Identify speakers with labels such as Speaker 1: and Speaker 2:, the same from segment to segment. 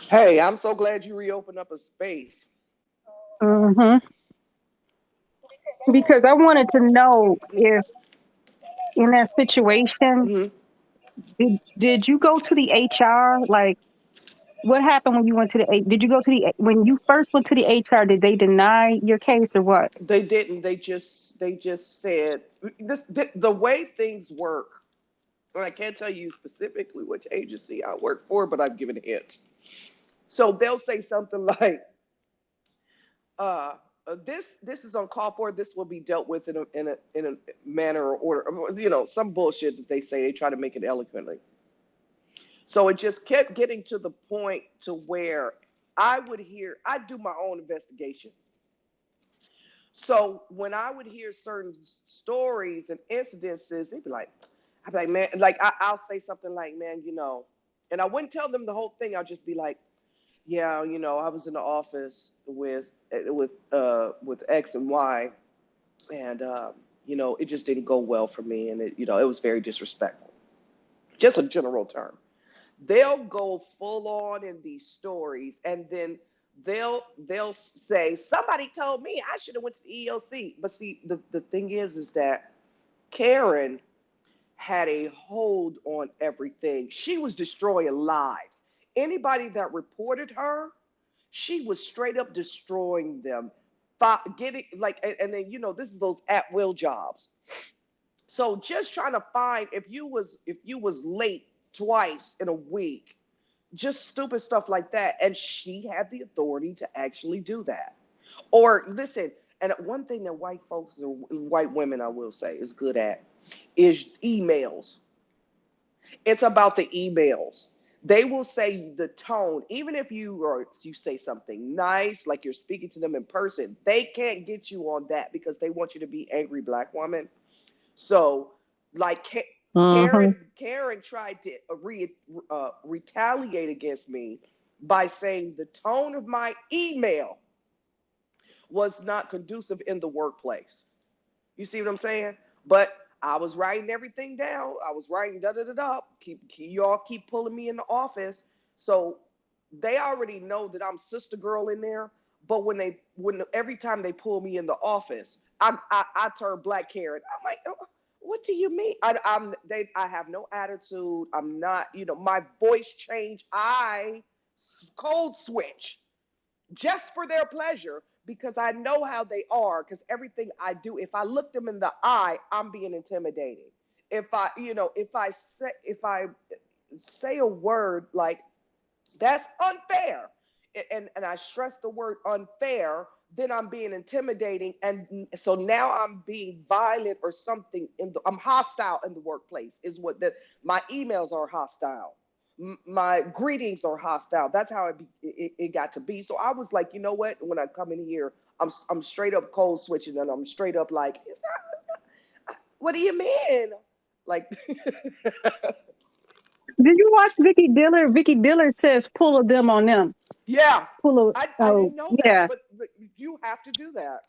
Speaker 1: Hey, I'm so glad you reopened up a space.
Speaker 2: Hmm. Because I wanted to know if in that situation,
Speaker 1: Hmm.
Speaker 2: did you go to the HR? Like, what happened when you went to the, did you go to the, when you first went to the HR, did they deny your case or what?
Speaker 1: They didn't. They just said the way things work. And I can't tell you specifically which agency I work for, but I've given hints. So they'll say something like, uh, "This is uncalled for. This will be dealt with in a manner or order." Some bullshit that they say. They try to make it eloquently. So it just kept getting to the point to where I do my own investigation. So when I would hear certain stories and incidences, they'd be like, I'd be like, man, like I'll say something like, man, and I wouldn't tell them the whole thing. I'll just be like, yeah, I was in the office with X and Y, and it just didn't go well for me, and it was very disrespectful. Just a general term. They'll go full on in these stories, and then they'll say somebody told me I should have went to the EOC. But see, the thing is that Karen had a hold on everything. She was destroying lives. Anybody that reported her, she was straight up destroying them. Getting like, and then this is those at will jobs. So just trying to find if you was late twice in a week, just stupid stuff like that. And she had the authority to actually do that. Or listen, and one thing that white folks or white women, I will say, is good at is emails. It's about the emails. They will say the tone, even if you say something nice, like you're speaking to them in person, they can't get you on that because they want you to be angry black woman. So, like
Speaker 2: Hmm.
Speaker 1: Karen tried to retaliate against me by saying the tone of my email was not conducive in the workplace. You see what I'm saying? But I was writing everything down. I was writing da da da da. Y'all keep pulling me in the office, so they already know that I'm sister girl in there. But when every time they pull me in the office, I turn black Karen. I'm like, "Oh, what do you mean? I have no attitude. I'm not. My voice change. I code switch just for their pleasure because I know how they are. Because everything I do, if I look them in the eye, I'm being intimidating. If I say a word like that's unfair, and I stress the word unfair, then I'm being intimidating, and so now I'm being violent or something. I'm hostile in the workplace. Is what my emails are hostile. My greetings are hostile. That's how it got to be. So I was like, you know what? When I come in here, I'm straight up cold switching, and I'm straight up like, what do you mean? Like,
Speaker 2: Did you watch Vicky Diller? Vicky Diller says pull a them on them.
Speaker 1: yeah,
Speaker 2: Pull a,
Speaker 1: I
Speaker 2: oh,
Speaker 1: didn't know that,
Speaker 2: yeah.
Speaker 1: but you have to do that.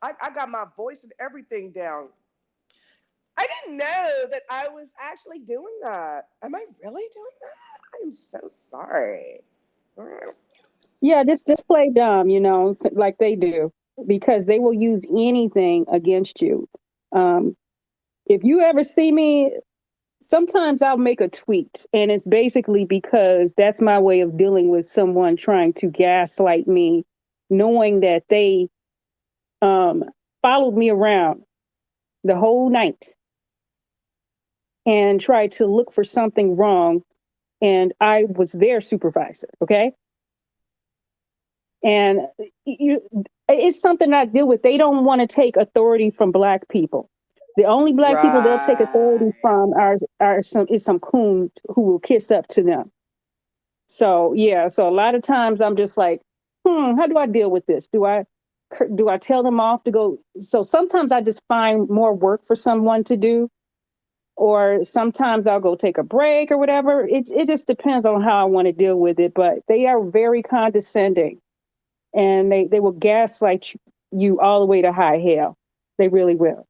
Speaker 1: I got my voice and everything down. I didn't know that I was actually doing that. Am I really doing that? I'm so sorry.
Speaker 2: Yeah, just play dumb, like they do, because they will use anything against you. Um, if you ever see me, sometimes I'll make a tweet, and it's basically because that's my way of dealing with someone trying to gaslight me, knowing that they um, followed me around the whole night and tried to look for something wrong, and I was their supervisor. Okay, and you, it's something I deal with. They don't want to take authority from black people. The only black people they'll take authority
Speaker 1: Right.
Speaker 2: from are some coons who will kiss up to them. So yeah, so a lot of times I'm just like, how do I deal with this? Do I tell them off to go? So sometimes I just find more work for someone to do, or sometimes I'll go take a break or whatever. It just depends on how I want to deal with it. But they are very condescending, and they will gaslight you all the way to high hell. They really will.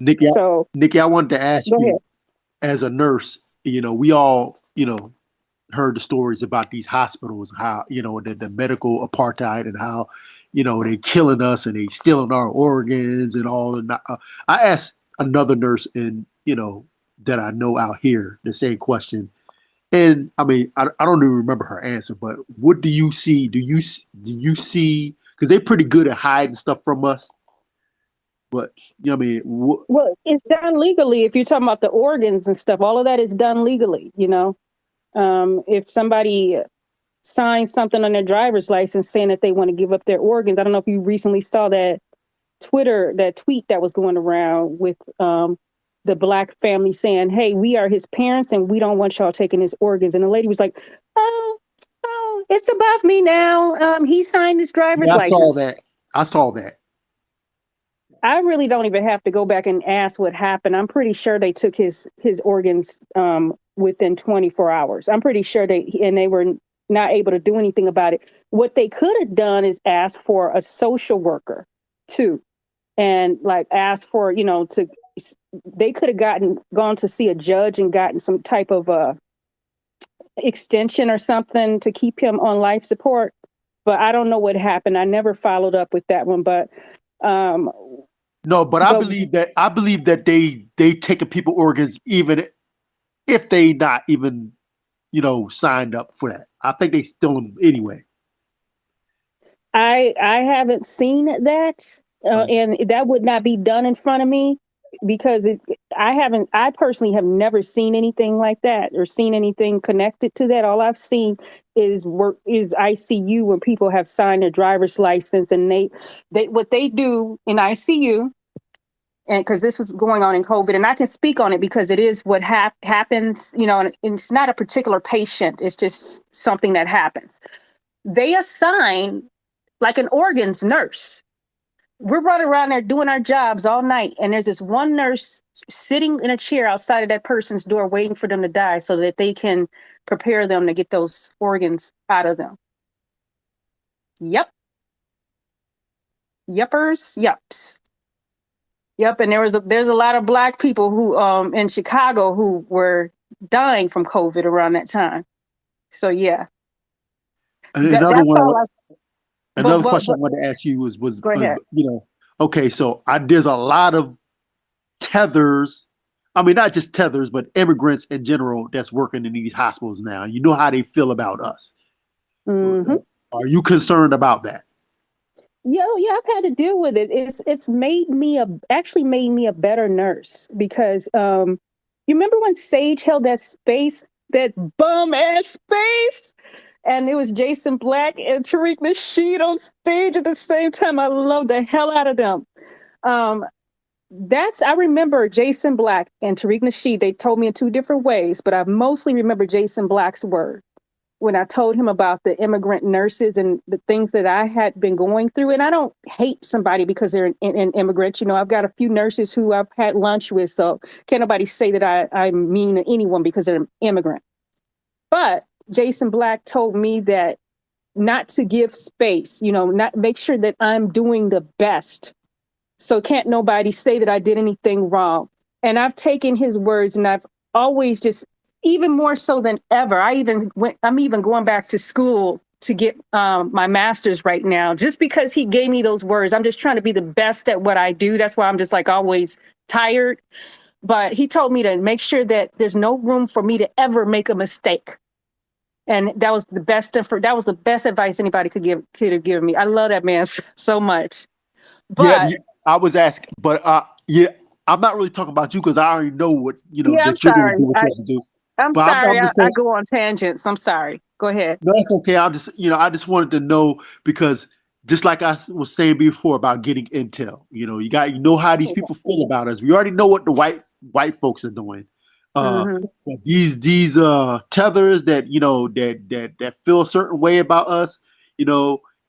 Speaker 3: Nikki,
Speaker 2: So
Speaker 3: Nikki, I wanted to ask
Speaker 2: go
Speaker 3: you,
Speaker 2: ahead.
Speaker 3: as a nurse, we all, heard the stories about these hospitals, how the medical apartheid, and how they killing us and they stealing our organs and all. And I asked another nurse in that I know out here the same question, and I mean I don't even remember her answer. But what do you see? Do you see? Because they're pretty good at hiding stuff from us. But I mean,
Speaker 2: Well, it's done legally. If you're talking about the organs and stuff, all of that is done legally. If somebody signs something on their driver's license saying that they want to give up their organs, I don't know if you recently saw that tweet that was going around with the black family saying, "Hey, we are his parents and we don't want y'all taking his organs." And the lady was like, "Oh, oh, it's above me now. He signed his driver's
Speaker 3: yeah, I saw
Speaker 2: license."
Speaker 3: that. I saw that.
Speaker 2: I really don't even have to go back and ask what happened. I'm pretty sure they took his organs within 24 hours. I'm pretty sure they were not able to do anything about it. What they could have done is ask for a social worker too, and like ask for to they could have gone to see a judge and gotten some type of extension or something to keep him on life support. But I don't know what happened. I never followed up with that one. But um,
Speaker 3: No, but I
Speaker 2: but
Speaker 3: believe that they taking people organs even if they not even signed up for that. I think they steal them anyway.
Speaker 2: I haven't seen that, and that would not be done in front of me because I haven't. I personally have never seen anything like that or seen anything connected to that. All I've seen is ICU when people have signed their driver's license and they what they do in ICU. And because this was going on in COVID, and I can speak on it because it is what happens, and it's not a particular patient, it's just something that happens. They assign like an organs nurse. We're running around there doing our jobs all night, and there's this one nurse sitting in a chair outside of that person's door waiting for them to die so that they can prepare them to get those organs out of them. Yep. Yuppers. Yups. Yep, and there's a lot of black people who in Chicago who were dying from COVID around that time. So yeah,
Speaker 3: And another
Speaker 2: that's
Speaker 3: one,
Speaker 2: all.
Speaker 3: another question
Speaker 2: But
Speaker 3: I wanted to ask you was
Speaker 2: go ahead.
Speaker 3: okay, so there's a lot of tethers. I mean, not just tethers, but immigrants in general that's working in these hospitals now. You know how they feel about us.
Speaker 2: Mm-hmm.
Speaker 3: Are you concerned about that?
Speaker 2: Yeah, I've had to deal with it. It's actually made me a better nurse because you remember when Sage held that bum ass space, and it was Jason Black and Tariq Nasheed on stage at the same time. I love the hell out of them. Um, I remember Jason Black and Tariq Nasheed. They told me in two different ways, but I mostly remember Jason Black's word when I told him about the immigrant nurses and the things that I had been going through. And I don't hate somebody because they're an immigrant. I've got a few nurses who I've had lunch with, so can't nobody say that I mean to anyone because they're an immigrant. But Jason Black told me that not to give space, not make sure that I'm doing the best. So can't nobody say that I did anything wrong. And I've taken his words and I've always just, even more so than ever, I'm even going back to school to get my master's right now, just because he gave me those words. I'm just trying to be the best at what I do. That's why I'm just like always tired. But he told me to make sure that there's no room for me to ever make a mistake. And that was the best advice anybody could have given me. I love that man so much.
Speaker 3: Yeah,
Speaker 2: But
Speaker 3: I was asking, but yeah, I'm not really talking about you because I already know what
Speaker 2: yeah, I'm
Speaker 3: that you're going to
Speaker 2: sorry.
Speaker 3: do what you have to do.
Speaker 2: I'm
Speaker 3: But
Speaker 2: sorry.
Speaker 3: I'm
Speaker 2: I,
Speaker 3: just
Speaker 2: I
Speaker 3: saying,
Speaker 2: go on tangents. I'm sorry. Go ahead.
Speaker 3: no, it's okay. I just wanted to know because just like I was saying before about getting intel, you know how these people feel about us. We already know what the white folks are doing.
Speaker 2: Mm-hmm.
Speaker 3: But these tethers that that feel a certain way about us,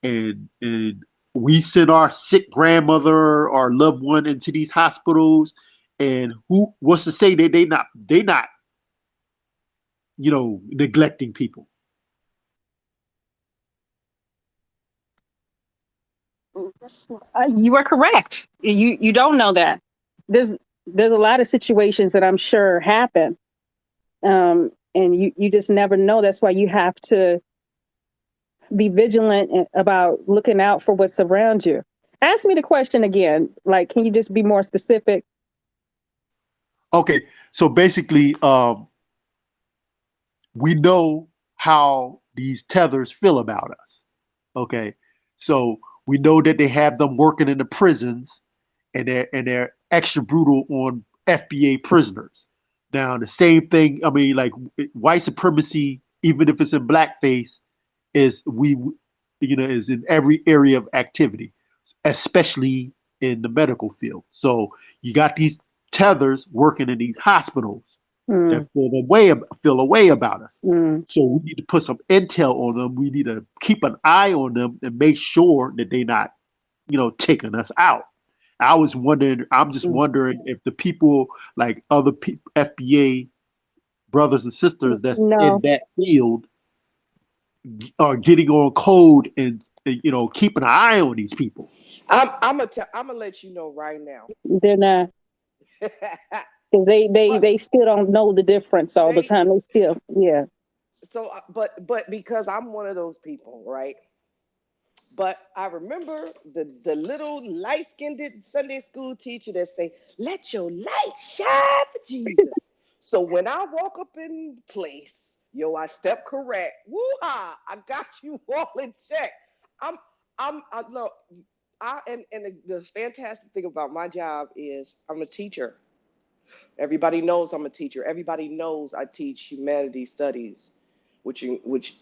Speaker 3: and we send our sick grandmother or loved one into these hospitals, and who wants to say that they not neglecting people.
Speaker 2: You are correct. You don't know that. There's there's a lot of situations that I'm sure happen. and you just never know. That's why you have to be vigilant about looking out for what's around you. Ask me the question again. Like, can you just be more specific?
Speaker 3: Okay, so basically, we know how these tethers feel about us. Okay, so we know that they have them working in the prisons, and they're extra brutal on FBA prisoners. Now, the same thing. I mean, like white supremacy, even if it's in blackface, is is in every area of activity, especially in the medical field. So you got these tethers working in these hospitals that
Speaker 2: Mm,
Speaker 3: feel a way about us.
Speaker 2: mm,
Speaker 3: So we need to put some intel on them. We need to keep an eye on them and make sure that they're not, taking us out. I'm just
Speaker 2: mm.
Speaker 3: wondering if the people like other FBA brothers and sisters that's in
Speaker 2: No,
Speaker 3: that field are getting on code and keeping an eye on these people.
Speaker 1: I'm gonna let you know right now.
Speaker 2: they're not. 'Cause
Speaker 1: But
Speaker 2: they still don't know the difference all the
Speaker 1: they
Speaker 2: time. They still, yeah.
Speaker 1: but because I'm one of those people, right? But I remember the little light skinned Sunday school teacher that say, "Let your light shine for Jesus." So when I walk up in place, yo, I step correct. Woo-ha! I got you all in check. I'm I look. And the fantastic thing about my job is I'm a teacher. Everybody knows I'm a teacher. Everybody knows I teach humanities studies, which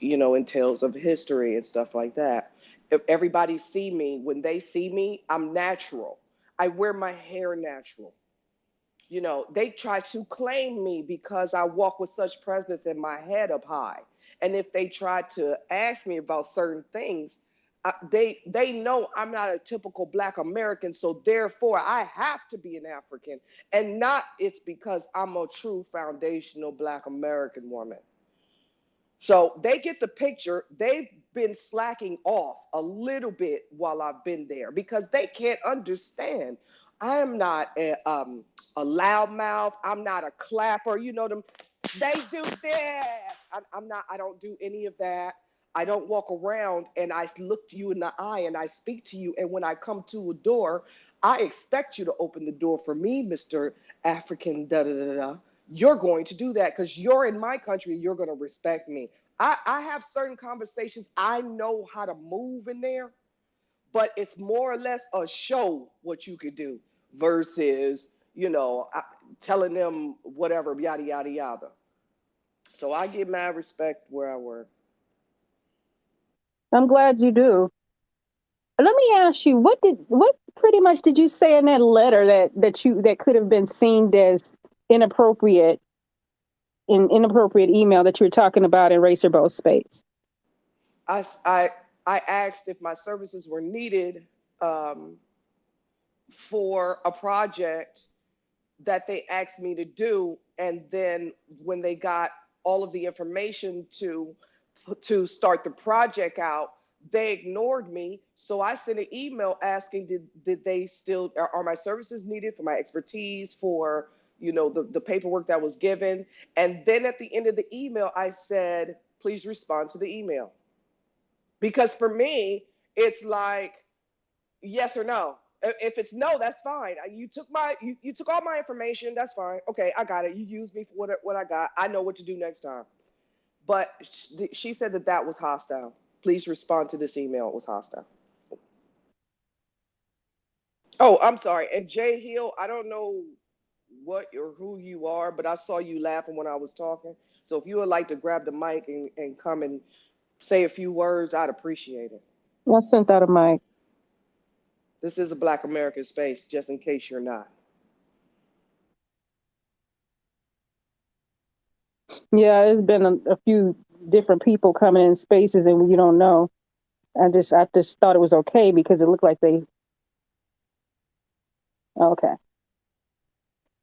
Speaker 1: entails of history and stuff like that. If everybody see me, when they see me, I'm natural. I wear my hair natural. They try to claim me because I walk with such presence and my head up high. And if they try to ask me about certain things, they know I'm not a typical Black American, so therefore I have to be an African, and not it's because I'm a true foundational Black American woman. So they get the picture. They've been slacking off a little bit while I've been there because they can't understand. I am not a loudmouth. I'm not a clapper. You know them. They do that. I'm not. I don't do any of that. I don't walk around and I look you in the eye and I speak to you. And when I come to a door, I expect you to open the door for me, Mister African. Da da da da. You're going to do that because you're in my country. You're going to respect me. I have certain conversations. I know how to move in there, but it's more or less a show what you could do versus, telling them whatever, yada, yada, yada. So I get mad respect where I work.
Speaker 2: I'm glad you do. Let me ask you, what pretty much did you say in that letter that could have been seen as inappropriate inappropriate email that you were talking about in Racer Bow Space?
Speaker 1: I, I, I asked if my services were needed um, for a project that they asked me to do, and then when they got all of the information to start the project out, they ignored me. So I sent an email asking, did they still are my services needed for my expertise for the paperwork that was given? And then at the end of the email, I said, please respond to the email, because for me, it's like yes or no. If it's no, that's fine. You took all my information. That's fine. Okay, I got it. You used me for what I got. I know what to do next time. But she said that was hostile. Please respond to this email. It was hostile. Oh, I'm sorry. And Jay Hill, I don't know what or who you are, but I saw you laughing when I was talking. So if you would like to grab the mic and come and say a few words, I'd appreciate it.
Speaker 2: I sent out a mic.
Speaker 1: This is a Black American space, just in case you're not.
Speaker 2: Yeah, it's been a few different people coming in spaces, and you don't know. I just thought it was okay because it looked like they. Okay.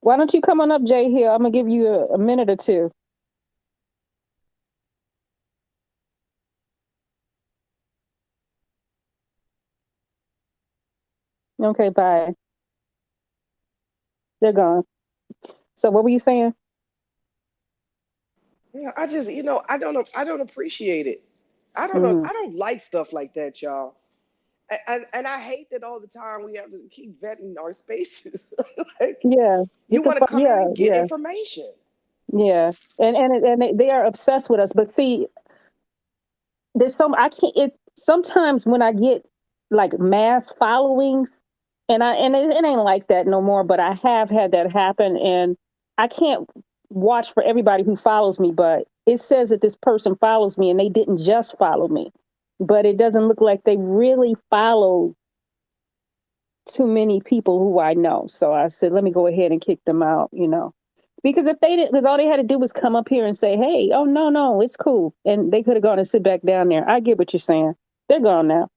Speaker 2: Why don't you come on up, Jay Hill? I'm gonna give you a minute or two. Okay, bye. They're gone. So what were you saying?
Speaker 1: Yeah, I just, I don't appreciate it.
Speaker 2: Hmm.
Speaker 1: I don't like stuff like that, y'all. And I hate that all the time we have to keep vetting our spaces. Like,
Speaker 2: Yeah,
Speaker 1: you want to come in
Speaker 2: yeah,
Speaker 1: and get
Speaker 2: yeah,
Speaker 1: information.
Speaker 2: yeah, and they are obsessed with us. But see, there's some I can't. It's sometimes when I get like mass followings, and it ain't like that no more. But I have had that happen, and I can't watch for everybody who follows me. But it says that this person follows me, and they didn't just follow me, but it doesn't look like they really follow too many people who I know. So I said, let me go ahead and kick them out. Because if they didn't, because all they had to do was come up here and say, "Hey, oh no, no, it's cool," and they could have gone and sit back down there. I get what you're saying. They're gone now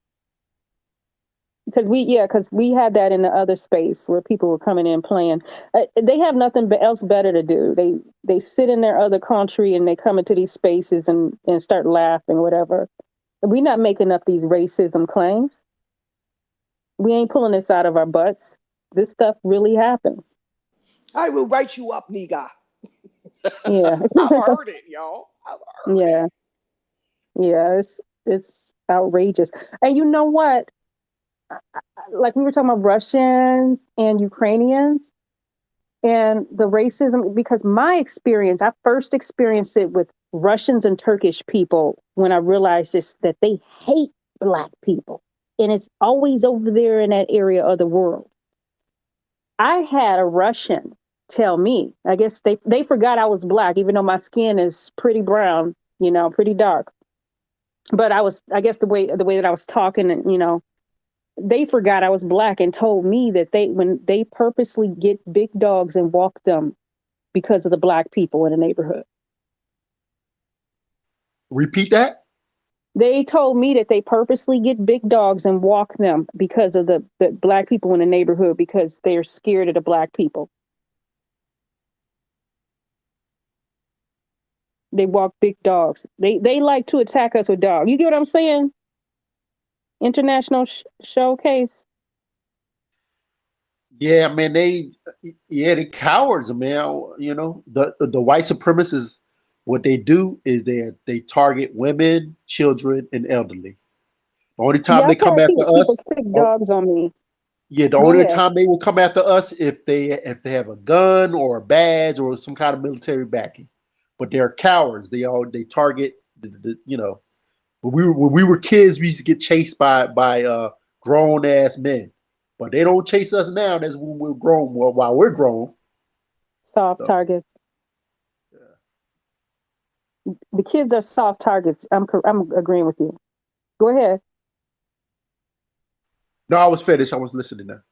Speaker 2: because we had that in the other space where people were coming in playing. They have nothing else better to do. They sit in their other country and they come into these spaces and start laughing, whatever. We're not making up these racism claims. We ain't pulling this out of our butts. This stuff really happens.
Speaker 1: I will write you up, nigga.
Speaker 2: Yeah,
Speaker 1: I've heard it, y'all. I've heard it.
Speaker 2: yeah, yeah. It's outrageous. And you know what? Like we were talking about Russians and Ukrainians and the racism. Because my experience, I first experienced it with Russians and Turkish people when I realized just that they hate black people, and it's always over there in that area of the world. I had a Russian tell me, I guess they forgot I was black, even though my skin is pretty brown, pretty dark. But I guess the way that I was talking, and they forgot I was black and told me that when they purposely get big dogs and walk them because of the black people in the neighborhood.
Speaker 3: Repeat that.
Speaker 2: They told me that they purposely get big dogs and walk them because of the black people in the neighborhood because they're scared of the black people. They walk big dogs. They like to attack us with dogs. You get what I'm saying? International showcase.
Speaker 3: Yeah, man, they cowards, man. The white supremacists, what they do is they target women, children, and elderly. The only time
Speaker 2: Yeah,
Speaker 3: they
Speaker 2: I've
Speaker 3: come
Speaker 2: had
Speaker 3: after
Speaker 2: people
Speaker 3: us,
Speaker 2: stick
Speaker 3: oh,
Speaker 2: dogs on me.
Speaker 3: yeah, the
Speaker 2: Go
Speaker 3: only
Speaker 2: ahead.
Speaker 3: time they will come after us if they have a gun or a badge or some kind of military backing. But they're cowards. They target when we were kids, we used to get chased by grown ass men. But they don't chase us now. That's when we're grown. Well, while we're grown.
Speaker 2: Soft
Speaker 3: So
Speaker 2: targets.
Speaker 3: yeah.
Speaker 2: The kids are soft targets. I'm agreeing with you. Go ahead.
Speaker 3: No, I was finished. I was listening now.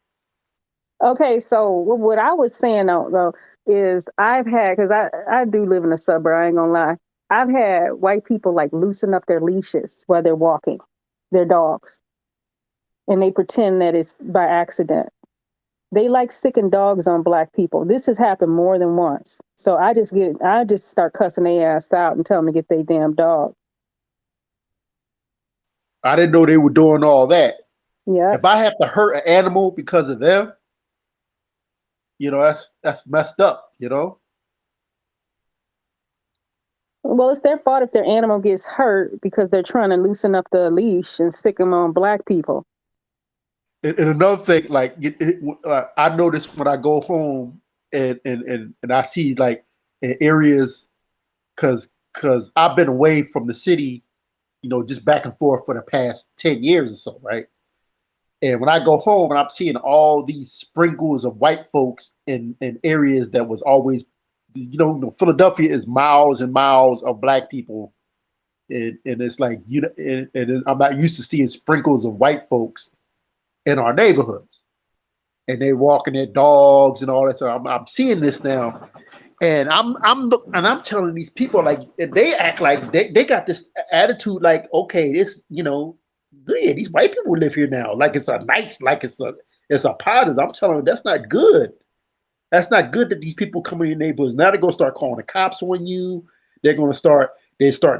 Speaker 2: Okay, so what I was saying though is I've had because I do live in a suburb. I ain't gonna lie. I've had white people like loosen up their leashes while they're walking their dogs, and they pretend that it's by accident. They like sicking dogs on black people. This has happened more than once. So I just start cussing their ass out and tell them to get their damn dog.
Speaker 3: I didn't know they were doing all that.
Speaker 2: Yep.
Speaker 3: If I have to hurt an animal because of them, that's messed up.
Speaker 2: Well, it's their fault if their animal gets hurt because they're trying to loosen up the leash and stick them on black people.
Speaker 3: And another thing, like I notice when I go home and I see like in areas because I've been away from the city, just back and forth for the past 10 years or so, right? And when I go home and I'm seeing all these sprinkles of white folks in areas that was always, Philadelphia is miles and miles of black people, and it's like and I'm not used to seeing sprinkles of white folks in our neighborhoods, and they walking their dogs and all that. So I'm seeing this now, and I'm telling these people like they act like they got this attitude like okay yeah, these white people live here now like it's a nice like it's a positive. I'm telling them that's not good. That's not good that these people come in your neighborhoods. Now they're gonna start calling the cops on you. They're gonna start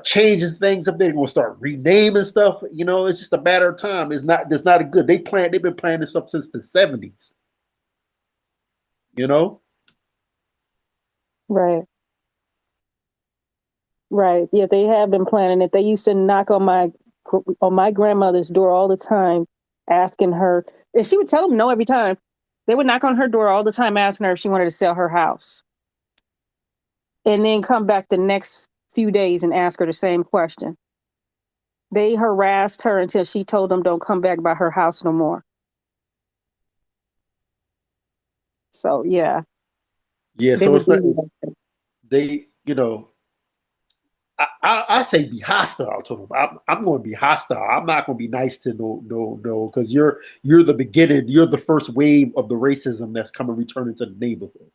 Speaker 3: changing things up there. They're gonna start renaming stuff. It's just a matter of time. It's not a good. They've been planning this up since the 70s. You know?
Speaker 2: Right. Right. Yeah, they have been planning it. They used to knock on my grandmother's door all the time, asking her, and she would tell them no every time. They would knock on her door all the time, asking her if she wanted to sell her house, and then come back the next few days and ask her the same question. They harassed her until she told them don't come back by her house no more. So yeah,
Speaker 3: Yeah,
Speaker 2: they
Speaker 3: so
Speaker 2: would
Speaker 3: it's not.
Speaker 2: do that.
Speaker 3: They, I say be hostile to them. I'm going to be hostile. I'm not going to be nice to no, because you're the beginning. You're the first wave of the racism that's coming returning to the neighborhood.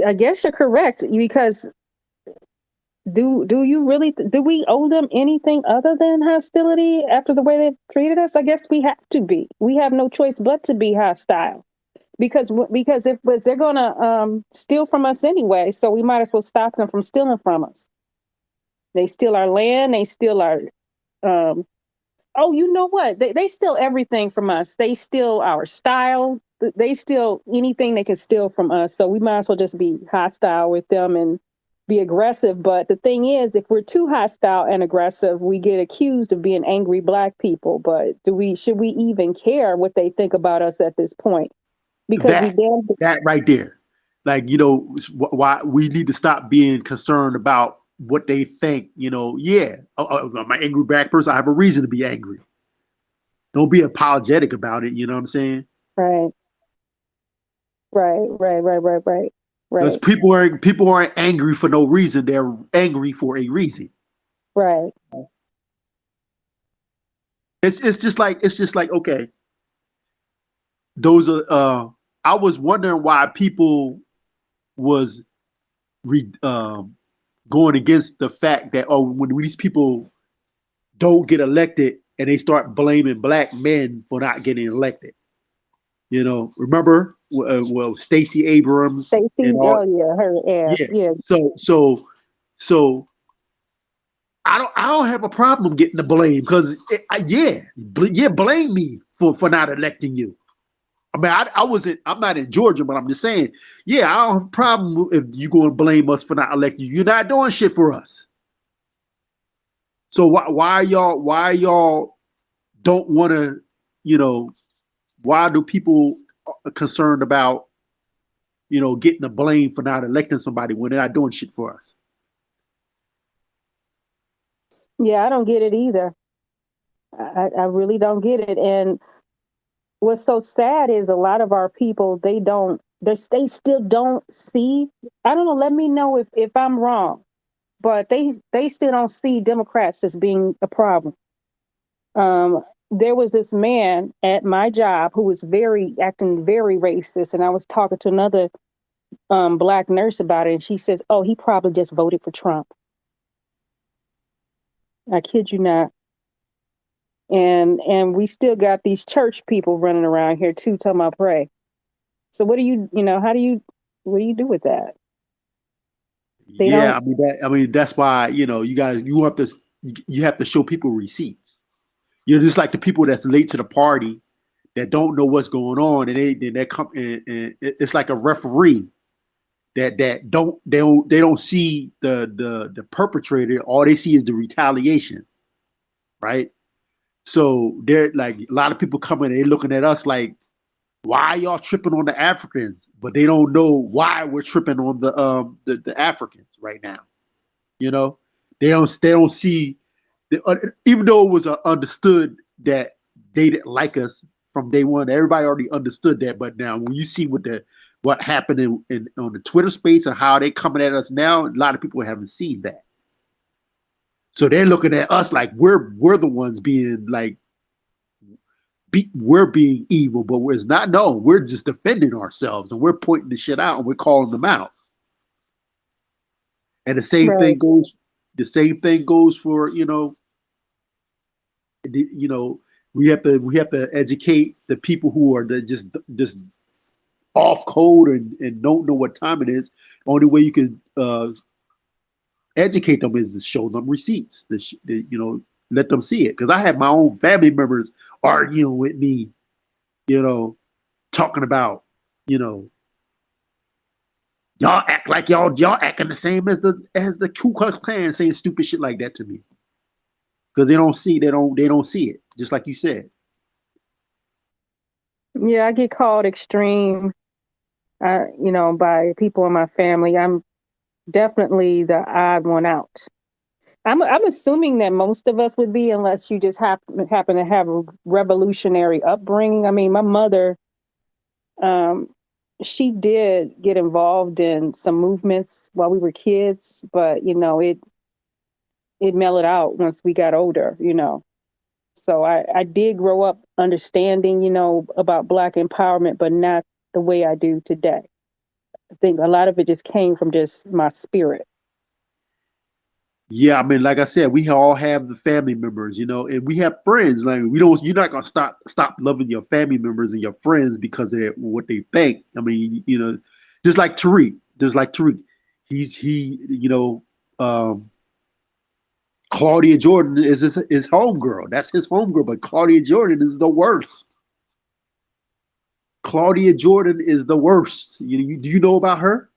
Speaker 2: I guess you're correct because do you really do we owe them anything other than hostility after the way they treated us? I guess we have to be. We have no choice but to be hostile because if they're gonna steal from us anyway, so we might as well stop them from stealing from us. They steal our land. They steal our um, oh, you know what? They steal everything from us. They steal our style. They steal anything they can steal from us. So we might as well just be hostile with them and be aggressive. But the thing is, if we're too hostile and aggressive, we get accused of being angry black people. But should we even care what they think about us at this point? Because we
Speaker 3: That
Speaker 2: damn
Speaker 3: that right there, like why we need to stop being concerned about what they think. Yeah, I'm an angry black person. I have a reason to be angry. Don't be apologetic about it. You know what I'm saying?
Speaker 2: right, right,
Speaker 3: Because
Speaker 2: right,
Speaker 3: people aren't angry for no reason. They're angry for a reason.
Speaker 2: right.
Speaker 3: It's just like okay, those are. I was wondering why people was re, going against the fact that when these people don't get elected and they start blaming black men for not getting elected. Remember well Stacey Abrams and
Speaker 2: Stacey,
Speaker 3: all.
Speaker 2: oh yeah, her
Speaker 3: Yeah.
Speaker 2: ass, yeah,
Speaker 3: So I don't have a problem getting the blame because yeah, blame me for not electing you. I mean, I'm not in Georgia, but I'm just saying, yeah, I don't have a problem if you going to blame us for not electing you. You're not doing shit for us. So why y'all don't want to, you know, why do people are concerned about, getting the blame for not electing somebody when they're not doing shit for us?
Speaker 2: yeah. I don't get it either. I really don't get it. And what's so sad is a lot of our people they still don't see. I don't know. Let me know if I'm wrong, but they still don't see Democrats as being a problem. There was this man at my job who was very acting very racist, and I was talking to another black nurse about it, and she says, "Oh, he probably just voted for Trump." I kid you not. And we still got these church people running around here too, talking about pray. So what do how do you what do you do with that? They
Speaker 3: Yeah,
Speaker 2: don't.
Speaker 3: I mean that's why you have to show people receipts. Just like the people that's late to the party that don't know what's going on, and they come and it's like a referee that don't see the perpetrator. All they see is the retaliation, right? So they're like a lot of people coming, they looking at us like, why are y'all tripping on the Africans? But they don't know why we're tripping on the Africans right now. You know, they don't see even though it was understood that they didn't like us from day one. Everybody already understood that, but now when you see what happened on the Twitter space and how they coming at us now, a lot of people haven't seen that. So they're looking at us like we're the ones being like we're being evil, but it's not. No, we're just defending ourselves and we're pointing the shit out and we're calling them out. And the same
Speaker 2: Right.
Speaker 3: thing goes. The same thing goes for you know we have to educate the people who are just off code and don't know what time it is. Only way you can educate them is to show them receipts. Let them see it. Because I have my own family members arguing with me, you know, talking about you know Y'all act like y'all acting the same as the Ku Klux Klan saying stupid shit like that to me because they don't see it just like you said.
Speaker 2: Yeah, I get called extreme, by people in my family. I'm definitely the odd one out. I'm assuming that most of us would be, unless you just happen to have a revolutionary upbringing. I mean, my mother, um, she did get involved in some movements while we were kids, but it mellowed out once we got older. So I did grow up understanding, about Black empowerment, but not the way I do today. I think a lot of it just came from just my spirit.
Speaker 3: Yeah, I mean, like I said, we all have the family members, and we have friends. Like we don't, you're not gonna stop loving your family members and your friends because of what they think. I mean, just like Tariq, he, Claudia Jordan is his homegirl. That's his homegirl, but Claudia Jordan is the worst. Claudia Jordan is the worst. Do you know about her?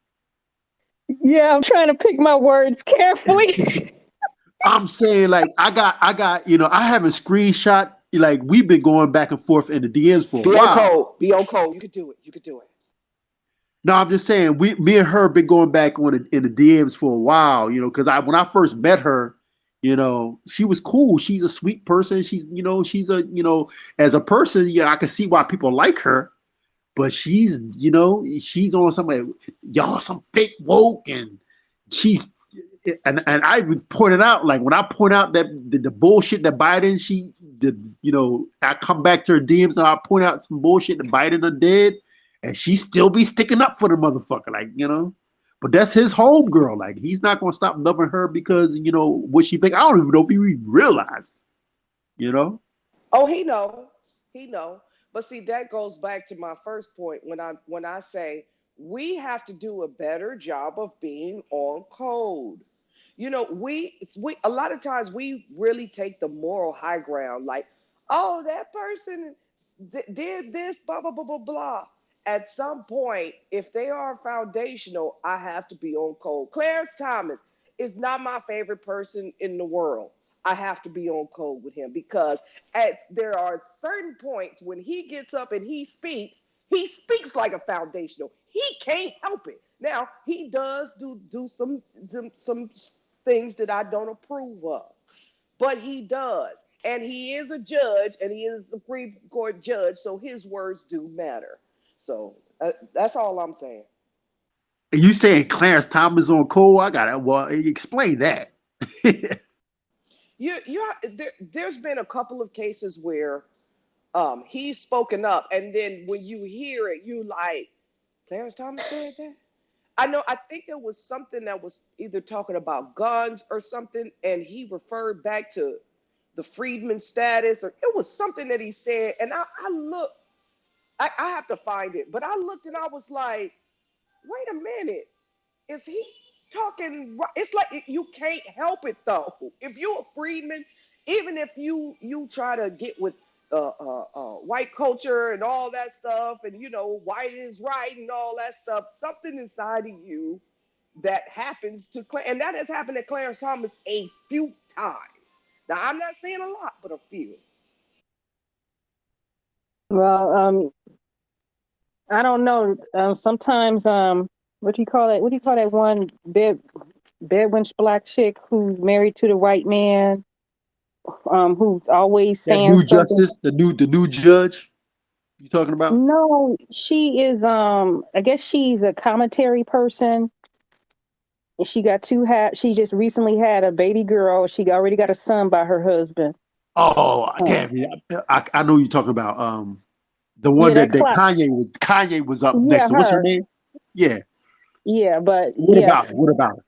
Speaker 2: Yeah, I'm trying to pick my words carefully.
Speaker 3: I'm saying like I haven't screenshot like we've been going back and forth in the DMs for a
Speaker 1: Be on
Speaker 3: while.
Speaker 1: code. Be on code. You could do it. You could do it.
Speaker 3: No, I'm just saying me and her been going back in the DMs for a while, because when I first met her, she was cool. She's a sweet person. She's as a person, yeah, I can see why people like her, but she's on somebody, y'all some fake woke, and she's and I pointed out, like when I point out that the bullshit that Biden I come back to her DMs and I point out some bullshit that Biden done did, and she still be sticking up for the motherfucker, like. But that's his homegirl. Like he's not gonna stop loving her because what she think. I don't even know if he even realized. You know.
Speaker 1: Oh, he know. He know. But see, that goes back to my first point when I say we have to do a better job of being on code. We a lot of times we really take the moral high ground, like, oh, that person did this, blah blah blah blah blah. At some point, if they are foundational, I have to be on code. Clarence Thomas is not my favorite person in the world. I have to be on code with him because there are certain points when he gets up and he speaks like a foundational. He can't help it. Now he does do some things that I don't approve of, but he does, and he is a judge, and he is a Supreme Court judge, so his words do matter. So that's all I'm saying.
Speaker 3: And you saying Clarence Thomas on Cole? I got it. Well, explain that.
Speaker 1: There's been a couple of cases where he's spoken up, and then when you hear it, you like, Clarence Thomas said that. I think there was something that was either talking about guns or something, and he referred back to the freedman status, or it was something that he said. And I looked, I have to find it, but I looked and I was like, wait a minute, is he talking? It's like you can't help it though. If you're a freedman, even if you try to get with white culture and all that stuff, and white is right and all that stuff, something inside of you that happens to and that has happened to Clarence Thomas a few times. Now I'm not saying a lot, but a few.
Speaker 2: Well, I don't know. Sometimes, what do you call it? What do you call that one bedwench black chick who's married to the white man? Who's always
Speaker 3: That
Speaker 2: saying
Speaker 3: new
Speaker 2: something.
Speaker 3: justice, the new judge, you talking about?
Speaker 2: No, she is. I guess she's a commentary person. She got She just recently had a baby girl. She already got a son by her husband.
Speaker 3: Oh,
Speaker 2: Um,
Speaker 3: damn! Yeah, I know you're talking about. The one
Speaker 2: yeah, that
Speaker 3: that
Speaker 2: clock.
Speaker 3: Kanye was up next.
Speaker 2: Yeah,
Speaker 3: So what's her
Speaker 2: her.
Speaker 3: name? Yeah.
Speaker 2: Yeah, but
Speaker 3: What
Speaker 2: yeah,
Speaker 3: about it? What about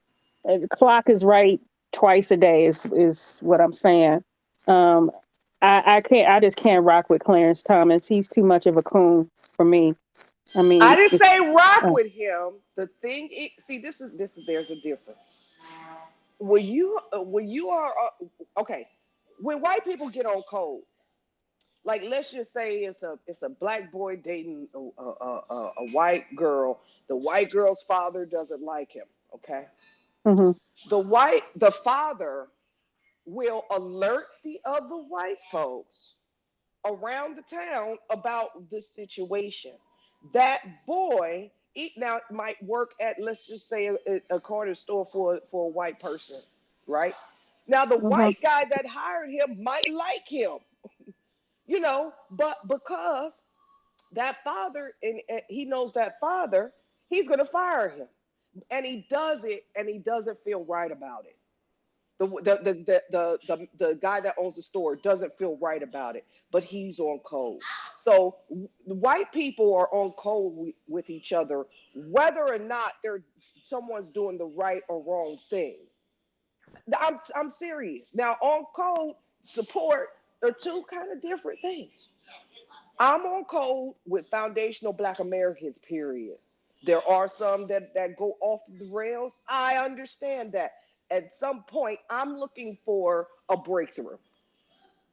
Speaker 3: it?
Speaker 2: the clock is right twice a day. Is what I'm saying. Um, I can't. I just can't rock with Clarence Thomas. He's too much of a coon for me. I
Speaker 1: I
Speaker 2: mean,
Speaker 1: didn't say rock
Speaker 2: uh,
Speaker 1: with him. The thing, see, this is there's a difference. When you are okay, when white people get on code, Like let's just say it's a black boy dating a white girl. The white girl's father doesn't like him. Okay,
Speaker 2: Mm-hmm.
Speaker 1: the father will alert the other white folks around the town about the situation. That boy, now might work at, let's just say, a corner store for a white person, right? Now the
Speaker 2: Mm-hmm.
Speaker 1: white guy that hired him might like him, but because that father and he knows that father, he's gonna fire him, and he does it, and he doesn't feel right about it. The guy that owns the store doesn't feel right about it, but he's on code. So white people are on code with each other, whether or not they're someone's doing the right or wrong thing. I'm serious. Now, on code support are two kind of different things. I'm on code with foundational Black Americans, period. There are some that go off the rails. I understand that. At some point, I'm looking for a breakthrough.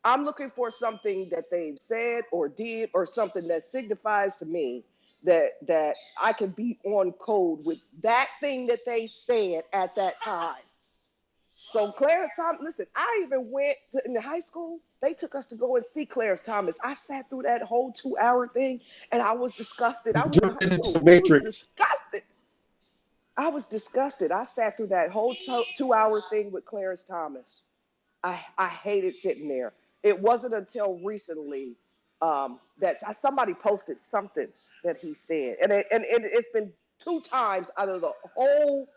Speaker 1: I'm looking for something that they've said or did, or something that signifies to me that I can be on code with that thing that they said at that time. So Clarence Thomas, listen, I even went in the high school. They took us to go and see Clarence Thomas. I sat through that whole 2 hour thing, and I was disgusted. I was in high
Speaker 3: Jumping into the
Speaker 1: school. I was
Speaker 3: matrix.
Speaker 1: disgusted. I was disgusted. I sat through that whole 2 hour thing with Clarence Thomas. I hated sitting there. It wasn't until recently that somebody posted something that he said, it's been two times out of the whole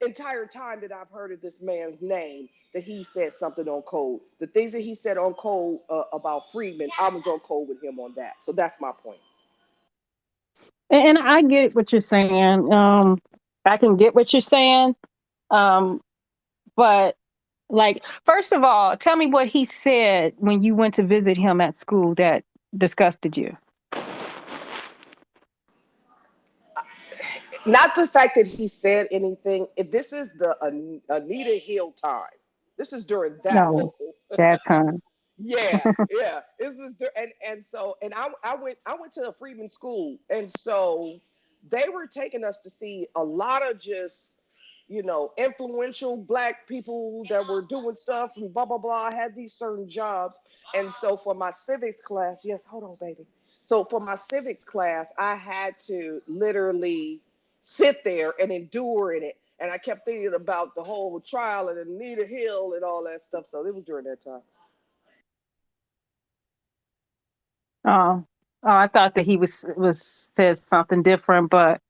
Speaker 1: entire time that I've heard of this man's name that he said something on code. The things that he said on code about Friedman, I was on code with him on that. So that's my point.
Speaker 2: And I get what you're saying. I can get what you're saying. Um, but like, first of all, tell me what he said when you went to visit him at school that disgusted you.
Speaker 1: Not the fact that he said anything. This is the Anita Hill time. This is during that
Speaker 2: No,
Speaker 1: whole.
Speaker 2: that time.
Speaker 1: Yeah, yeah. This was I went to a Freeman school, and so they were taking us to see a lot of just influential black people that were doing stuff and blah blah blah. I had these certain jobs, and so for my civics class, yes, hold on, baby. So for my civics class, I had to literally sit there and endure in it. And I kept thinking about the whole trial and Anita Hill and all that stuff. So it was during that time.
Speaker 2: Oh, oh, I thought that he was said something different, but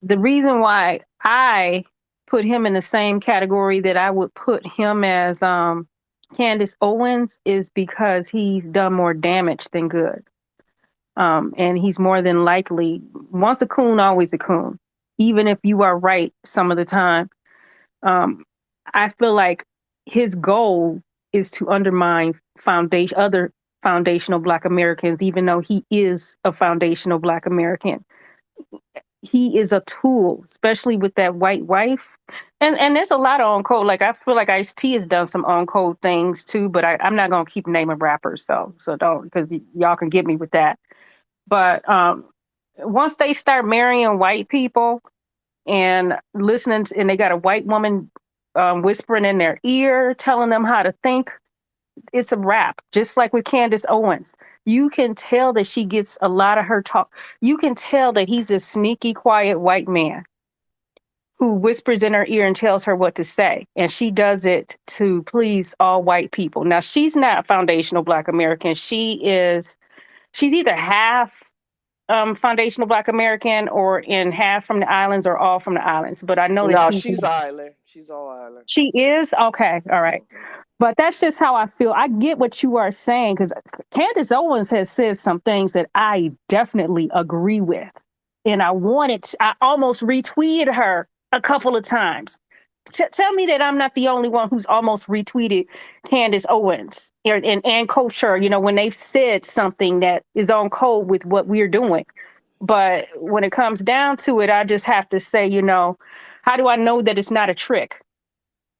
Speaker 2: the reason why I put him in the same category that I would put him as Candace Owens is because he's done more damage than good. And he's more than likely once a coon, always a coon, even if you are right some of the time. Um, I feel like his goal is to undermine other foundational Black Americans, even though he is a foundational Black American. He is a tool, especially with that white wife. And there's a lot of on code. Like I feel like Ice-T has done some on code things too, but I'm not gonna keep naming rappers, so don't, because y'all can get me with that. But once they start marrying white people and listening and they got a white woman whispering in their ear, telling them how to think, it's a wrap. Just like with Candace Owens, you can tell that she gets a lot of her talk. You can tell that he's a sneaky, quiet white man who whispers in her ear and tells her what to say. And she does it to please all white people. Now, she's not foundational Black American. She's either half foundational Black American or in half from the islands or all from the islands. But I know that
Speaker 1: No, she's island. She's all island.
Speaker 2: she is okay. All right.
Speaker 1: Mhm.
Speaker 2: But that's just how I feel. I get what you are saying because Candace Owens has said some things that I definitely agree with. And I almost retweeted her a couple of times. Tell me that I'm not the only one who's almost retweeted Candace Owens and Culture, when they've said something that is on code with what we're doing. But when it comes down to it, I just have to say, how do I know that it's not a trick?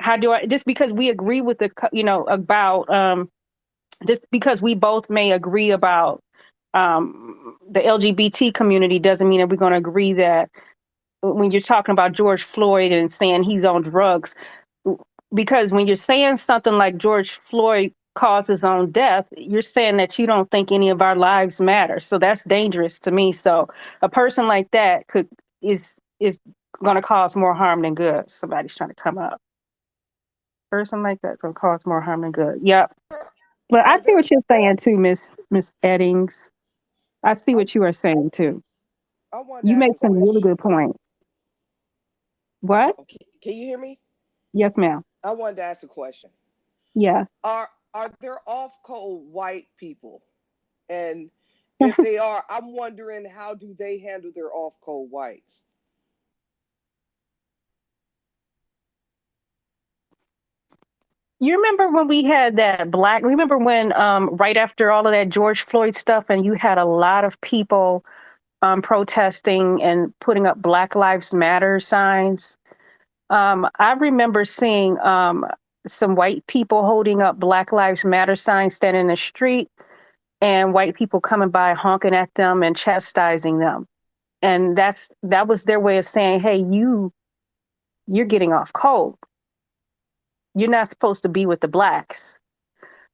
Speaker 2: How do I, just because we agree with about just because we both may agree about the LGBT community doesn't mean that we're going to agree that when you're talking about George Floyd and saying he's on drugs, because when you're saying something like George Floyd caused his own death, you're saying that you don't think any of our lives matter. So that's dangerous to me. So a person like that is going to cause more harm than good. Somebody's trying to come up. Person like that's going to cause more harm than good. Yep. But I
Speaker 1: Are
Speaker 2: see
Speaker 1: there?
Speaker 2: what you're saying too, Miss Eddings. I see
Speaker 1: I,
Speaker 2: what you are saying too.
Speaker 1: I wanted to
Speaker 2: You
Speaker 1: ask
Speaker 2: make
Speaker 1: a
Speaker 2: some really
Speaker 1: question.
Speaker 2: good points. What?
Speaker 1: Oh, can you hear me?
Speaker 2: Yes, ma'am.
Speaker 1: I wanted to ask a question.
Speaker 2: Yeah.
Speaker 1: Are there off code white people? And if they are, I'm wondering how do they handle their off code whites?
Speaker 2: You remember when we had that black, remember when right after all of that George Floyd stuff and you had a lot of people protesting and putting up Black Lives Matter signs? I remember seeing some white people holding up Black Lives Matter signs standing in the street and white people coming by honking at them and chastising them. And that was their way of saying, hey, you're getting off code. You're not supposed to be with the blacks.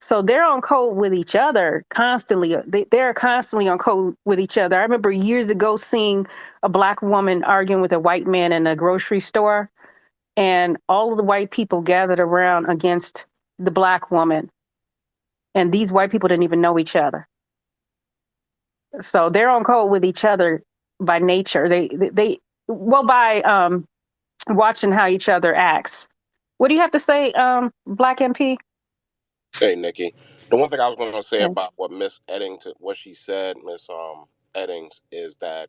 Speaker 2: So they're on code with each other constantly. They're constantly on code with each other. I remember years ago seeing a black woman arguing with a white man in a grocery store, and all of the white people gathered around against the black woman. And these white people didn't even know each other. So they're on code with each other by nature. They well by watching how each other acts. What do you have to say, Black MP?
Speaker 4: Hey, Nikki. The one thing I was going to say about what Miss Eddington, what she said, Miss Eddings, is that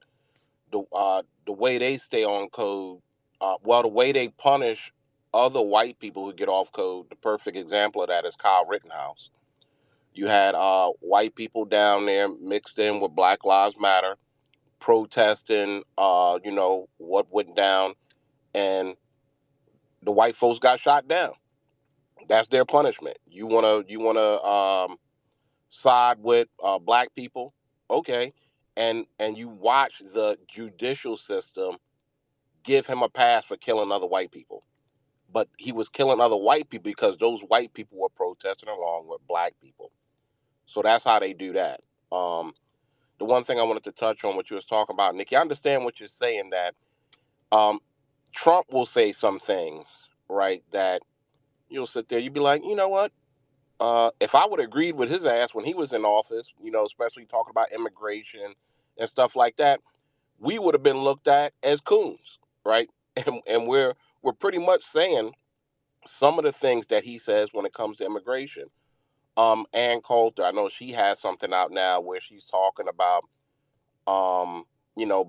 Speaker 4: the way they stay on code, well, the way they punish other white people who get off code. The perfect example of that is Kyle Rittenhouse. You had white people down there mixed in with Black Lives Matter, protesting, what went down, and the white folks got shot down. That's their punishment. You wanna side with black people, okay, and you watch the judicial system give him a pass for killing other white people, but he was killing other white people because those white people were protesting along with black people. So that's how they do that. um the one thing I wanted to touch on what you was talking about, Nikki, I understand what you're saying, that um Trump will say some things, right, that you'll sit there, you'd be like, you know what, if I would have agreed with his ass when he was in office, especially talking about immigration and stuff like that, we would have been looked at as coons, right? And we're pretty much saying some of the things that he says when it comes to immigration. Ann Coulter, I know she has something out now where she's talking about um,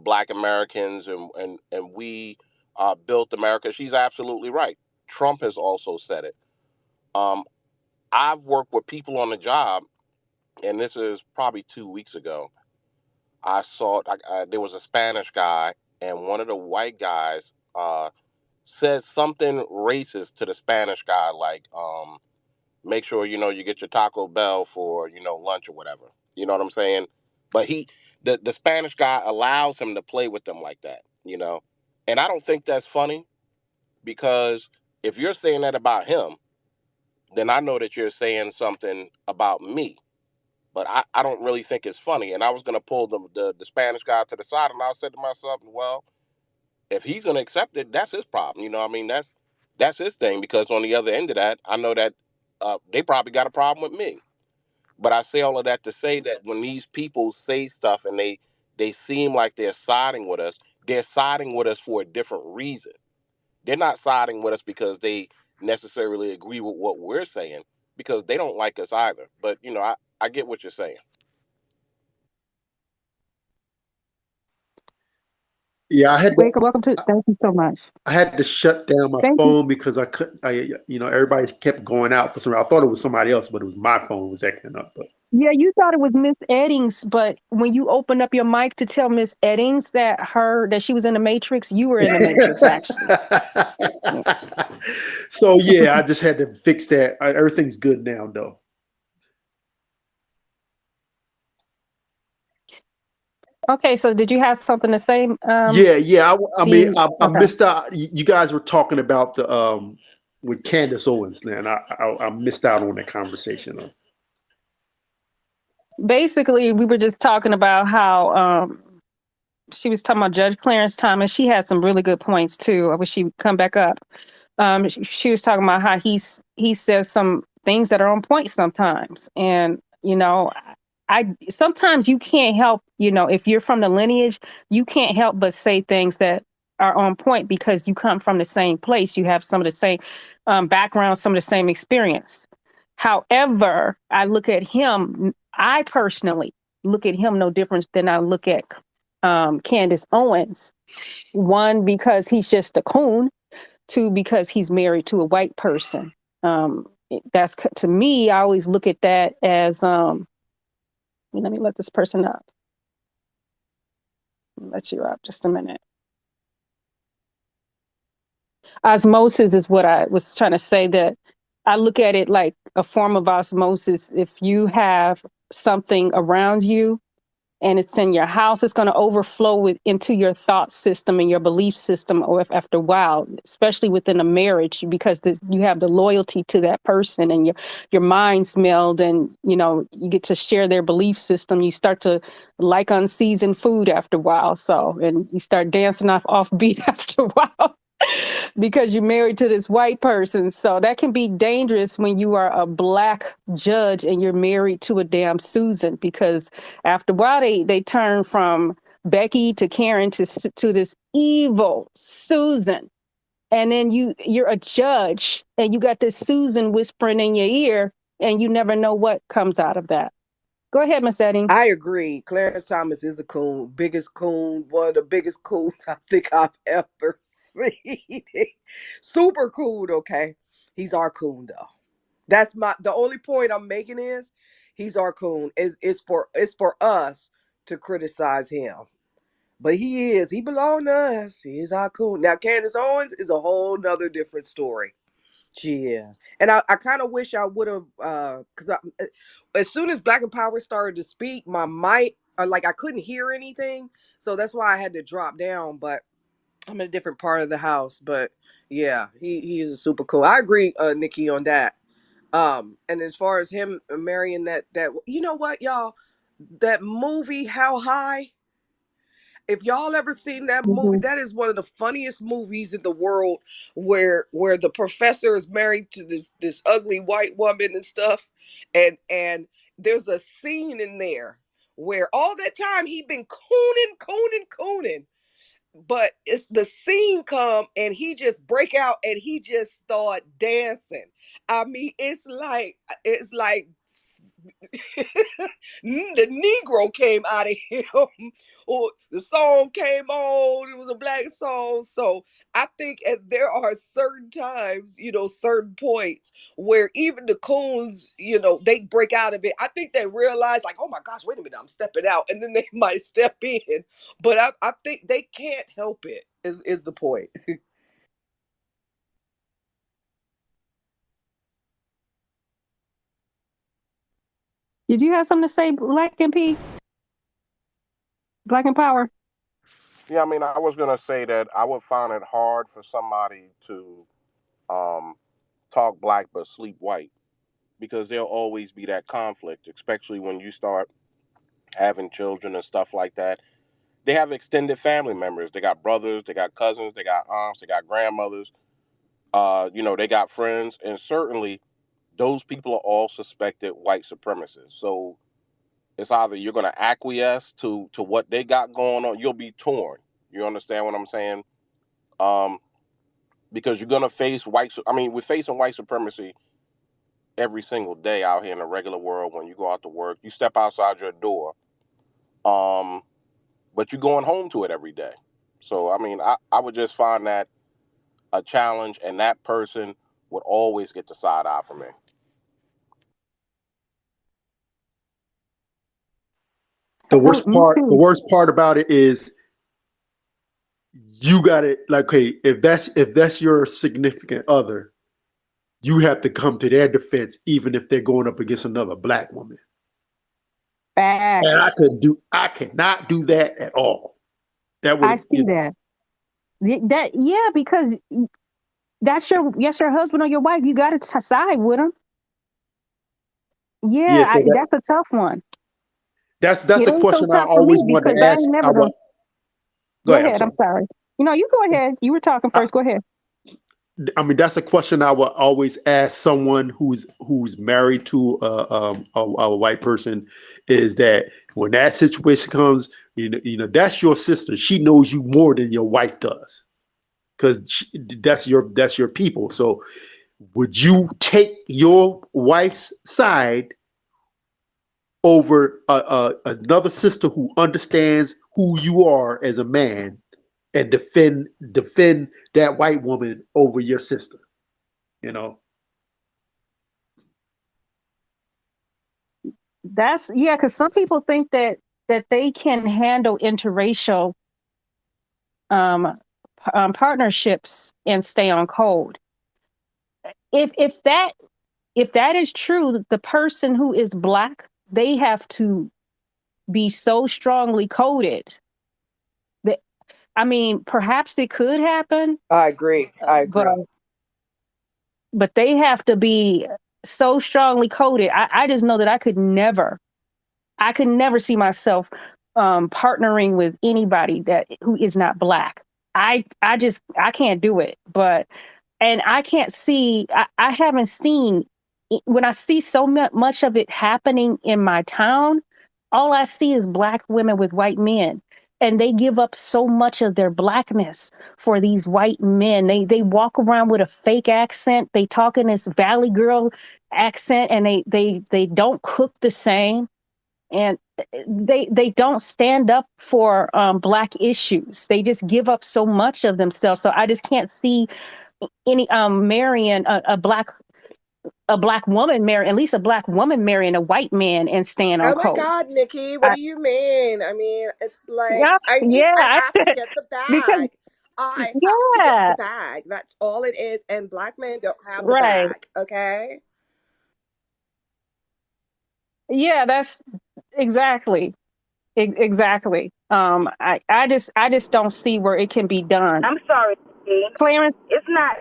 Speaker 4: black Americans and we built America. She's absolutely right. Trump has also said it. Um, I've worked with people on the job, and this is probably 2 weeks ago. I saw there was a Spanish guy, and one of the white guys said something racist to the Spanish guy, like, make sure you get your Taco Bell for lunch or whatever. You know what I'm saying? But the Spanish guy allows him to play with them like that. And I don't think that's funny, because if you're saying that about him, then I know that you're saying something about me. But I don't really think it's funny. And I was gonna pull the Spanish guy to the side, and I said to myself, well, if he's gonna accept it, that's his problem. I mean, that's his thing, because on the other end of that, I know that they probably got a problem with me. But I say all of that to say that when these people say stuff and they seem like they're siding with us for a different reason. They're not siding with us because they necessarily agree with what we're saying, because they don't like us either. But I get what you're saying.
Speaker 3: Yeah,
Speaker 2: Welcome to. Thank you so much.
Speaker 3: I had to shut down my
Speaker 2: Thank you.
Speaker 3: phone because I couldn't. Everybody kept going out for some. I thought it was somebody else, but it was my phone was acting up. But
Speaker 2: Yeah, you thought it was Miss Eddings, but when you opened up your mic to tell Miss Eddings that she was in the Matrix, you were in the Matrix, actually. Yeah.
Speaker 3: So yeah, I just had to fix that. Everything's good now, though.
Speaker 2: Okay, so did you have something to say,
Speaker 3: Yeah. I mean,
Speaker 2: D?
Speaker 3: I
Speaker 2: Okay.
Speaker 3: missed out. You guys were talking about the with Candace Owens, man. I missed out on that conversation.
Speaker 2: Basically, we were just talking about how she was talking about Judge Clarence Thomas. She had some really good points too. I wish she would come back up. She was talking about how he says some things that are on point sometimes, and I sometimes you can't help, if you're from the lineage, you can't help but say things that are on point because you come from the same place. You have some of the same background, some of the same experience. However, I look at him. I personally look at him no different than I look at Candace Owens. One, because he's just a coon. Two, because he's married to a white person. That's to me. I always look at that as let me let this person up. Let you up just a minute. Osmosis is what I was trying to say. That I look at it like a form of osmosis. If you have something around you and it's in your house, it's going to overflow into your thought system and your belief system, or if after a while, especially within a marriage, because you have the loyalty to that person, and your minds meld, and you get to share their belief system. You start to like unseasoned food after a while, and you start dancing off beat after a while. Because you're married to this white person. So that can be dangerous when you are a black judge and you're married to a damn Susan, because after a while they turn from Becky to Karen to this evil Susan. And then you're a judge and you got this Susan whispering in your ear, and you never know what comes out of that. Go ahead, Miss Eddings.
Speaker 5: I agree. Clarence Thomas is a coon, biggest coon, one of the biggest coons I think I've ever seen. Super coon, okay. He's our coon though. That's the only point I'm making is he's our coon. It's for us to criticize him. But he belongs to us. He is our coon. Now Candace Owens is a whole nother different story. She is. And I kind of wish I would have, because as soon as Black and Power started to speak, my mic, like I couldn't hear anything. So that's why I had to drop down. But I'm in a different part of the house. But yeah, he is super cool. I agree, Nikki, on that. And as far as him marrying that, you know what, y'all, that movie, How High? If y'all ever seen that movie,
Speaker 2: Mm-hmm.
Speaker 5: that is one of the funniest movies in the world, where the professor is married to this ugly white woman and stuff, and there's a scene in there where all that time he been cooning, but it's the scene come and he just break out and he just start dancing. I mean, it's like the Negro came out of him, or the song came on. It was a black song, so I think there are certain times, certain points where even the coons, they break out of it. I think they realize, like, oh my gosh, wait a minute, I'm stepping out, and then they might step in, but I think they can't help it. Is the point?
Speaker 2: Did you have something to say, Black and P? Black and Power?
Speaker 4: Yeah, I mean, I was gonna say that I would find it hard for somebody to um, talk black but sleep white, because there'll always be that conflict, especially when you start having children and stuff like that. They have extended family members. They got brothers, they got cousins, they got aunts, they got grandmothers. They got friends, and certainly those people are all suspected white supremacists. So it's either you're going to acquiesce to what they got going on, you'll be torn. You understand what I'm saying? Um, because you're going to face I mean, we're facing white supremacy every single day out here in the regular world. When you go out to work, you step outside your door, um, but you're going home to it every day. So, I mean, I would just find that a challenge, and that person would always get the side eye from me.
Speaker 2: Me
Speaker 3: The
Speaker 2: too.
Speaker 3: worst part about it is you got it. Like, okay, if that's your significant other, you have to come to their defense, even if they're going up against another black woman. And
Speaker 2: Facts.
Speaker 3: I cannot do that at all. That
Speaker 2: I
Speaker 3: would,
Speaker 2: see that. That yeah, because that's your husband or your wife. You got to side with them.
Speaker 3: yeah.
Speaker 2: Yeah,
Speaker 3: So
Speaker 2: that's a tough one.
Speaker 3: that's
Speaker 2: It
Speaker 3: a
Speaker 2: ain't so
Speaker 3: question I
Speaker 2: tough for me
Speaker 3: always wanted
Speaker 2: because
Speaker 3: to
Speaker 2: I
Speaker 3: ask
Speaker 2: ain't never
Speaker 3: our.
Speaker 2: gonna.
Speaker 3: Go
Speaker 2: Go
Speaker 3: ahead. I'm
Speaker 2: ahead. I'm
Speaker 3: sorry.
Speaker 2: sorry. You go ahead. You were talking
Speaker 3: I,
Speaker 2: first. Go ahead.
Speaker 3: I mean, that's a question I would always ask someone who's married to a white person. Is that when that situation comes, that's your sister. She knows you more than your wife does because that's your people. So, would you take your wife's side over another sister who understands who you are as a man and defend that white woman over your sister? You know.
Speaker 2: That's yeah, because some people think that they can handle interracial um, partnerships and stay on code. If that if that is true, the person who is black, they have to be so strongly coded that I mean, perhaps it could happen,
Speaker 5: I agree.
Speaker 2: uh,
Speaker 5: I
Speaker 2: but
Speaker 5: agree.
Speaker 2: but they have to be so strongly coded. I just know that I could never see myself partnering with anybody that who is not black. I can't do it. But and I can't see. I haven't seen when I see so much of it happening in my town. All I see is black women with white men, and they give up so much of their blackness for these white men. They walk around with a fake accent. They talk in this Valley Girl accent, and they don't cook the same, and they don't stand up for black issues. They just give up so much of themselves. So I just can't see any marrying a black woman marry at least a black woman marrying a white man and staying on
Speaker 5: Oh my
Speaker 2: code.
Speaker 5: God, Nikki, what
Speaker 2: I,
Speaker 5: do you mean? I mean, it's like
Speaker 2: yeah, yeah,
Speaker 5: I have to get the
Speaker 2: because
Speaker 5: bag. I have to get the
Speaker 2: yeah,
Speaker 5: bag. That's all it is. And black men don't have the
Speaker 2: right,
Speaker 5: bag, okay?
Speaker 2: yeah, that's exactly exactly. I just don't see where it can be done.
Speaker 6: I'm sorry, Steve.
Speaker 2: Clarence,
Speaker 6: It's not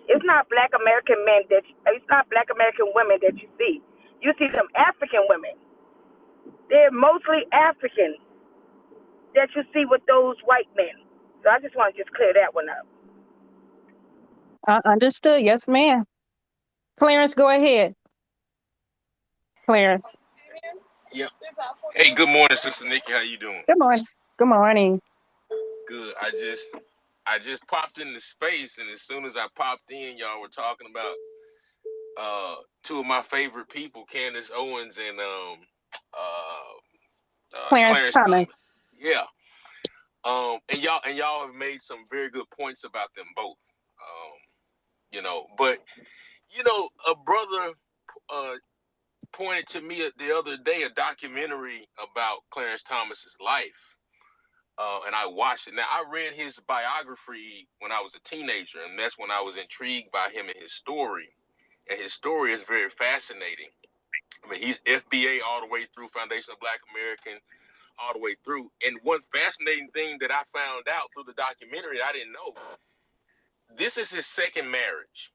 Speaker 6: it's not black American men it's not black American women that you see. You see them African women. They're mostly African that you see with those white men. So I just want to just clear that one up.
Speaker 2: understood. Yes, ma'am. Clarence, go ahead. Clarence,
Speaker 7: Yep. Hey, good morning, Sister Nikki. How you doing?
Speaker 2: good morning. Good morning.
Speaker 7: Good. I just popped into space, and as soon as I popped in, y'all were talking about two of my favorite people, Candace Owens and
Speaker 2: Clarence
Speaker 7: Clarence
Speaker 2: Thomas.
Speaker 7: Thomas. Yeah. And y'all have made some very good points about them both. But a brother uh pointed to me the other day a documentary about Clarence Thomas's life. And I watched it. Now, I read his biography when I was a teenager, and that's when I was intrigued by him and his story. And his story is very fascinating. I mean, he's FBA all the way through, Foundation of Black American, all the way through. And one fascinating thing that I found out through the documentary, I didn't know, this is his second marriage.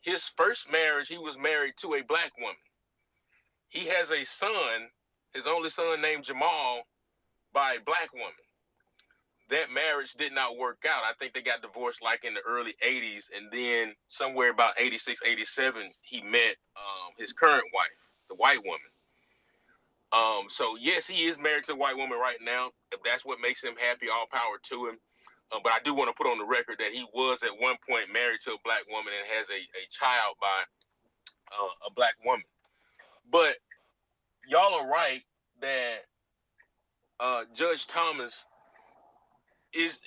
Speaker 7: His first marriage, he was married to a black woman. He has a son, his only son named Jamal, by a black woman. That marriage did not work out. I think they got divorced like in the early 80s. And then somewhere about 86, 87, he met his current wife, the white woman. So, yes, he is married to a white woman right now. If that's what makes him happy, all power to him. But I do want to put on the record that he was at one point married to a black woman and has a child by a black woman. But y'all are right that Judge Thomas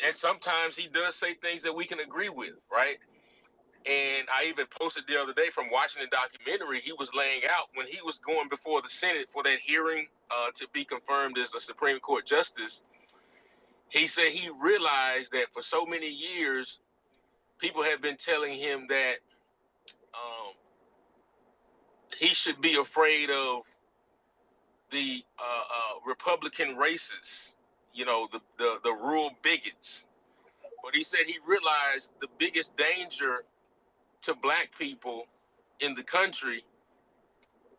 Speaker 7: and sometimes he does say things that we can agree with, right? And I even posted the other day from watching the documentary, he was laying out when he was going before the Senate for that hearing to be confirmed as a Supreme Court justice. He said he realized that for so many years, people have been telling him that um, he should be afraid of the Republican racists, the rural bigots. But he said he realized the biggest danger to black people in the country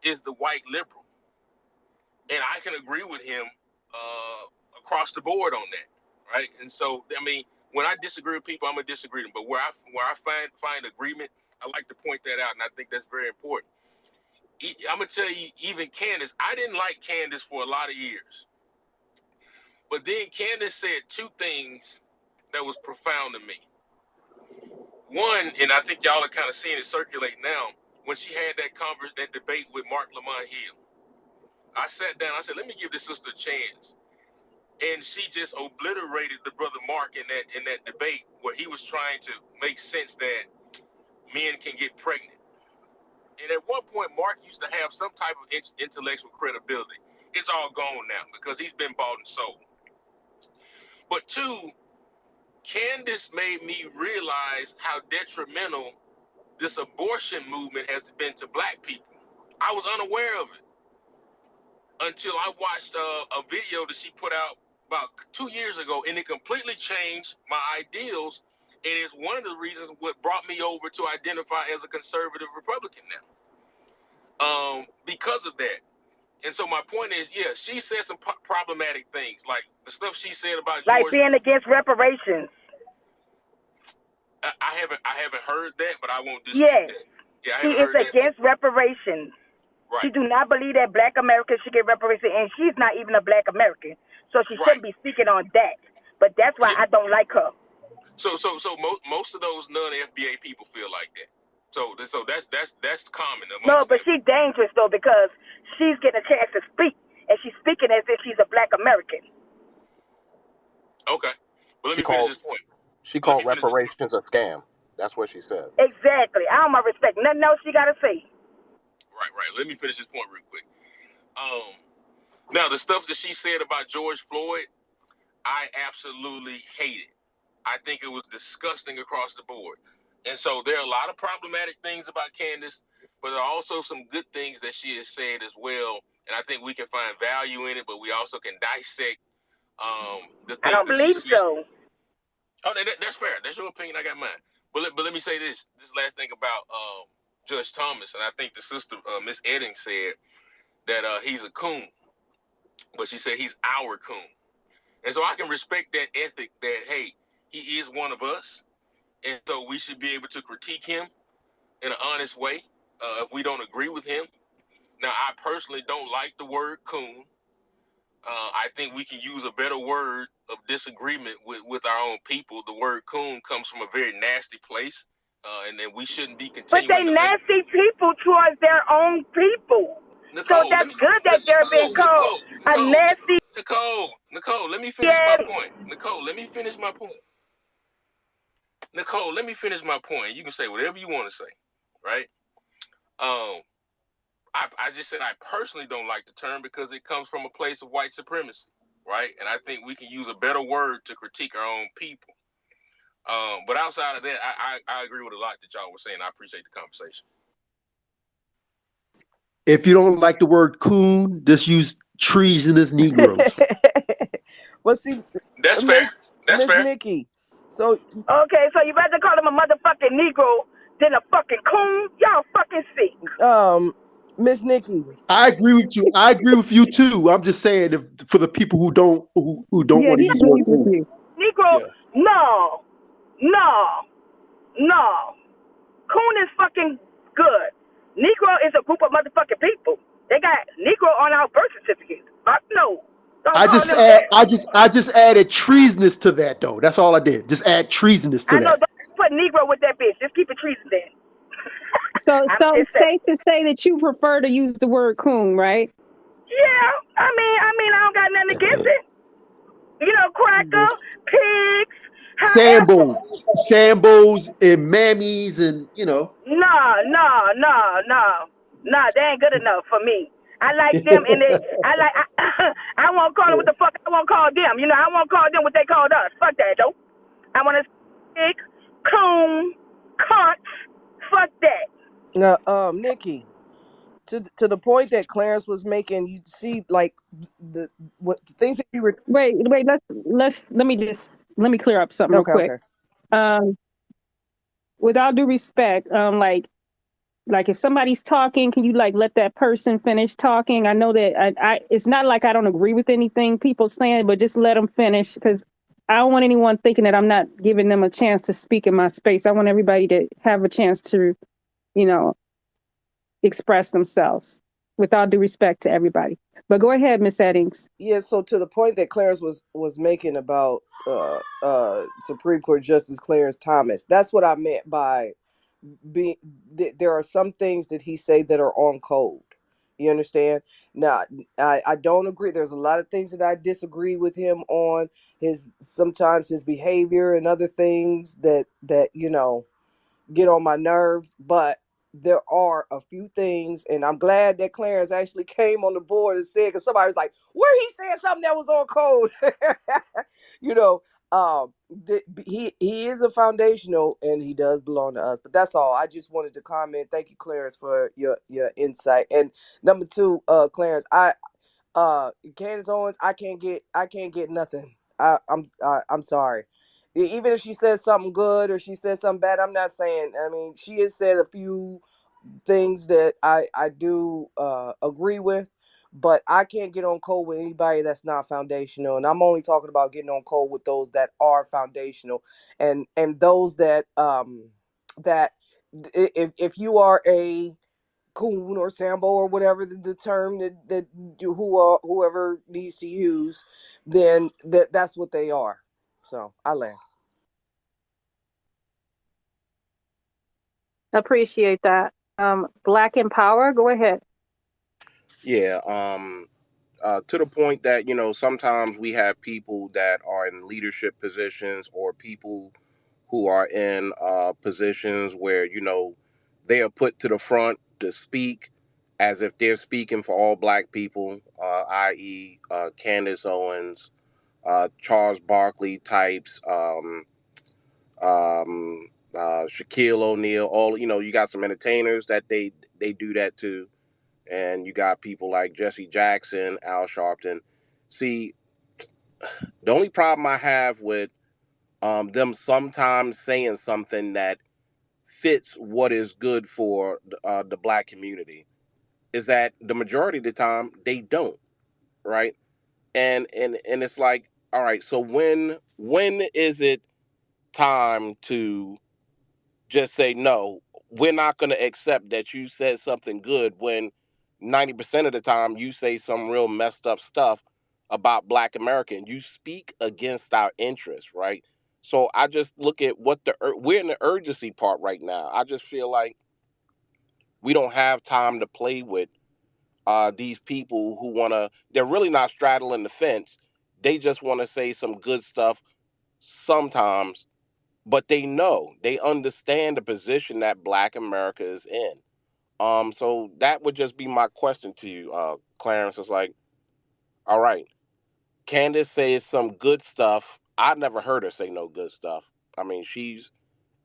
Speaker 7: is the white liberal. And I can agree with him across the board on that, right? And so, I mean, when I disagree with people, I'm gonna disagree with them. But where I find agreement, I like to point that out, and I think that's very important. I'm gonna tell you, even Candace, I didn't like Candace for a lot of years, but then Candace said two things that was profound to me. One, and I think y'all are kind of seeing it circulate now, when she had that debate with Mark Lamont Hill. I sat down, I said, let me give this sister a chance. And she just obliterated the brother Mark in that debate where he was trying to make sense that men can get pregnant. And at one point, Mark used to have some type of intellectual credibility. It's all gone now because he's been bought and sold. But two, Candace made me realize how detrimental this abortion movement has been to black people. I was unaware of it until I watched a video that she put out about 2 years ago, and it completely changed my ideals. And it's one of the reasons what brought me over to identify as a conservative Republican now, because of that. And so my point is, yeah, she said some problematic things, like the stuff she said about
Speaker 6: Like
Speaker 7: George.
Speaker 6: being against reparations.
Speaker 7: I haven't heard that, but I won't dispute
Speaker 6: Yes.
Speaker 7: that. Yeah, I
Speaker 6: She
Speaker 7: haven't
Speaker 6: is
Speaker 7: heard that.
Speaker 6: against reparations.
Speaker 7: Right.
Speaker 6: She do not believe that black Americans should get reparations, and she's not even a black American, so she shouldn't be speaking on that. But that's why I don't like her.
Speaker 7: So most of those non-FBA people feel like that. So that's common amongst
Speaker 6: No, but
Speaker 7: them.
Speaker 6: she's dangerous though, because she's getting a chance to speak, and she's speaking as if she's a black American.
Speaker 7: Okay, but let me finish this point.
Speaker 4: She called reparations a scam. That's what she said.
Speaker 6: Exactly. I don't respect nothing else she got to say.
Speaker 7: Right. Let me finish this point real quick. Now the stuff that she said about George Floyd, I absolutely hate it. I think it was disgusting across the board. And so there are a lot of problematic things about Candace, but there are also some good things that she has said as well. And I think we can find value in it, but we also can dissect the things
Speaker 6: I don't believe
Speaker 7: that she said.
Speaker 6: so.
Speaker 7: Oh, that's fair. That's your opinion. I got mine. But let me say this last thing about Judge Thomas, and I think the sister Miss Edding said that he's a coon, but she said he's our coon, and so I can respect that ethic. That hey, he is one of us, and so we should be able to critique him in an honest way if we don't agree with him. Now, I personally don't like the word coon. I think we can use a better word of disagreement with our own people. The word coon comes from a very nasty place, and then we shouldn't be
Speaker 6: But they
Speaker 7: continuing to let
Speaker 6: nasty people towards their own people.
Speaker 7: Nicole.
Speaker 6: So that's good that they're being called a nasty.
Speaker 7: Nicole, let me finish my point. Nicole, let me finish my point. Nicole, let me finish my point. You can say whatever you want to say, right? I just said I personally don't like the term because it comes from a place of white supremacy, right? And I think we can use a better word to critique our own people. But outside of that, I agree with a lot that y'all were saying. I appreciate the conversation.
Speaker 3: If you don't like the word coon, just use treasonous Negroes.
Speaker 5: Well, see,
Speaker 7: that's fair. That's
Speaker 5: Miss
Speaker 7: fair.
Speaker 5: Nikki. So
Speaker 6: okay, so you rather call him a motherfucking Negro than a fucking coon? Y'all fucking sick.
Speaker 5: Miss Nikki.
Speaker 3: I agree with you. I agree with you too. I'm just saying, for the people who don't
Speaker 2: Yeah,
Speaker 3: want to
Speaker 2: he
Speaker 3: use the word
Speaker 2: agrees with
Speaker 3: coon.
Speaker 2: you.
Speaker 6: Negro,
Speaker 3: Yeah.
Speaker 6: no. Coon is fucking good. Negro is a group of motherfucking people. They got Negro on our birth certificate. Fuck no.
Speaker 3: I just added treasonous to that though. That's all I did. Just add treasonous to
Speaker 6: I know.
Speaker 3: that.
Speaker 6: Don't put Negro with that bitch. Just keep it treason then.
Speaker 2: So it's safe to say that you prefer to use the word coon, right?
Speaker 6: Yeah. I mean, I don't got nothing against it. You know, cracker, pigs, however.
Speaker 3: Sambos and mammies and
Speaker 6: No, they ain't good enough for me. I like them, and I won't call them what the fuck I won't call them. You know, I won't call them what they called us. Fuck that, though. I want to pig, coon, cunt. Fuck that.
Speaker 5: Nikki. to the point that Clarence was making, you see, like the things that you were.
Speaker 2: Wait. Let me clear up something real
Speaker 5: Okay,
Speaker 2: quick.
Speaker 5: okay.
Speaker 2: Um, with all due respect, like if somebody's talking, can you like let that person finish talking? I know that I it's not like I don't agree with anything people saying, but just let them finish because I don't want anyone thinking that I'm not giving them a chance to speak in my space. I want everybody to have a chance to, you know, express themselves with all due respect to everybody. But go ahead, Miss Eddings.
Speaker 5: Yeah, so to the point that Clarence was making about Supreme Court Justice Clarence Thomas, that's what I meant by being. There are some things that he say that are on code. You understand? Now, I don't agree. There's a lot of things that I disagree with him on, his sometimes his behavior and other things that get on my nerves, but there are a few things, and I'm glad that Clarence actually came on the board and said, because somebody was like, where he said something that was on code. you know, he is a foundational and he does belong to us. But that's all. I just wanted to comment. Thank you, Clarence, for your insight. And number two, Clarence, Candace Owens, I can't get nothing. I'm sorry. Even if she says something good or she says something bad, I'm not saying. I mean, she has said a few things that I do agree with, but I can't get on code with anybody that's not foundational. And I'm only talking about getting on code with those that are foundational, and those that if you are a coon or sambo or whatever the term that whoever needs to use, then that's what they are. So I land.
Speaker 2: Appreciate that. Black in Power, go ahead.
Speaker 4: Yeah. To the point that sometimes we have people that are in leadership positions or people who are in positions where they are put to the front to speak as if they're speaking for all black people, i.e., Candace Owens, Charles Barkley types, Shaquille O'Neal. All you got some entertainers that they do that to, and you got people like Jesse Jackson, Al Sharpton. See, the only problem I have with them sometimes saying something that fits what is good for the black community is that the majority of the time they don't, right? And it's like, all right, so when is it time to just say no? We're not going to accept that you said something good when 90% of the time you say some real messed up stuff about black America and you speak against our interests, right? So I just look at we're in the urgency part right now. I just feel like we don't have time to play with these people who they're really not straddling the fence. They just want to say some good stuff sometimes, but they understand the position that black America is in. So that would just be my question to you, Clarence. It's like, all right, Candace says some good stuff. I never heard her say no good stuff. I mean, she's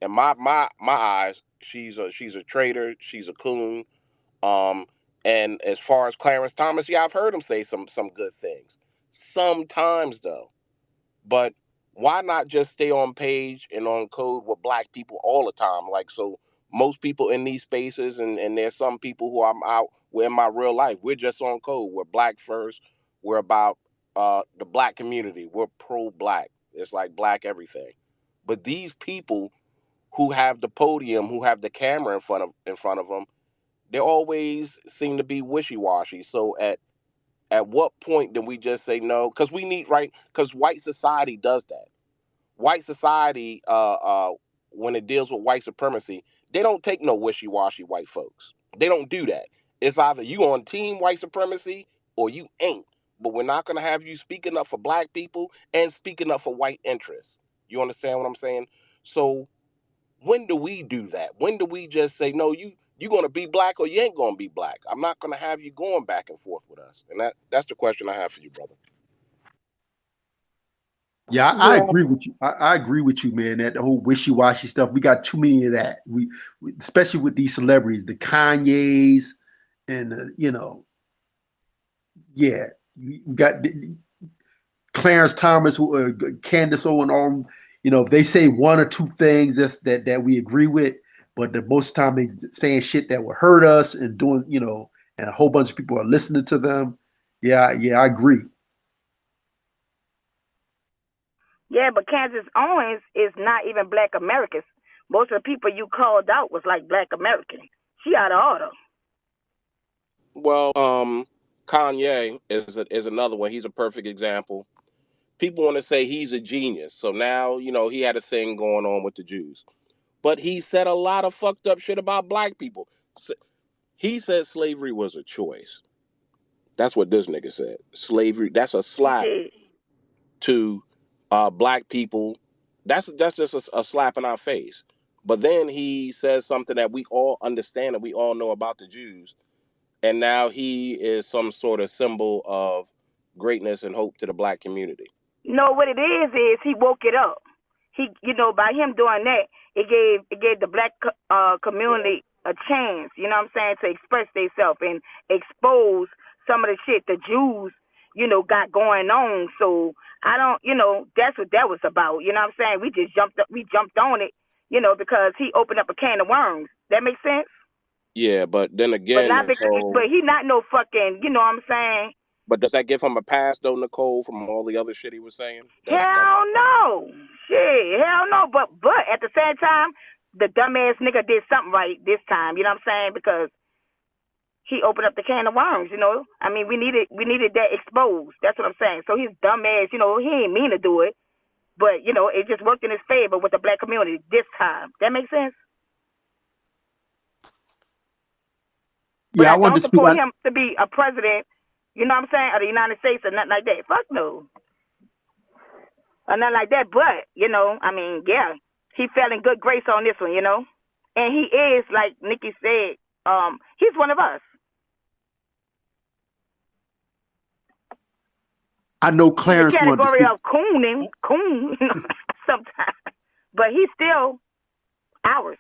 Speaker 4: in my eyes, she's a traitor, she's a coon. Um, and as far as Clarence Thomas, yeah, I've heard him say some good things. Sometimes though, but why not just stay on page and on code with black people all the time? Like, so most people in these spaces, and there's some people who I'm out with in my real life, we're just on code. We're black first. We're about the black community. We're pro black. It's like black everything. But these people who have the podium, who have the camera in front of them, they always seem to be wishy-washy. So at what point do we just say no? Because we need, right? Because white society does that. White society, when it deals with white supremacy, they don't take no wishy-washy white folks. They don't do that. It's either you on team white supremacy or you ain't. But we're not gonna have you speaking up for black people and speaking up for white interests. You understand what I'm saying? So when do we do that? When do we just say no? You gonna be black or you ain't gonna be black? I'm not gonna have you going back and forth with us. And that's the question I have for you, brother.
Speaker 3: Yeah, I
Speaker 2: Yeah,
Speaker 3: agree with you. I agree with you, man. That whole wishy-washy stuff, we got too many of that. We especially with these celebrities, the Kanyes and yeah, we got Clarence Thomas, Candace Owen, on. If they say one or two things that we agree with, but the most time they saying shit that will hurt us and doing, and a whole bunch of people are listening to them. Yeah, I agree.
Speaker 6: Yeah, but Kansas Owens is not even Black Americans. Most of the people you called out was like Black American. She out of order.
Speaker 4: Well, Kanye is another one. He's a perfect example. People want to say he's a genius. So now, he had a thing going on with the Jews. But he said a lot of fucked up shit about black people. He said slavery was a choice. That's what this nigga said. Slavery, that's a
Speaker 6: He
Speaker 4: slap
Speaker 6: did.
Speaker 4: to black people. That's just a slap in our face. But then he says something that we all understand and we all know about the Jews. And now he is some sort of symbol of greatness and hope to the black community.
Speaker 6: No, what it is he woke it up. He, by him doing that, it gave the black community a chance. You know what I'm saying, to express themselves and expose some of the shit the Jews, got going on. So I don't, that's what that was about. You know what I'm saying? We jumped on it, because he opened up a can of worms. That makes sense.
Speaker 4: Yeah, but then
Speaker 6: But
Speaker 4: again,
Speaker 6: not because,
Speaker 4: Nicole,
Speaker 6: but he not no fucking, you know what I'm saying?
Speaker 4: but does that give him a pass though, Nicole, from all the other shit he was saying? That
Speaker 6: Hell no. Shit, hell no. But at the same time, the dumbass nigga did something right this time, you know what I'm saying? Because he opened up the can of worms. I mean, we needed that exposed. That's what I'm saying. So his dumbass, he ain't mean to do it, but it just worked in his favor with the black community this time. That makes sense? But
Speaker 3: Yeah, I
Speaker 6: I
Speaker 3: wanted
Speaker 6: don't
Speaker 3: to speak.
Speaker 6: support him to be a president, you know what I'm saying, of the United States or nothing like that. Fuck no. Or nothing like that. But, I mean, yeah, he fell in good grace on this one. And he is, like Nikki said, he's one of us.
Speaker 3: I know
Speaker 6: In the
Speaker 3: Clarence wanted to
Speaker 6: category
Speaker 3: speak.
Speaker 6: of coon, sometimes. But he's still ours.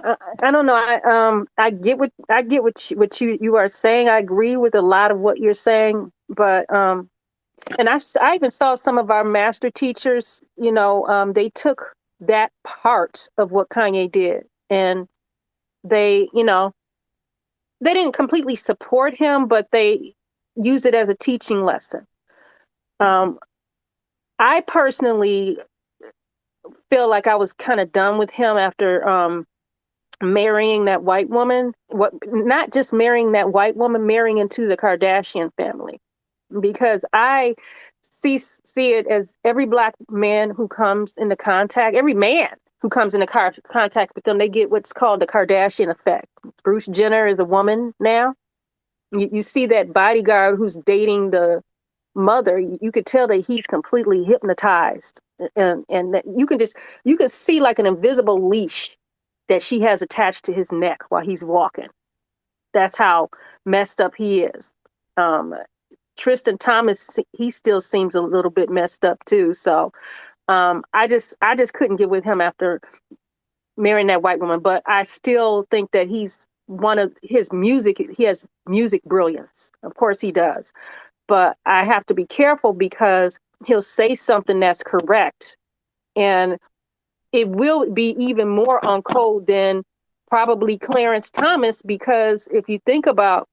Speaker 2: I don't know. I get what you are saying. I agree with a lot of what you're saying, but and I even saw some of our master teachers. They took that part of what Kanye did, and they, they didn't completely support him, but they use it as a teaching lesson. Um, I personally feel like I was kind of done with him after marrying that white woman. What? Not just marrying that white woman, marrying into the Kardashian family, because I see it as every black man who comes into contact, every man who comes into contact with them, they get what's called the Kardashian effect. Bruce Jenner is a woman now. You see that bodyguard who's dating the mother, you could tell that he's completely hypnotized, and that you can see like an invisible leash that she has attached to his neck while he's walking. That's how messed up he is. um Tristan Thomas, he still seems a little bit messed up too. So I just couldn't get with him after marrying that white woman, but I still think that he's one of his music, he has music brilliance, of course he does, but I have to be careful because he'll say something that's correct, and it will be even more on code than probably Clarence Thomas, because if you think about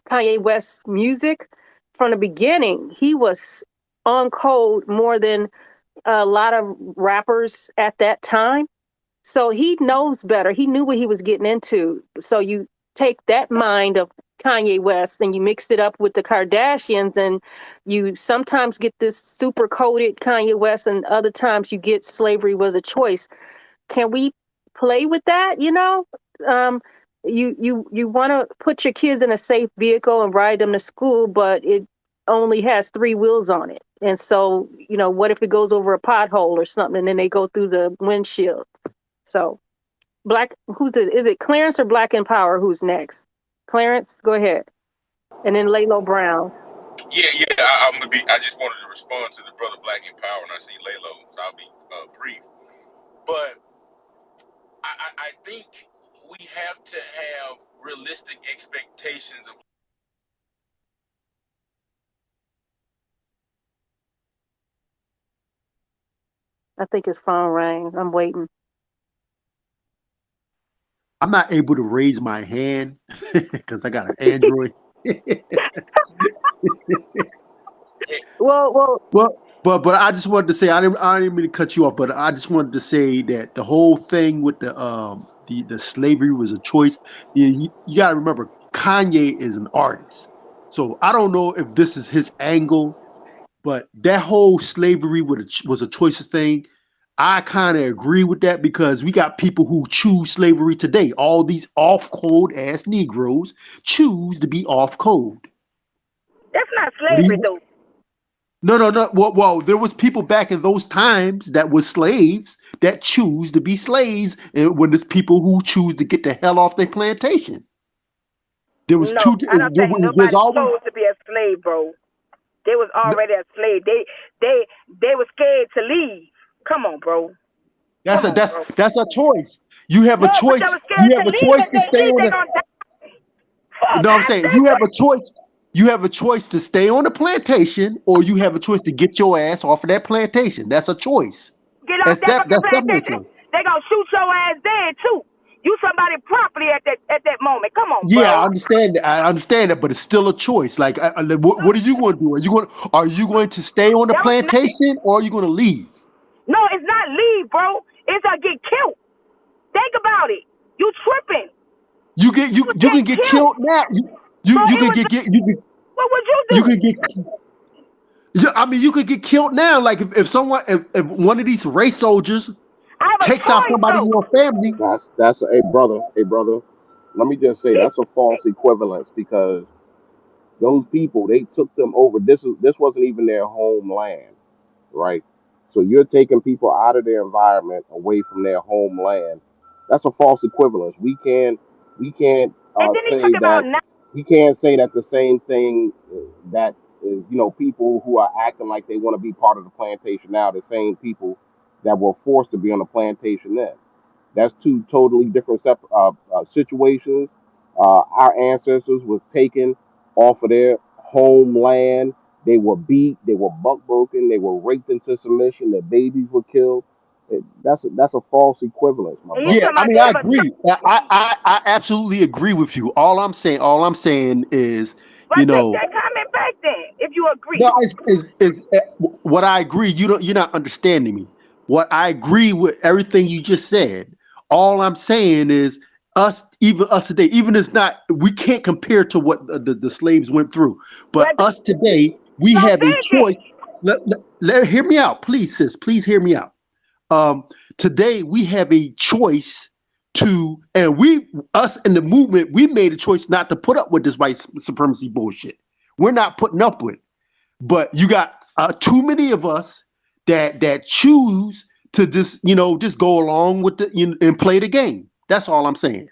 Speaker 2: Kanye West's music from the beginning, he was on code more than a lot of rappers at that time. So he knows better. He knew what he was getting into. So you take that mind of Kanye West and you mix it up with the Kardashians, and you sometimes get this super coded Kanye West, and other times you get slavery was a choice. Can we play with that? Um, you want to put your kids in a safe vehicle and ride them to school, but it only has three wheels on it. And so, what if it goes over a pothole or something, and then they go through the windshield? So, who's it? Is it Clarence or Black in Power? Who's next? Clarence, go ahead. And then Laylo Brown.
Speaker 7: Yeah, yeah. I'm gonna be. I just wanted to respond to the brother Black in Power, and I see Laylo, so I'll be brief. But I think we have to have realistic expectations of.
Speaker 2: I think his phone rang. I'm waiting.
Speaker 3: I'm not able to raise my hand because I got an Android.
Speaker 2: Well,
Speaker 3: But I just wanted to say I didn't mean to cut you off, but I just wanted to say that the whole thing with the slavery was a choice. You got to remember Kanye is an artist, so I don't know if this is his angle, but that whole slavery was a choice thing. I kind of agree with that because we got people who choose slavery today. All these off code ass Negroes choose to be off code.
Speaker 6: That's not
Speaker 3: What do
Speaker 6: slavery
Speaker 3: you?
Speaker 6: though.
Speaker 3: No, no, no. Well, there was people back in those times that were slaves that choose to be slaves, and when there's people who choose to get the hell off their plantation. There was
Speaker 6: No,
Speaker 3: two.
Speaker 6: I don't think
Speaker 3: There's
Speaker 6: nobody
Speaker 3: always
Speaker 6: chose to be a slave, bro. They was
Speaker 3: no,
Speaker 6: already a slave. They were scared to leave. Come on, bro.
Speaker 3: that's
Speaker 6: Come
Speaker 3: a
Speaker 6: on,
Speaker 3: that's
Speaker 6: bro.
Speaker 3: that's a choice. You have a
Speaker 6: No, but they
Speaker 3: choice.
Speaker 6: were
Speaker 3: You
Speaker 6: scared to
Speaker 3: have a
Speaker 6: leave.
Speaker 3: choice
Speaker 6: If
Speaker 3: to
Speaker 6: they
Speaker 3: stay
Speaker 6: leave,
Speaker 3: on
Speaker 6: they
Speaker 3: the.
Speaker 6: gonna die. For
Speaker 3: No, I'm
Speaker 6: God's
Speaker 3: saying you
Speaker 6: sake.
Speaker 3: have a choice. You have a choice to stay on the plantation, or you have a choice to get your ass off of that plantation. That's a choice.
Speaker 6: Get off that fucking
Speaker 3: That's definitely a
Speaker 6: plantation.
Speaker 3: choice.
Speaker 6: They gonna shoot your ass dead too. You somebody property at that moment. Come on,
Speaker 3: Yeah, I
Speaker 6: bro.
Speaker 3: understand that. I understand that, but it's still a choice. Like, what are you going to do? Are you going to stay on the
Speaker 6: That was not,
Speaker 3: plantation, or are you going to leave?
Speaker 6: no, it's not leave, bro. It's get killed. Think about it. You tripping.
Speaker 3: You get
Speaker 6: You
Speaker 3: you
Speaker 6: was
Speaker 3: you can
Speaker 6: getting
Speaker 3: get
Speaker 6: killed.
Speaker 3: killed now.
Speaker 6: So
Speaker 3: You
Speaker 6: it
Speaker 3: can
Speaker 6: was
Speaker 3: get
Speaker 6: what would you
Speaker 3: you
Speaker 6: do?
Speaker 3: can get. I mean, you could get killed now. Like if one of these race soldiers
Speaker 6: I have a
Speaker 3: takes out
Speaker 6: choice
Speaker 3: somebody in
Speaker 6: though.
Speaker 3: your family.
Speaker 4: That's hey brother. Let me just say that's a false equivalence because those people they took them over. This wasn't even their homeland, right? So you're taking people out of their environment, away from their homeland. That's a false equivalence. We can't
Speaker 6: And then he
Speaker 4: say
Speaker 6: took about
Speaker 4: that
Speaker 6: nine.
Speaker 4: we can't say that the same thing that people who are acting like they want to be part of the plantation now, the same people that were forced to be on the plantation then. That's two totally different situations. Our ancestors was taken off of their homeland. They were beat. They were buck broken. They were raped into submission. Their babies were killed. That's a false equivalence, my
Speaker 6: And you
Speaker 3: Yeah,
Speaker 4: brother.
Speaker 6: talking
Speaker 3: I
Speaker 6: about
Speaker 3: mean,
Speaker 6: they
Speaker 3: I
Speaker 6: have a
Speaker 3: agree.
Speaker 6: choice.
Speaker 3: I absolutely agree with you. All I'm saying is, you
Speaker 6: But take
Speaker 3: know,
Speaker 6: that comment back then, if you agree.
Speaker 3: no, what I agree. You're not understanding me. What I agree with everything you just said. All I'm saying is even us today, even it's not, we can't compare to what the slaves went through. But
Speaker 6: But
Speaker 3: us today, we
Speaker 6: so
Speaker 3: have a choice.
Speaker 6: visit.
Speaker 3: Hear me out, please, sis. Please hear me out. Um, Today we have a choice and us in the movement, we made a choice not to put up with this white supremacy bullshit. We're not putting up with it. But you got too many of us that choose to just go along with and play the game. That's all I'm saying.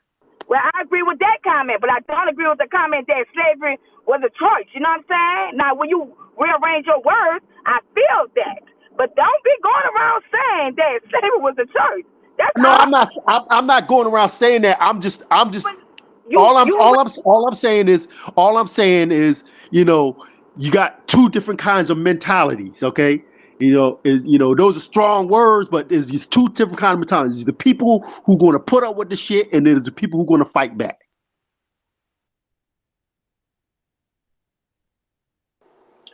Speaker 6: Well, I agree with that comment, but I don't agree with the comment that slavery was a choice. You know what I'm saying? Now, when you rearrange your words, I feel that. But don't be going around saying that slavery was a choice. That's
Speaker 3: No,
Speaker 6: all.
Speaker 3: I'm not going around saying that. I'm just
Speaker 6: You you
Speaker 3: all I'm saying is, you got two different kinds of mentalities, okay? Those are strong words, but there's these two different kinds of mentalities. The people who going to put up with the shit, and there's the people who going to fight back.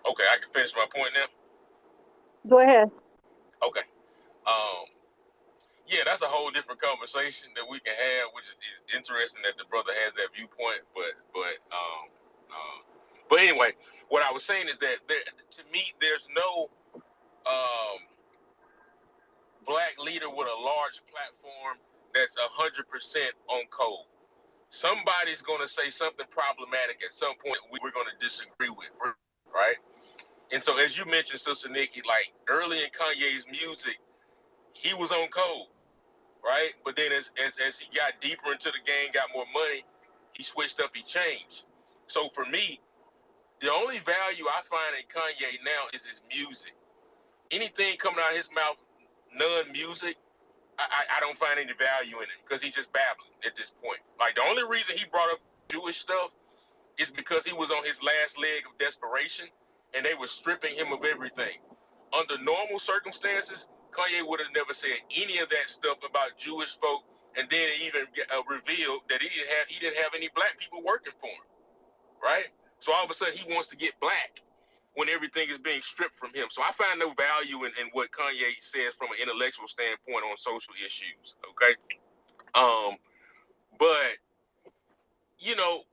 Speaker 7: Okay, I can finish my point now.
Speaker 2: go ahead.
Speaker 7: Okay. Um, yeah, that's a whole different conversation that we can have, which is interesting that the brother has that viewpoint. But anyway, what I was saying is that to me, there's no um, black leader with a large platform that's 100% on code. Somebody's going to say something problematic at some point we're going to disagree with, right? And so, as you mentioned, Sister Nikki, like early in Kanye's music, he was on code, right? But then as he got deeper into the game, got more money, he switched up, he changed. So for me, the only value I find in Kanye now is his music. Anything coming out of his mouth, non-music, I don't find any value in it because he's just babbling at this point. Like the only reason he brought up Jewish stuff is because he was on his last leg of desperation and they were stripping him of everything. Under normal circumstances, Kanye would have never said any of that stuff about Jewish folk, and then even revealed that he didn't have any black people working for him, right? So all of a sudden he wants to get black when everything is being stripped from him. So I find no value in what Kanye says from an intellectual standpoint on social issues. Okay, but you know,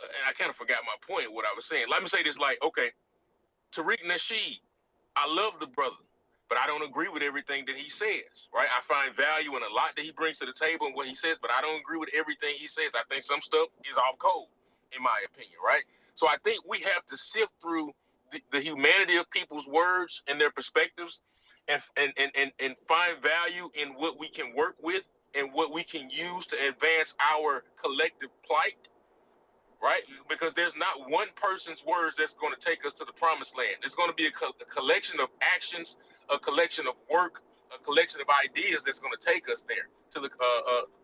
Speaker 7: and I kind of forgot my point. What I was saying. Let me say this: like, okay, Tariq Nasheed, I love the brother, but I don't agree with everything that he says, right? I find value in a lot that he brings to the table and what he says, but I don't agree with everything he says. I think some stuff is off code, in my opinion, right? So I think we have to sift through the humanity of people's words and their perspectives and find value in what we can work with and what we can use to advance our collective plight, right? Because there's not one person's words that's going to take us to the promised land. It's going to be a collection of actions, a collection of work, a collection of ideas that's going to take us there to the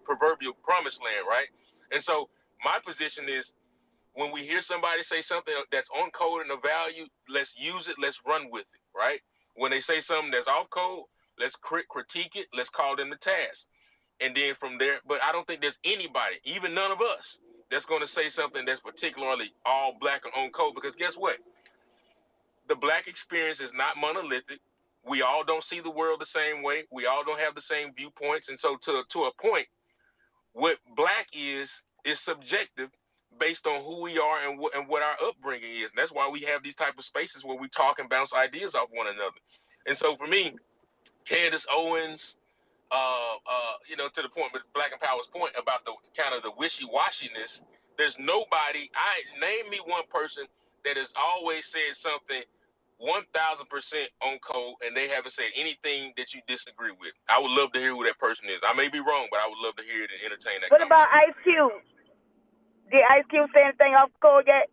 Speaker 7: proverbial promised land, right? And so my position is when we hear somebody say something that's on code and of value, let's use it, let's run with it, right? When they say something that's off code, let's critique it, let's call them to task. And then from there, but I don't think there's anybody, even none of us, that's going to say something that's particularly all black and on code, because guess what? The black experience is not monolithic. We all don't see the world the same way. We all don't have the same viewpoints. And so to a point, what black is subjective based on who we are and what our upbringing is. And that's why we have these type of spaces where we talk and bounce ideas off one another. And so for me, Candace Owens, you know, to the point, but Black and Power's point about the kind of the wishy-washiness, there's nobody, name me one person that has always said something 1000% on code and they haven't said anything that you disagree with. I would love to hear who that person is. I may be wrong, but I would love to hear it and entertain that
Speaker 6: What about
Speaker 7: conversation.
Speaker 6: Ice Cube? Did Ice Cube say anything off code yet?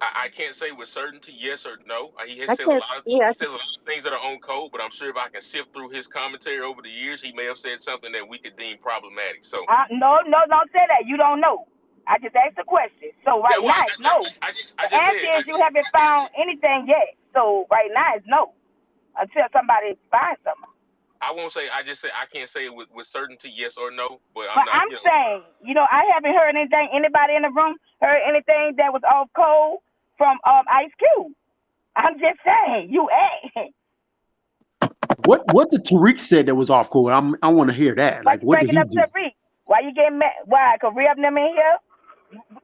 Speaker 7: I can't say with certainty yes or no. He
Speaker 2: I
Speaker 7: says a
Speaker 2: can't.
Speaker 7: lot of
Speaker 2: Yeah.
Speaker 7: he says a lot of things that are on code, but I'm sure if I can sift through his commentary over the years, he may have said something that we could deem problematic. So
Speaker 6: No, don't say that. You don't know. I just asked a question. So
Speaker 7: yeah,
Speaker 6: right
Speaker 7: well,
Speaker 6: now it's no.
Speaker 7: I
Speaker 6: The
Speaker 7: just said
Speaker 6: answer is you haven't found anything yet. So right now it's no. Until somebody finds something.
Speaker 7: I won't say. I just say I can't say it with certainty yes or no. But I'm
Speaker 6: But
Speaker 7: not.
Speaker 6: I'm saying, I haven't heard anything. Anybody in the room heard anything that was off code from Ice Cube? I'm just saying. You asked.
Speaker 3: What did Tariq said that was off code? I want to hear that.
Speaker 6: Why
Speaker 3: Like,
Speaker 6: you
Speaker 3: what did
Speaker 6: bringing
Speaker 3: he
Speaker 6: up
Speaker 3: do?
Speaker 6: Tariq? Why you getting mad? Why? Cause we have them in here.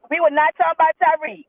Speaker 6: We would not talk about Tariq.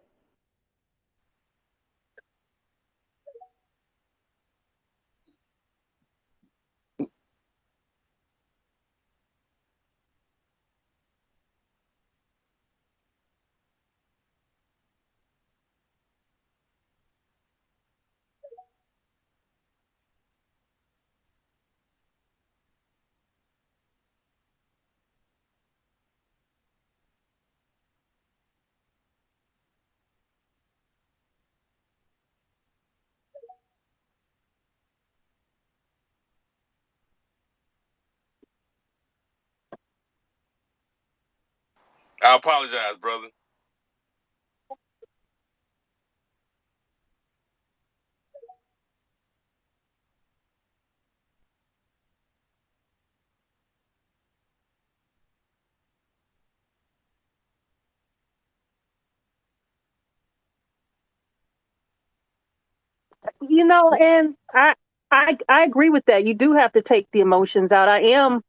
Speaker 7: I apologize, brother.
Speaker 2: And I agree with that. You do have to take the emotions out. I am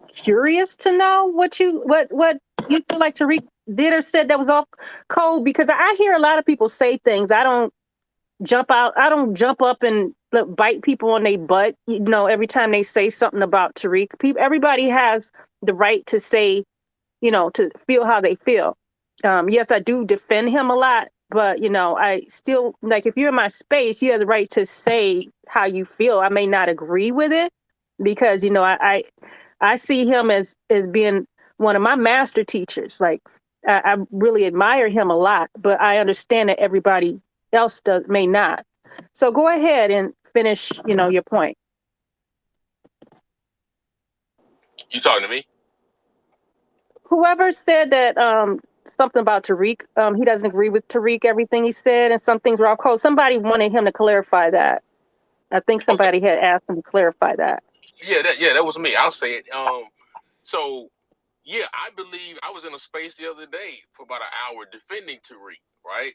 Speaker 2: curious to know what you feel like Tariq did or said that was off code, because I hear a lot of people say things. I don't jump out. I don't jump up and bite people on their butt. Every time they say something about Tariq, everybody has the right to say, to feel how they feel. Yes, I do defend him a lot, but I still, like, if you're in my space, you have the right to say how you feel. I may not agree with it because I see him as being one of my master teachers. Like, I really admire him a lot, but I understand that everybody else may not. So go ahead and finish, your point.
Speaker 7: You talking to me?
Speaker 2: Whoever said that something about Tariq, he doesn't agree with Tariq, everything he said, and some things were off code. Somebody wanted him to clarify that. I think
Speaker 7: Okay.
Speaker 2: somebody had asked him to clarify that.
Speaker 7: Yeah, that was me. I'll say it. So yeah, I believe I was in a space the other day for about an hour defending Tariq, right?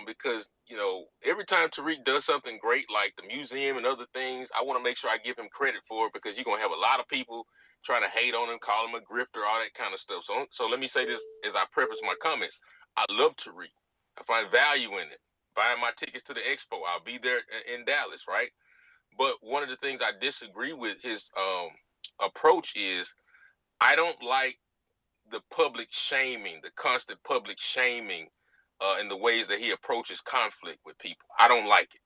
Speaker 7: Because every time Tariq does something great, like the museum and other things, I want to make sure I give him credit for it, because you're gonna have a lot of people trying to hate on him, call him a grifter, all that kind of stuff. So let me say this as I preface my comments. I love Tariq. I find value in it. Buying my tickets to the expo, I'll be there in Dallas, right? But one of the things I disagree with his approach is, I don't like the public shaming, the constant public shaming, in the ways that he approaches conflict with people. I don't like it.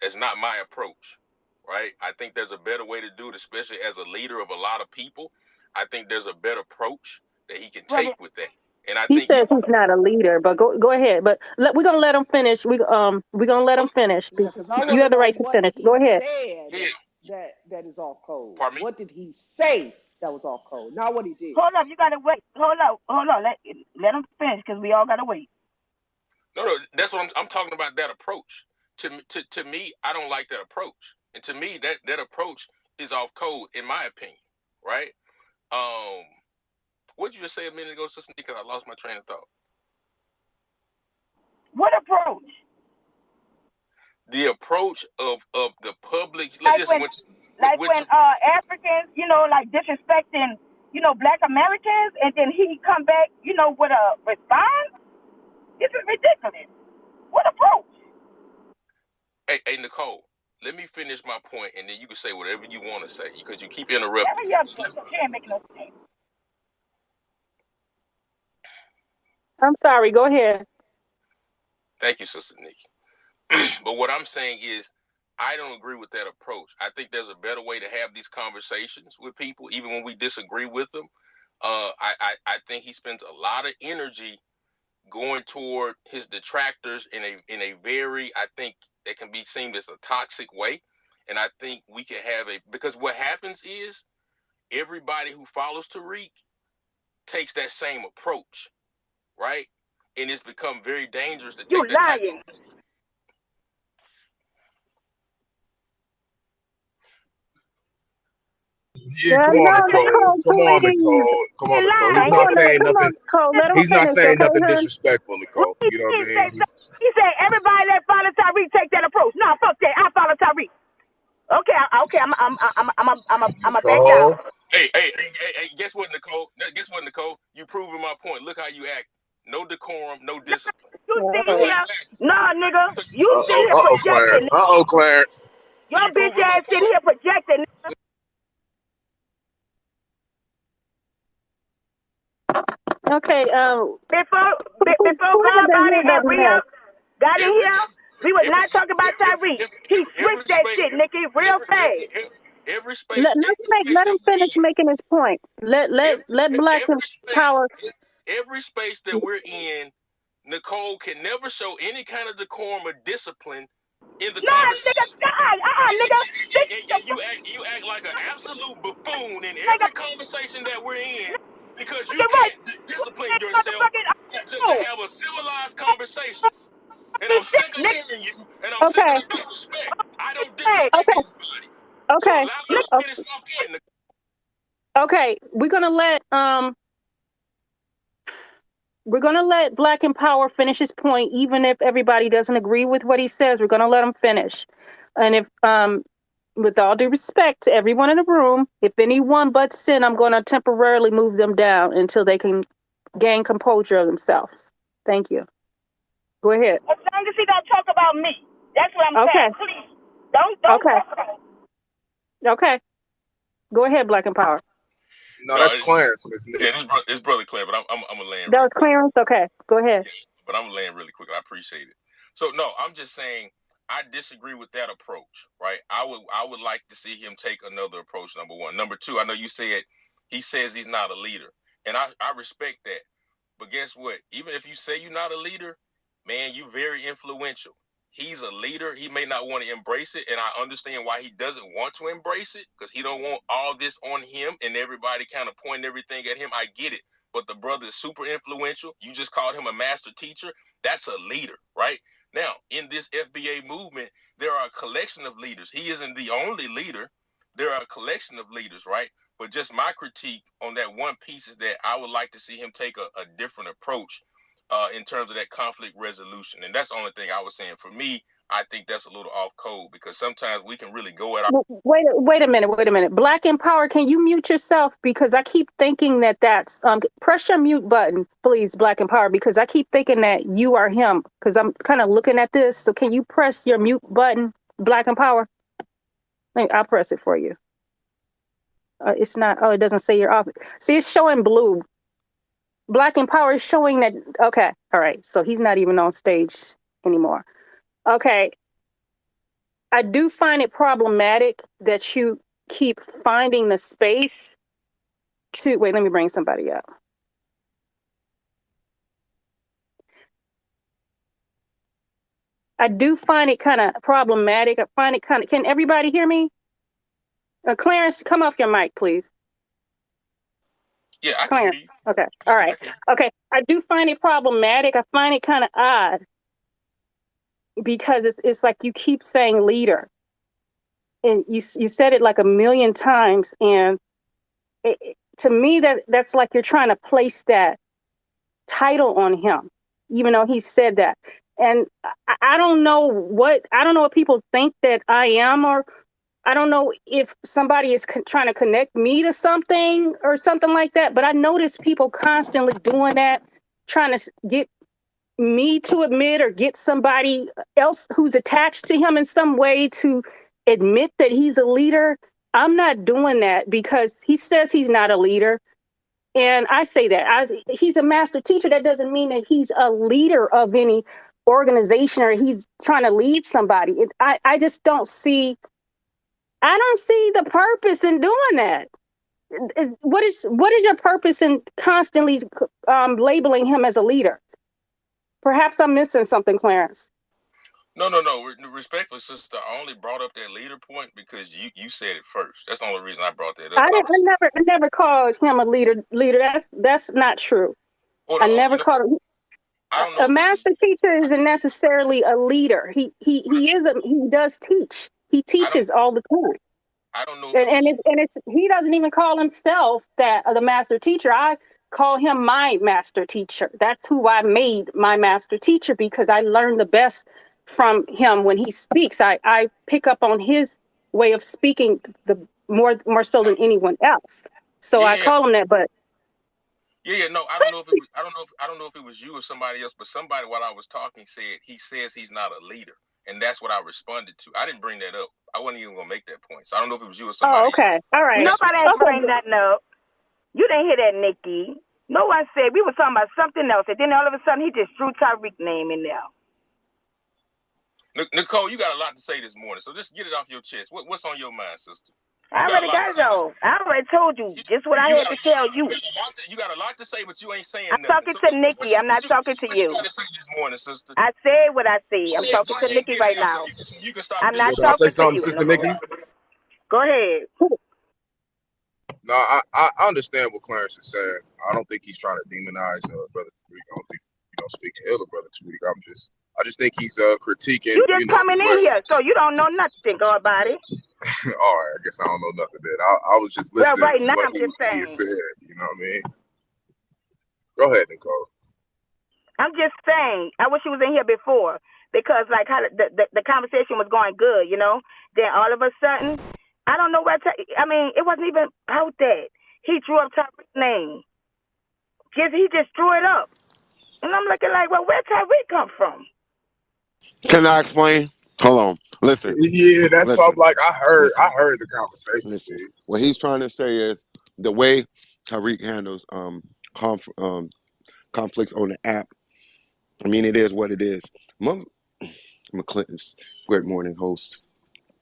Speaker 7: That's not my approach, right? I think there's a better way to do it, especially as a leader of a lot of people. I think there's a better approach that he can
Speaker 6: Brother,
Speaker 7: take with that. And I
Speaker 2: He
Speaker 7: think
Speaker 2: says he's not a leader, but go ahead. But we're gonna let him finish. We're gonna let him finish.
Speaker 1: Yeah, because I
Speaker 2: You
Speaker 1: want to
Speaker 2: have the
Speaker 1: know
Speaker 2: right to
Speaker 1: what
Speaker 2: finish.
Speaker 1: he
Speaker 2: Go ahead.
Speaker 1: said
Speaker 7: yeah,
Speaker 1: that is off code.
Speaker 7: pardon me.
Speaker 1: What did he say that was off code? Not what he did.
Speaker 6: hold up, you gotta wait. Hold on. Let him finish because we all gotta wait.
Speaker 7: No, that's what I'm talking about. That approach to me, I don't like that approach, and to me, that approach is off code, in my opinion, right? Um, what did you just say a minute ago, Sister Nikki? I lost my train of thought.
Speaker 6: What approach?
Speaker 7: The approach of the public.
Speaker 6: Like
Speaker 7: Listen,
Speaker 6: when, Africans, like disrespecting, Black Americans, and then he come back, with a response. This is ridiculous. What approach?
Speaker 7: hey, Nicole, let me finish my point, and then you can say whatever you want to say, because you keep interrupting
Speaker 6: Hurry
Speaker 7: me.
Speaker 6: up, sister. She ain't making no sense.
Speaker 2: I'm sorry. Go ahead.
Speaker 7: Thank you, Sister Nikki. But what I'm saying is, I don't agree with that approach. I think there's a better way to have these conversations with people, even when we disagree with them. I think he spends a lot of energy going toward his detractors in a very, I think, that can be seen as a toxic way. And I think we can have because what happens is, everybody who follows Tariq takes that same approach, right? And it's become very dangerous to
Speaker 6: You
Speaker 7: take that type
Speaker 6: lying.
Speaker 7: of.
Speaker 8: Yeah,
Speaker 2: Yeah,
Speaker 8: come on,
Speaker 2: no,
Speaker 8: Nicole.
Speaker 2: Nicole,
Speaker 8: Come on,
Speaker 2: please.
Speaker 8: Nicole. Come
Speaker 6: He
Speaker 8: on, Nicole.
Speaker 6: lying.
Speaker 8: He's
Speaker 2: I
Speaker 8: not
Speaker 2: want to
Speaker 8: saying
Speaker 2: come on,
Speaker 8: nothing.
Speaker 2: Nicole. Let him
Speaker 8: He's not
Speaker 2: finish,
Speaker 8: saying
Speaker 2: okay,
Speaker 8: nothing
Speaker 2: hun?
Speaker 8: disrespectful,
Speaker 6: What
Speaker 8: Nicole.
Speaker 6: he
Speaker 8: You know what I
Speaker 6: say?
Speaker 8: mean?
Speaker 6: He said everybody that follow Tyreek take that approach. No, fuck that. I follow Tyreek. Okay, okay. I'm a back down.
Speaker 8: Nicole.
Speaker 7: Hey, guess what, Nicole? Guess what, Nicole? You proving my point. Look how you act. No decorum, no discipline.
Speaker 6: You
Speaker 2: All
Speaker 6: sitting
Speaker 7: Look how
Speaker 2: right.
Speaker 6: here,
Speaker 7: you act.
Speaker 6: nah, nigga.
Speaker 7: So,
Speaker 6: You
Speaker 7: so,
Speaker 6: sitting here
Speaker 7: so you
Speaker 8: Clarence.
Speaker 6: projecting.
Speaker 7: proving,
Speaker 8: Clarence.
Speaker 6: Your
Speaker 7: you
Speaker 6: bitch
Speaker 7: proving my
Speaker 6: ass sitting
Speaker 7: point.
Speaker 6: here projecting.
Speaker 2: Okay.
Speaker 6: Before
Speaker 2: Who had their
Speaker 6: Godbody
Speaker 2: hand
Speaker 6: and
Speaker 2: up
Speaker 6: Rhea
Speaker 2: next?
Speaker 6: got in
Speaker 7: Every
Speaker 6: here, we was
Speaker 7: every
Speaker 6: not talking about Tyreek. He
Speaker 7: every
Speaker 6: switched that
Speaker 7: space
Speaker 6: shit, Nikki, real fast.
Speaker 7: every space
Speaker 2: Let
Speaker 7: that
Speaker 2: him
Speaker 7: we're
Speaker 2: finish
Speaker 7: in,
Speaker 2: making his point. Let Black and
Speaker 7: every space
Speaker 2: Power.
Speaker 7: every space that we're in, Nicole can never show any kind of decorum or discipline in the
Speaker 6: Nah, nigga,
Speaker 7: conversation.
Speaker 6: God, nigga. This
Speaker 7: And you act like an absolute buffoon in
Speaker 6: nigga,
Speaker 7: every conversation that we're in, because you
Speaker 6: fucking right.
Speaker 7: can't discipline
Speaker 6: This
Speaker 7: yourself
Speaker 6: motherfucking
Speaker 7: to have a civilized conversation. And
Speaker 6: be
Speaker 7: I'm
Speaker 6: sick,
Speaker 7: sick of
Speaker 6: nigga.
Speaker 7: hearing you, and I'm sick of
Speaker 2: Okay.
Speaker 7: the disrespect. I don't
Speaker 6: Hey,
Speaker 7: disrespect
Speaker 2: Okay.
Speaker 7: anybody. So
Speaker 2: Okay.
Speaker 7: allow me to
Speaker 2: o-
Speaker 7: finish talking.
Speaker 2: Okay. We're gonna let Black and Power finish his point, even if everybody doesn't agree with what he says. We're gonna let him finish. And if with all due respect to everyone in the room, if anyone but Sin, I'm gonna temporarily move them down until they can gain composure of themselves. Thank you. Go ahead.
Speaker 6: as long as he don't talk about me. That's what I'm
Speaker 2: Okay.
Speaker 6: saying. Please. Don't
Speaker 2: Okay.
Speaker 6: talk about me.
Speaker 2: Okay. Go ahead, Black and Power.
Speaker 8: No,
Speaker 7: No,
Speaker 8: that's Clarence, Miss
Speaker 7: yeah,
Speaker 8: Nikki.
Speaker 7: this brother Clay, but I'm gonna land
Speaker 2: That
Speaker 7: really
Speaker 2: was
Speaker 7: quick.
Speaker 2: clearance? Okay. Go ahead.
Speaker 7: Yeah, but I'm gonna land really quick. I appreciate it. So no, I'm just saying I disagree with that approach, right? I would like to see him take another approach. Number one. Number two, I know you said he says he's not a leader, and I respect that. But guess what? Even if you say you're not a leader, man, you're very influential. he's a leader. He may not want to embrace it, and I understand why he doesn't want to embrace it, because he don't want all this on him and everybody kind of pointing everything at him. I get it, but the brother is super influential. You just called him a master teacher. That's a leader, right? Now, in this FBA movement, there are a collection of leaders. He isn't the only leader. There are a collection of leaders, right? But just my critique on that one piece is that I would like to see him take a different approach in terms of that conflict resolution. And that's the only thing I was saying. For me, I think that's a little off code, because sometimes we can really go at our...
Speaker 2: Wait a minute. Black Empower, can you mute yourself? Because I keep thinking that's press your mute button, please, Black Empower, because I keep thinking that you are him, because I'm kind of looking at this. So can you press your mute button, Black Empower? I'll press it for you. It's not, it doesn't say you're off. See, it's showing blue. Black Empower is showing that, okay, all right. So he's not even on stage anymore. Okay. I do find it problematic that you keep finding the space to, wait, let me bring somebody up. I do find it kind of problematic. I find it kind of, can everybody hear me? Clarence, come off your mic, please.
Speaker 7: Yeah, I
Speaker 2: Clarence.
Speaker 7: can hear you.
Speaker 2: Okay, all right. Okay, I do find it problematic. I find it kind of odd because it's like you keep saying leader. And you said it like a million times, and to me that's like you're trying to place that title on him, even though he said that. And I don't know what people think that I am, or I don't know if somebody is trying to connect me to something or something like that. But I notice people constantly doing that, trying to get me to admit or get somebody else who's attached to him in some way to admit that he's a leader. I'm not doing that because he says he's not a leader. And I say that he's a master teacher. That doesn't mean that he's a leader of any organization or he's trying to lead somebody. I just don't see the purpose in doing that. What is your purpose in constantly labeling him as a leader? Perhaps I'm missing something, Clarence.
Speaker 7: No. Respectfully, sister, I only brought up that leader point because you said it first. That's the only reason I brought that up.
Speaker 2: I never called him a leader. That's not true. I never called him.
Speaker 7: I don't know.
Speaker 2: A master teacher isn't necessarily a leader. He does teach. He teaches all the time.
Speaker 7: I don't know.
Speaker 2: He doesn't even call himself the master teacher. I call him my master teacher. That's who I made my master teacher because I learned the best from him when he speaks. I pick up on his way of speaking the more so than anyone else. So I call him that. But
Speaker 7: no, I don't know if it was you or somebody else, but somebody while I was talking said he says he's not a leader. And that's what I responded to. I didn't bring that up. I wasn't even gonna make that point. So I don't know if it was you or somebody.
Speaker 2: Oh, okay.
Speaker 7: Else.
Speaker 2: All right.
Speaker 6: Nobody ain't bring nothing up. You didn't hear that, Nikki. No one said. We were talking about something else, and then all of a sudden he just threw Tyreek's name in there.
Speaker 7: Nicole, you got a lot to say this morning, so just get it off your chest. What's on your mind, sister?
Speaker 6: I already got it off. I already told you just what I had to tell you.
Speaker 7: You got a lot to say, but you ain't saying
Speaker 6: I'm
Speaker 7: nothing.
Speaker 6: talking to Nikki. I'm not talking to you.
Speaker 7: What you got to say this morning, sister?
Speaker 6: I said what I said. I'm talking to Nikki right now.
Speaker 7: You can stop.
Speaker 6: I'm not
Speaker 8: Can I say
Speaker 6: talking to
Speaker 8: something,
Speaker 6: you.
Speaker 8: Sister Nikki?
Speaker 6: Go ahead.
Speaker 8: No, I understand what Clarence is saying. I don't think he's trying to demonize Brother Tariq. I don't think speaking ill of Brother Tariq. I just think he's critiquing.
Speaker 6: You just coming in here, so you don't know nothing about it.
Speaker 8: All right, I guess I don't know nothing then. I was just listening
Speaker 6: right now,
Speaker 8: to what
Speaker 6: I'm just saying.
Speaker 8: he said. You know what I mean? Go ahead, Nicole.
Speaker 6: I'm just saying. I wish he was in here before because like how the conversation was going good, you know. Then all of a sudden, I don't know where. It wasn't even about that. He drew up Tyreek's name. He just threw it up, and I'm looking like, well, where Tyreek come from?
Speaker 9: Can I explain? Hold on. Listen.
Speaker 8: Yeah, that's what I'm like. I heard the conversation.
Speaker 9: Listen. What he's trying to say is the way Tariq handles conflicts on the app. I mean, it is what it is. I'm a Clinton's great morning host.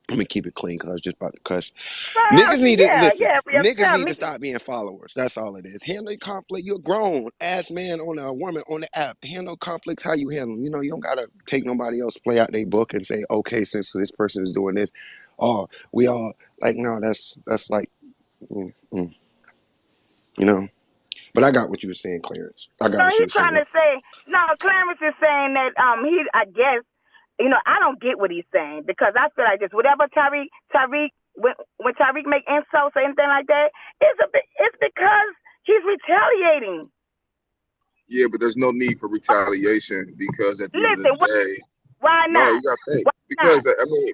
Speaker 9: Let me keep it clean because I was just about to cuss.
Speaker 6: Well,
Speaker 9: Niggas need to
Speaker 6: yeah,
Speaker 9: listen.
Speaker 6: yeah,
Speaker 9: Niggas
Speaker 6: yeah,
Speaker 9: need
Speaker 6: me.
Speaker 9: to stop being followers. That's all it is. Handle conflict. You're a grown ass man on a woman on the app. Handle conflicts how you handle them. You know, you don't gotta take nobody else play out their book and say, okay, since this person is doing this, oh, we all like no. That's like, mm, mm, you know. But I got what you were saying, Clarence. I got
Speaker 6: No,
Speaker 9: what you
Speaker 6: he's
Speaker 9: were
Speaker 6: trying
Speaker 9: saying.
Speaker 6: to say. No, Clarence is saying that he. I guess I don't get what he's saying because I feel like this. Whatever Tyreek when Tyreek make insults or anything like that, it's because he's retaliating.
Speaker 8: Yeah, but there's no need for retaliation because at the end of the
Speaker 6: Listen,
Speaker 8: day,
Speaker 6: why
Speaker 8: no,
Speaker 6: not?
Speaker 8: you got to think.
Speaker 6: Why not?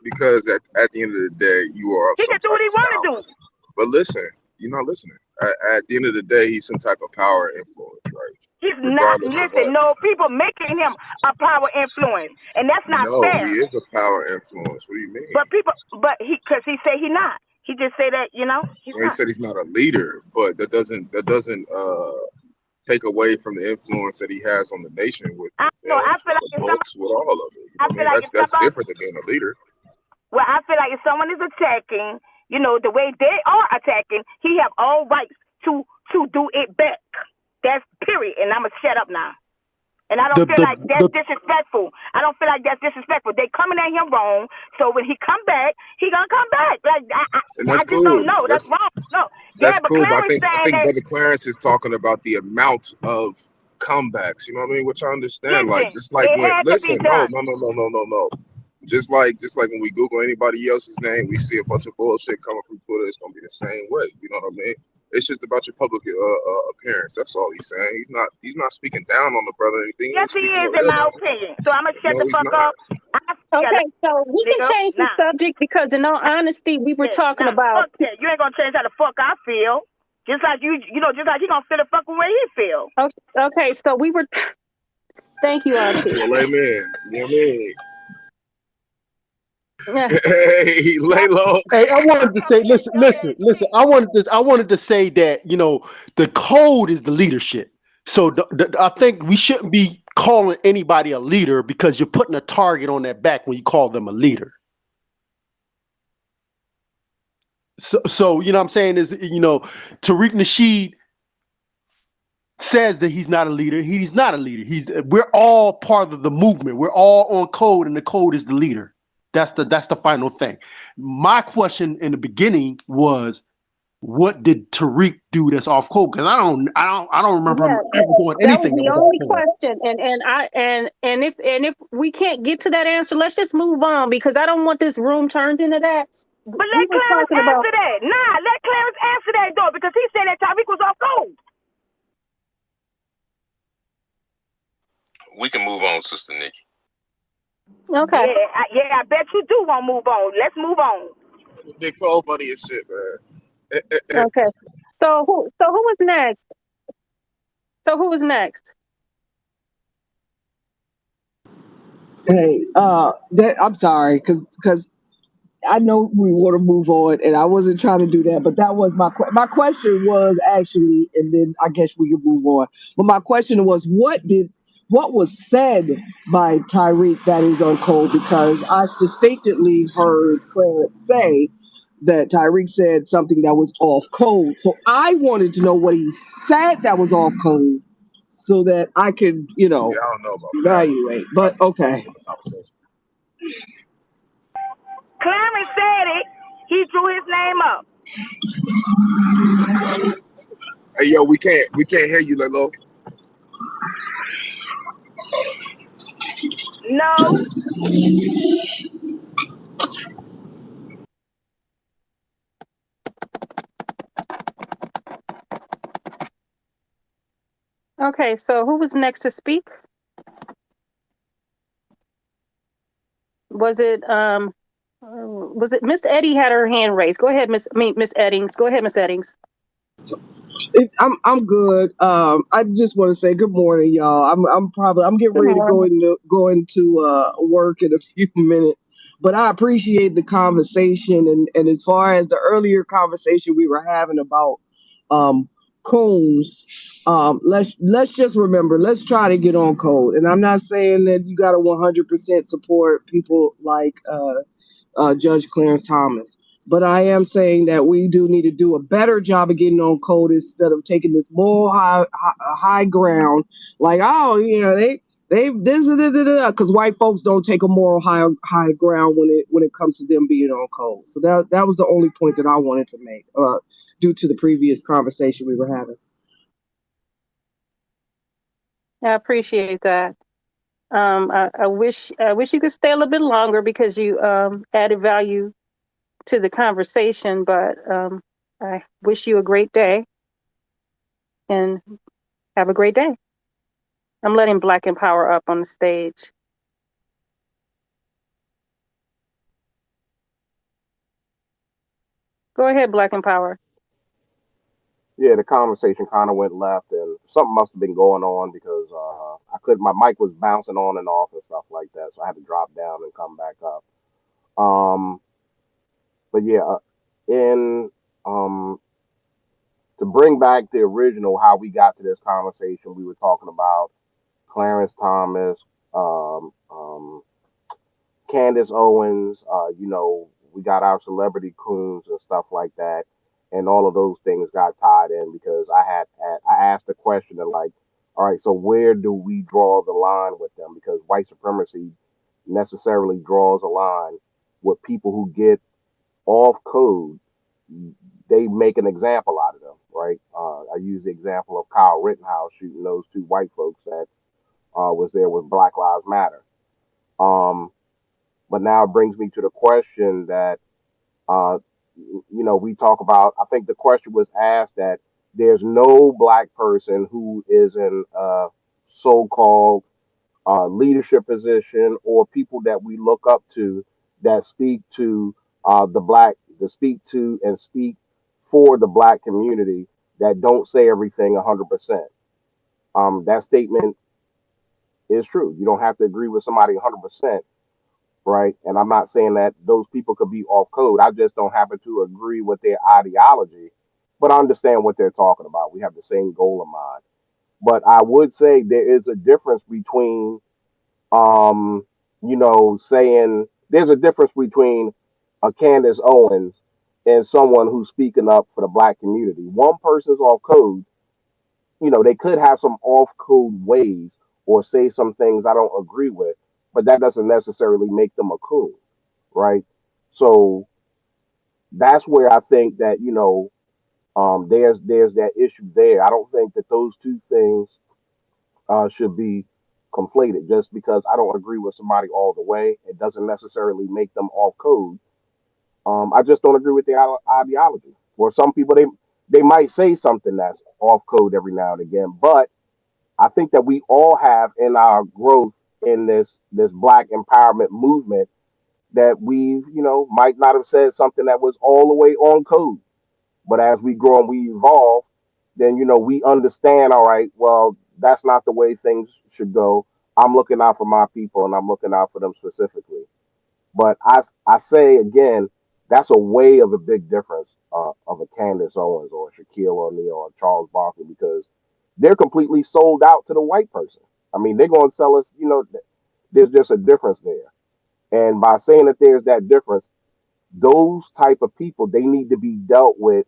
Speaker 8: Because at the end of the day, you are of
Speaker 6: He
Speaker 8: some
Speaker 6: can do what
Speaker 8: type
Speaker 6: he
Speaker 8: of
Speaker 6: want to do.
Speaker 8: power. But listen, you're not listening. At the end of the day, he's some type of power influence, right?
Speaker 6: He's not.
Speaker 8: Regardless of
Speaker 6: Listen,
Speaker 8: what.
Speaker 6: no people making him a power influence, and that's not
Speaker 8: No, he
Speaker 6: fair.
Speaker 8: is a power influence. What do you mean?
Speaker 6: But because he say he not. He just say that he's
Speaker 8: Well, he
Speaker 6: not.
Speaker 8: said he's not a leader, but that doesn't take away from the influence that he has on the nation with
Speaker 6: I
Speaker 8: the
Speaker 6: know. I
Speaker 8: films,
Speaker 6: feel
Speaker 8: with
Speaker 6: like
Speaker 8: the
Speaker 6: if
Speaker 8: books, with all of it. You know
Speaker 6: I
Speaker 8: what I
Speaker 6: feel
Speaker 8: mean?
Speaker 6: like
Speaker 8: That's
Speaker 6: if somebody,
Speaker 8: different than being a leader.
Speaker 6: well, I feel like if someone is attacking, the way they are attacking, he have all rights to do it back. That's period. And I'm gonna shut up now. And I don't
Speaker 3: The
Speaker 6: feel like that's
Speaker 3: the
Speaker 6: disrespectful. I don't feel like that's disrespectful. They coming at him wrong. So when he come back, he gonna come back. Like
Speaker 8: And
Speaker 6: I
Speaker 8: that's
Speaker 6: just don't
Speaker 8: cool.
Speaker 6: know. That's wrong. No.
Speaker 8: That's
Speaker 6: Yeah, but
Speaker 8: cool. But
Speaker 6: Clarence
Speaker 8: I
Speaker 6: saying
Speaker 8: think
Speaker 6: that.
Speaker 8: Brother Clarence is talking about the amount of comebacks. You know what I mean? Which I understand. Like
Speaker 6: Listen,
Speaker 8: just like
Speaker 6: it
Speaker 8: when
Speaker 6: had to be
Speaker 8: listen, no,
Speaker 6: done.
Speaker 8: no, no, no, no, no, no. Just like when we Google anybody else's name, we see a bunch of bullshit coming from Twitter. It's gonna be the same way. You know what I mean? It's just about your public appearance. That's all he's saying. He's not speaking down on the brother or anything. He
Speaker 6: Yes,
Speaker 8: ain't
Speaker 6: he
Speaker 8: speaking
Speaker 6: is,
Speaker 8: no
Speaker 6: in
Speaker 8: ill
Speaker 6: my
Speaker 8: on him.
Speaker 6: opinion. So I'm gonna shut
Speaker 8: No,
Speaker 6: the
Speaker 8: he's
Speaker 6: fuck
Speaker 8: not.
Speaker 6: up.
Speaker 2: Okay, so we can change the
Speaker 6: Nah.
Speaker 2: subject because, in all honesty, we were talking about.
Speaker 6: Fuck that. You ain't gonna change how the fuck I feel. Just like just like you gonna feel the fucking way he feel.
Speaker 2: Okay, so we were. Thank you, Auntie.
Speaker 8: Well, amen. You know what I mean?
Speaker 2: Yeah.
Speaker 8: Hey, lay low.
Speaker 3: Hey, I wanted to say, listen. I wanted to say that the code is the leadership. So I think we shouldn't be calling anybody a leader because you're putting a target on their back when you call them a leader. So you know what I'm saying is Tariq Nasheed says that he's not a leader. He's not a leader. We're all part of the movement. We're all on code, and the code is the leader. That's the final thing. My question in the beginning was, what did Tariq do that's off code? Because I don't remember him ever doing
Speaker 2: That was
Speaker 3: anything that
Speaker 2: the
Speaker 3: was off
Speaker 2: only
Speaker 3: code.
Speaker 2: question, and if we can't get to that answer, let's just move on because I don't want this room turned into that.
Speaker 6: But
Speaker 2: We
Speaker 6: let
Speaker 2: were
Speaker 6: Clarence
Speaker 2: talking about.
Speaker 6: answer that. Nah, let Clarence answer that though, because he said that Tyreek was off code.
Speaker 7: We can move on, Sister Nikki.
Speaker 2: Okay.
Speaker 6: Yeah, I bet you do want to move on. Let's move on.
Speaker 8: Big Cole funny as shit, man.
Speaker 2: Okay. So who was next?
Speaker 10: Hey, I'm sorry, because I know we want to move on, and I wasn't trying to do that, but that was my question was actually, and then I guess we can move on. But my question was, what was said by Tyreek that is on code? Because I distinctly heard Clarence say that Tyreek said something that was off code. So I wanted to know what he said that was off code, so that I could,
Speaker 8: Yeah, I don't know about that.
Speaker 10: evaluate. But
Speaker 8: That's a whole
Speaker 10: okay.
Speaker 8: different conversation.
Speaker 6: Clarence said it. He drew his name up.
Speaker 8: Hey, yo, we can't hear you, Lalo.
Speaker 6: No.
Speaker 2: Okay, so who was next to speak? Was it Miss Eddie had her hand raised? Go ahead, Miss Eddings. Go ahead, Miss Eddings.
Speaker 10: I'm good. I just want to say good morning, y'all. I'm getting
Speaker 2: Good
Speaker 10: ready to
Speaker 2: morning.
Speaker 10: go into work in a few minutes, but I appreciate the conversation and as far as the earlier conversation we were having about um cones, let's just remember, let's try to get on code. And I'm not saying that you got to 100% support people like Judge Clarence Thomas. But I am saying that we do need to do a better job of getting on code instead of taking this moral high ground. Like, oh yeah, they this because white folks don't take a moral high ground when it comes to them being on code. So that was the only point that I wanted to make due to the previous conversation we were having.
Speaker 2: I appreciate that. I wish you could stay a little bit longer because you added value to the conversation. But I wish you a great day and have a great day. I'm letting Black Empower up on the stage. Go ahead, Black Empower.
Speaker 4: Yeah, the conversation kind of went left, and something must have been going on because I could my mic was bouncing on and off and stuff like that, so I had to drop down and come back up. Um, but yeah, in to bring back the original how we got to this conversation, we were talking about Clarence Thomas, um, um, Candace Owens, we got our celebrity coons and stuff like that, and all of those things got tied in because I asked the question of like, all right, so where do we draw the line with them? Because white supremacy necessarily draws a line with people who get off code. They make an example out of them, right? I use the example of Kyle Rittenhouse shooting those two white folks that was there with Black Lives Matter. Um, but now it brings me to the question that, uh, we talk about. I think the question was asked that there's no black person who is in a so-called leadership position or people that we look up to that speak to to speak to and speak for the black community that don't say everything 100%. That statement is true. You don't have to agree with somebody 100%, right? And I'm not saying that those people could be off code. I just don't happen to agree with their ideology, but I understand what they're talking about. We have the same goal in mind. But I would say there is a difference between, um, saying there's a difference between a Candace Owens and someone who's speaking up for the black community. One person's off code, they could have some off code ways or say some things I don't agree with, but that doesn't necessarily make them a coon, right? So that's where I think that there's that issue there. I don't think that those two things should be conflated. Just because I don't agree with somebody all the way, it doesn't necessarily make them off code. I just don't agree with their ideology. Or some people they might say something that's off code every now and again, but I think that we all have in our growth in this black empowerment movement that we might not have said something that was all the way on code, but as we grow and we evolve, then we understand. All right, well, that's not the way things should go. I'm looking out for my people and I'm looking out for them specifically. But I say again, that's a way of a big difference of a Candace Owens or a Shaquille O'Neal or Charles Barkley because they're completely sold out to the white person. I mean, they're going to sell us. There's just a difference there. And by saying that there's that difference, those type of people they need to be dealt with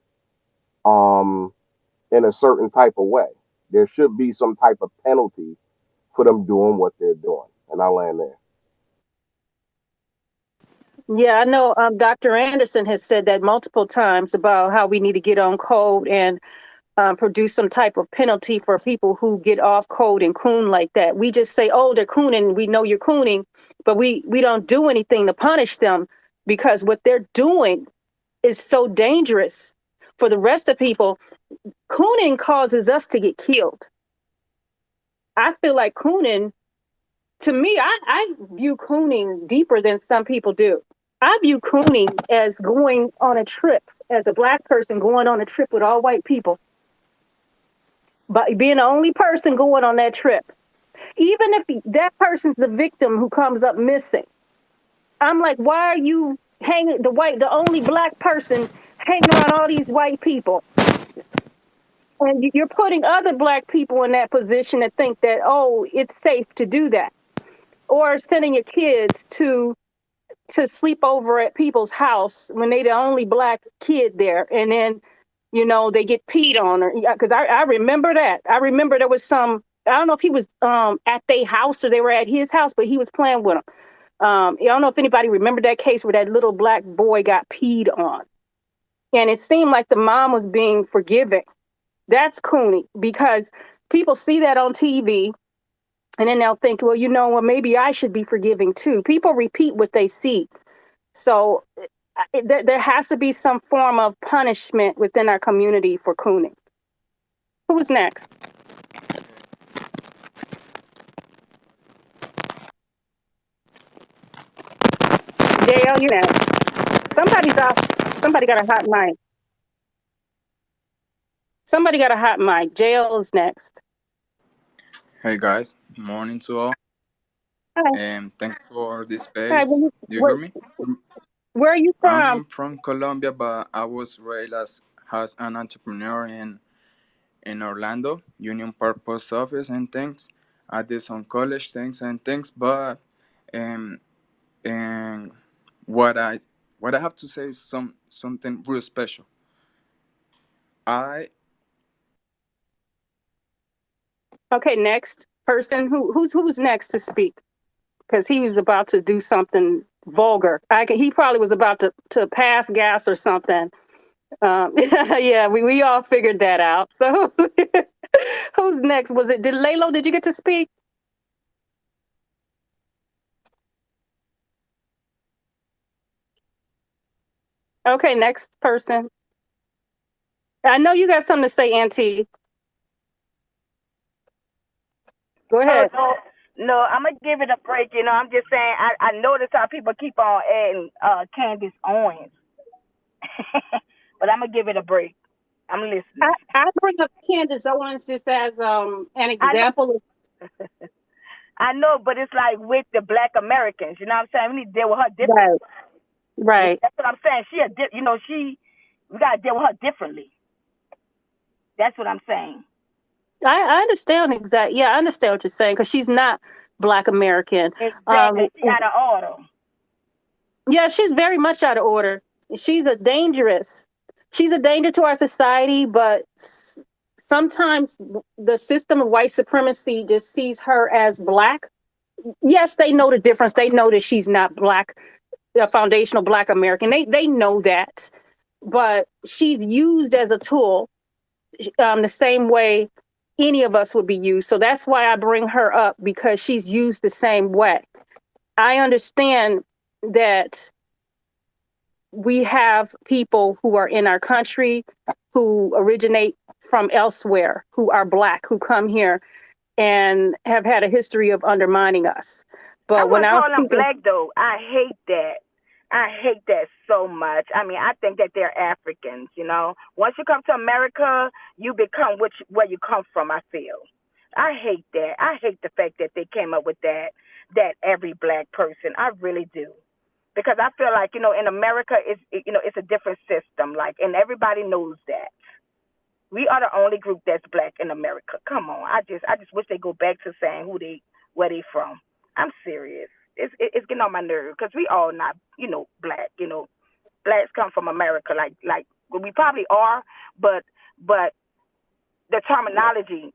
Speaker 4: um, in a certain type of way. There should be some type of penalty for them doing what they're doing. And I land there.
Speaker 2: Yeah, I know Dr. Anderson has said that multiple times about how we need to get on code and produce some type of penalty for people who get off code and coon like that. We just say, oh, they're cooning. We know you're cooning, but we don't do anything to punish them because what they're doing is so dangerous for the rest of people. Cooning causes us to get killed. I feel like cooning, to me, I view cooning deeper than some people do. I view cooning as going on a trip, as a black person going on a trip with all white people, but being the only person going on that trip. Even if that person's the victim who comes up missing, I'm like, why are you hanging the only black person hanging around all these white people? And you're putting other black people in that position to think that, oh, it's safe to do that. Or sending your kids to to sleep over at people's house when they the only black kid there, and then they get peed on, or because I remember that. I remember there was some. I don't know if he was at their house or they were at his house, but he was playing with them. I don't know if anybody remembered that case where that little black boy got peed on, and it seemed like the mom was being forgiving. That's Cooney, because people see that on TV, and then they'll think, well, maybe I should be forgiving too. People repeat what they see. So there has to be some form of punishment within our community for Cooning. Who's next? JL, you next. Somebody's out. Somebody got a hot mic. Somebody got a hot mic. JL is next.
Speaker 11: Hey guys, morning to all.
Speaker 2: Hi.
Speaker 11: And thanks for this
Speaker 2: Hi.
Speaker 11: space. Do you hear me?
Speaker 2: Where are you from?
Speaker 11: I'm from Colombia, but I was raised as an entrepreneur in Orlando, Union Park Post Office and things. I did some college things and things, but and what I have to say is something real special.
Speaker 2: Okay, next person. Who's next to speak? Because he was about to do something vulgar. He probably was about to pass gas or something. Yeah, we all figured that out. So who's next? Did Lalo, did you get to speak? Okay, next person. I know you got something to say, Auntie. Go ahead.
Speaker 6: No, I'm gonna give it a break. I'm just saying. I notice how people keep on adding Candace Owens, but I'm gonna give it a break. I'm listening.
Speaker 2: I bring up Candace Owens just as an example.
Speaker 6: I know, but it's like with the Black Americans. You know what I'm saying? We need to deal with her differently.
Speaker 2: Right.
Speaker 6: That's what I'm saying. We gotta deal with her differently. That's what I'm saying.
Speaker 2: I understand exactly. Yeah, I understand what you're saying, because she's not Black American.
Speaker 6: Exactly. She's out of order.
Speaker 2: Yeah, she's very much out of order. She's a danger to our society, but sometimes the system of white supremacy just sees her as Black. Yes, they know the difference. They know that she's not Black, a foundational Black American. They know that, but she's used as a tool, the same way any of us would be used. So that's why I bring her up, because she's used the same way. I understand that we have people who are in our country who originate from elsewhere, who are Black, who come here and have had a history of undermining us. But when I was
Speaker 6: calling them Black, though, I hate that. I hate that so much. I mean, I think that they're Africans, Once you come to America, you become where you come from, I feel. I hate that. I hate the fact that they came up with that every Black person. I really do. Because I feel like, in America, it's a different system, and everybody knows that. We are the only group that's Black in America. Come on. I just wish they go back to saying where they from. I'm serious. It's getting on my nerves, because we all not, Black. Blacks come from America, like we probably are, but the terminology,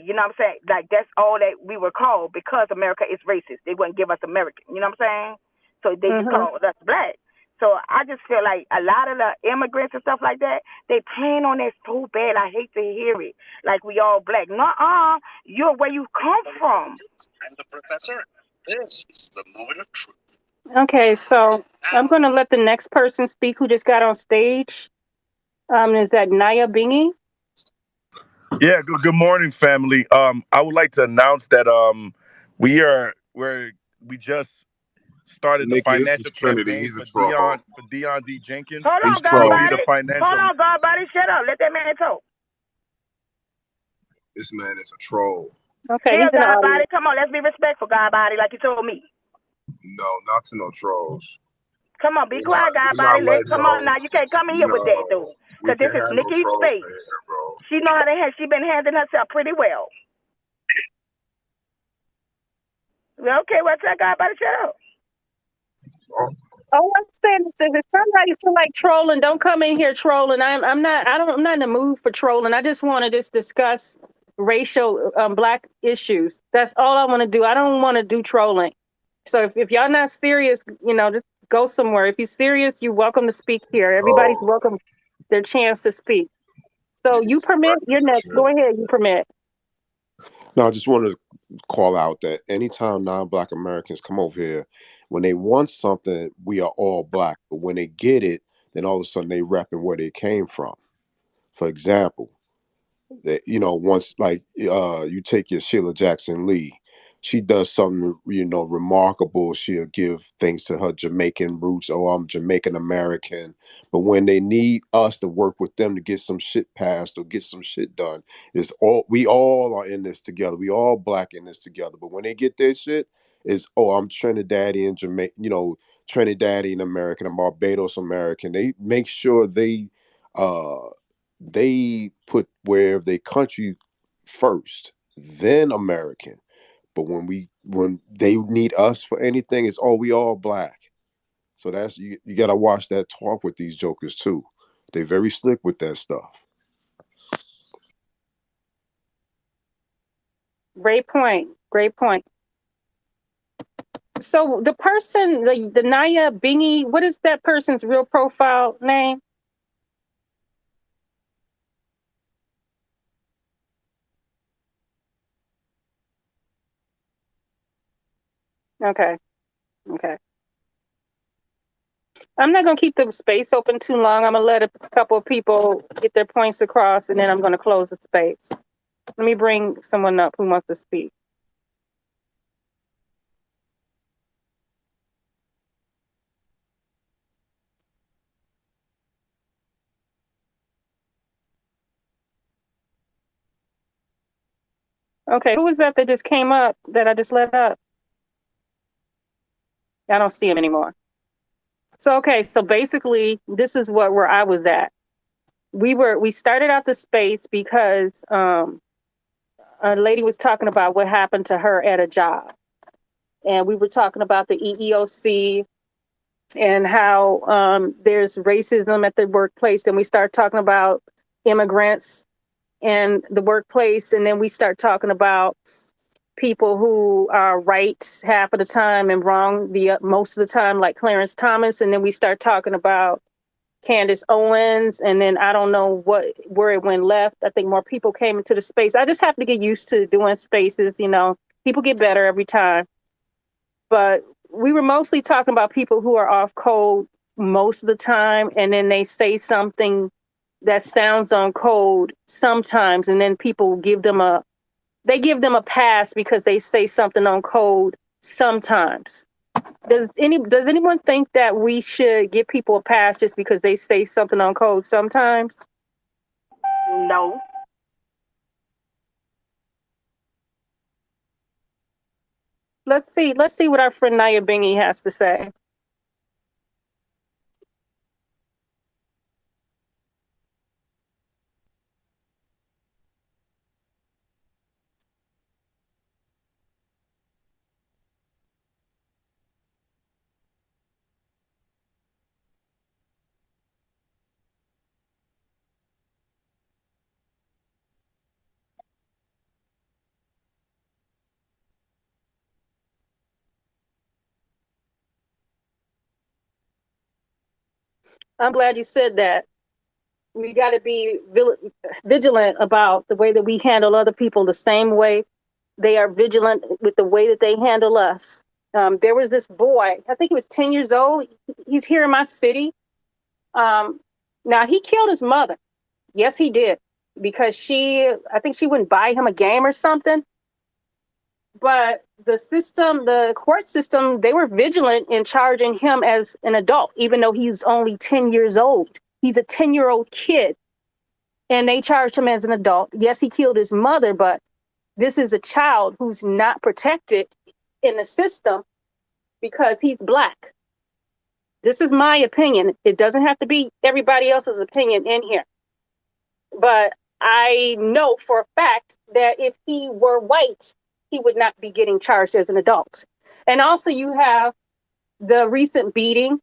Speaker 6: you know what I'm saying? Like, that's all that we were called, because America is racist. They wouldn't give us American, you know what I'm saying? So they just called us Black. So I just feel like a lot of the immigrants and stuff like that, they playing on that so bad. I hate to hear it. Like, we all Black. Nuh-uh. You're where you come from.
Speaker 7: I'm the professor. This is the moment of truth.
Speaker 2: Okay, so I'm going to let the next person speak who just got on stage. Is that Naya Bingy?
Speaker 12: Yeah, good morning, family. I would like to announce that we just started the
Speaker 8: Nikki, this
Speaker 12: financial
Speaker 8: is Trinity.
Speaker 12: campaign
Speaker 8: He's a
Speaker 12: for
Speaker 8: troll.
Speaker 12: Dion D. Jenkins.
Speaker 6: Hold on,
Speaker 8: He's troll.
Speaker 6: Godbody.
Speaker 12: The financial.
Speaker 6: Hold on, Godbody. Shut up. Let that man talk.
Speaker 8: This man is a troll.
Speaker 2: Okay,
Speaker 6: Here, Godbody. Come on, let's be respectful, Godbody, like you told me.
Speaker 8: No, not to no trolls.
Speaker 6: Come on, be quiet, Godbody. Come on now. You can't come in here with that, though. Because this is Nikki's space. She know how to handle. She been handling herself pretty well. Okay, what's that, Godbody? Shut up.
Speaker 2: All I'm saying is that if somebody feel like trolling, don't come in here trolling. I'm not in the mood for trolling. I just want to just discuss racial black issues. That's all I want to do. I don't want to do trolling. So if y'all not serious, just go somewhere. If you're serious, you're welcome to speak here. Everybody's
Speaker 8: Oh,
Speaker 2: welcome their chance to speak. So you
Speaker 8: yes,
Speaker 2: permit, you're
Speaker 8: that's for
Speaker 2: next. Go
Speaker 8: sure.
Speaker 2: ahead, you permit.
Speaker 9: No, I just wanted to call out that anytime non-black Americans come over here, when they want something, we are all black. But when they get it, then all of a sudden they repping where they came from. For example, that once like you take your Sheila Jackson Lee, she does something remarkable. She'll give things to her Jamaican roots. Oh, I'm Jamaican American. But when they need us to work with them to get some shit passed or get some shit done, it's all we all are in this together. We all black in this together. But when they get their shit, is oh, I'm Trinidadian Jamaican, Trinidadian American and Barbados American. They make sure uh they put where they country first, then American. But when they need us for anything, it's oh, we all black. So that's you gotta watch that talk with these jokers too. They very slick with that stuff.
Speaker 2: Great point. Great point. So the person, the Naya Bingy, what is that person's real profile name? Okay. Okay. I'm not going to keep the space open too long. I'm going to let a couple of people get their points across, and then I'm going to close the space. Let me bring someone up who wants to speak. Okay, who was that just came up that I just let up? I don't see him anymore. So, okay, so basically, this is where I was at. We started out the space because a lady was talking about what happened to her at a job. And we were talking about the EEOC and how there's racism at the workplace. Then we start talking about immigrants and the workplace. And then we start talking about people who are right half of the time and wrong the most of the time, like Clarence Thomas. And then we start talking about Candace Owens, and then I don't know where it went left. I think more people came into the space. I just have to get used to doing spaces, people get better every time. But we were mostly talking about people who are off code most of the time, and then they say something that sounds on code sometimes, and then people give them a pass because they say something on code sometimes. Does anyone think that we should give people a pass just because they say something on code sometimes?
Speaker 6: No.
Speaker 2: Let's see what our friend Naya Bingy has to say. I'm glad you said that. We got to be vigilant about the way that we handle other people the same way they are vigilant with the way that they handle us. There was this boy, I think he was 10 years old. He's here in my city. Um, Now, he killed his mother. Yes, he did. Because I think she wouldn't buy him a game or something. But the court system, they were vigilant in charging him as an adult, even though he's only 10 years old. He's a 10-year-old kid. And they charged him as an adult. Yes, he killed his mother, but this is a child who's not protected in the system because he's black. This is my opinion. It doesn't have to be everybody else's opinion in here. But I know for a fact that if he were white, he would not be getting charged as an adult. And also, you have the recent beating.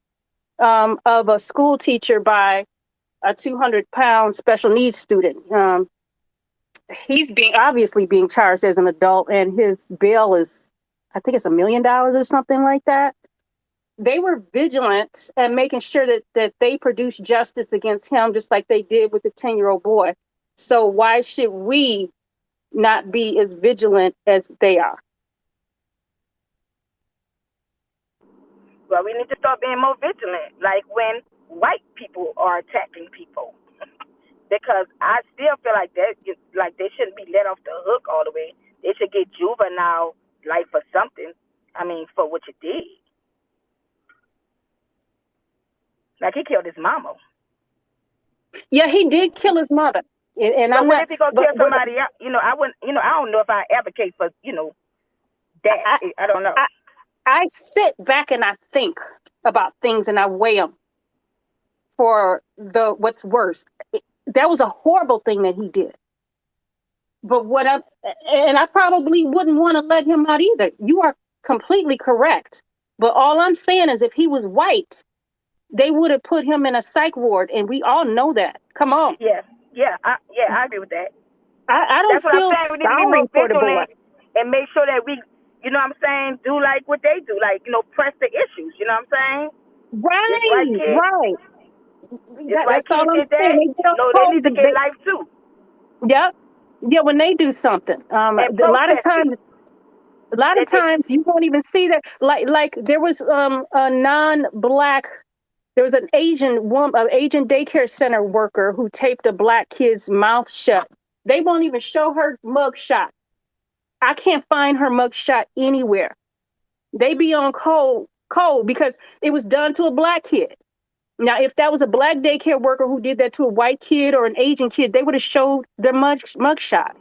Speaker 2: of a school teacher by a 200-pound special needs student. He's obviously being charged as an adult, and his bail is, I think it's $1 million or something like that. They were vigilant at making sure that they produced justice against him, just like they did with the 10-year-old boy. So why should we not be as vigilant as they are?
Speaker 6: Well, we need to start being more vigilant, like when white people are attacking people, because I still feel like they shouldn't be let off the hook all the way. They should get juvenile life for something. I mean, for what you did. Like he killed his mama.
Speaker 2: Yeah, he did kill his mother, and
Speaker 6: But
Speaker 2: I'm
Speaker 6: what
Speaker 2: not.
Speaker 6: if he gonna
Speaker 2: But
Speaker 6: kill somebody else? I wouldn't. I don't know if I advocate for that. I don't know.
Speaker 2: I sit back and I think about things and I weigh them for what's worse. That was a horrible thing that he did. But I probably wouldn't want to let him out either. You are completely correct. But all I'm saying is if he was white, they would have put him in a psych ward, and we all know that. Come on.
Speaker 6: I agree with that.
Speaker 2: I don't
Speaker 6: That's what I'm
Speaker 2: feel
Speaker 6: saying. We need to be
Speaker 2: sorry
Speaker 6: more
Speaker 2: for the boy.
Speaker 6: vigilant and make sure that we, what I'm saying, do like what they do, like press the issues. You know what I'm saying? This white
Speaker 2: Right,
Speaker 6: kid,
Speaker 2: right.
Speaker 6: this white
Speaker 2: That's all
Speaker 6: kid
Speaker 2: I'm
Speaker 6: did that.
Speaker 2: saying. They get
Speaker 6: No, they
Speaker 2: told
Speaker 6: need to
Speaker 2: that
Speaker 6: get life too.
Speaker 2: Yep. Yeah, when they do something.
Speaker 6: And
Speaker 2: A lot of
Speaker 6: protesting.
Speaker 2: times you won't even see that. Like there was a non-black, there was an Asian woman, an Asian daycare center worker who taped a black kid's mouth shut. They won't even show her mugshot. I can't find her mugshot anywhere. They be on cold because it was done to a black kid. Now, if that was a black daycare worker who did that to a white kid or an Asian kid, they would have showed their mugshot.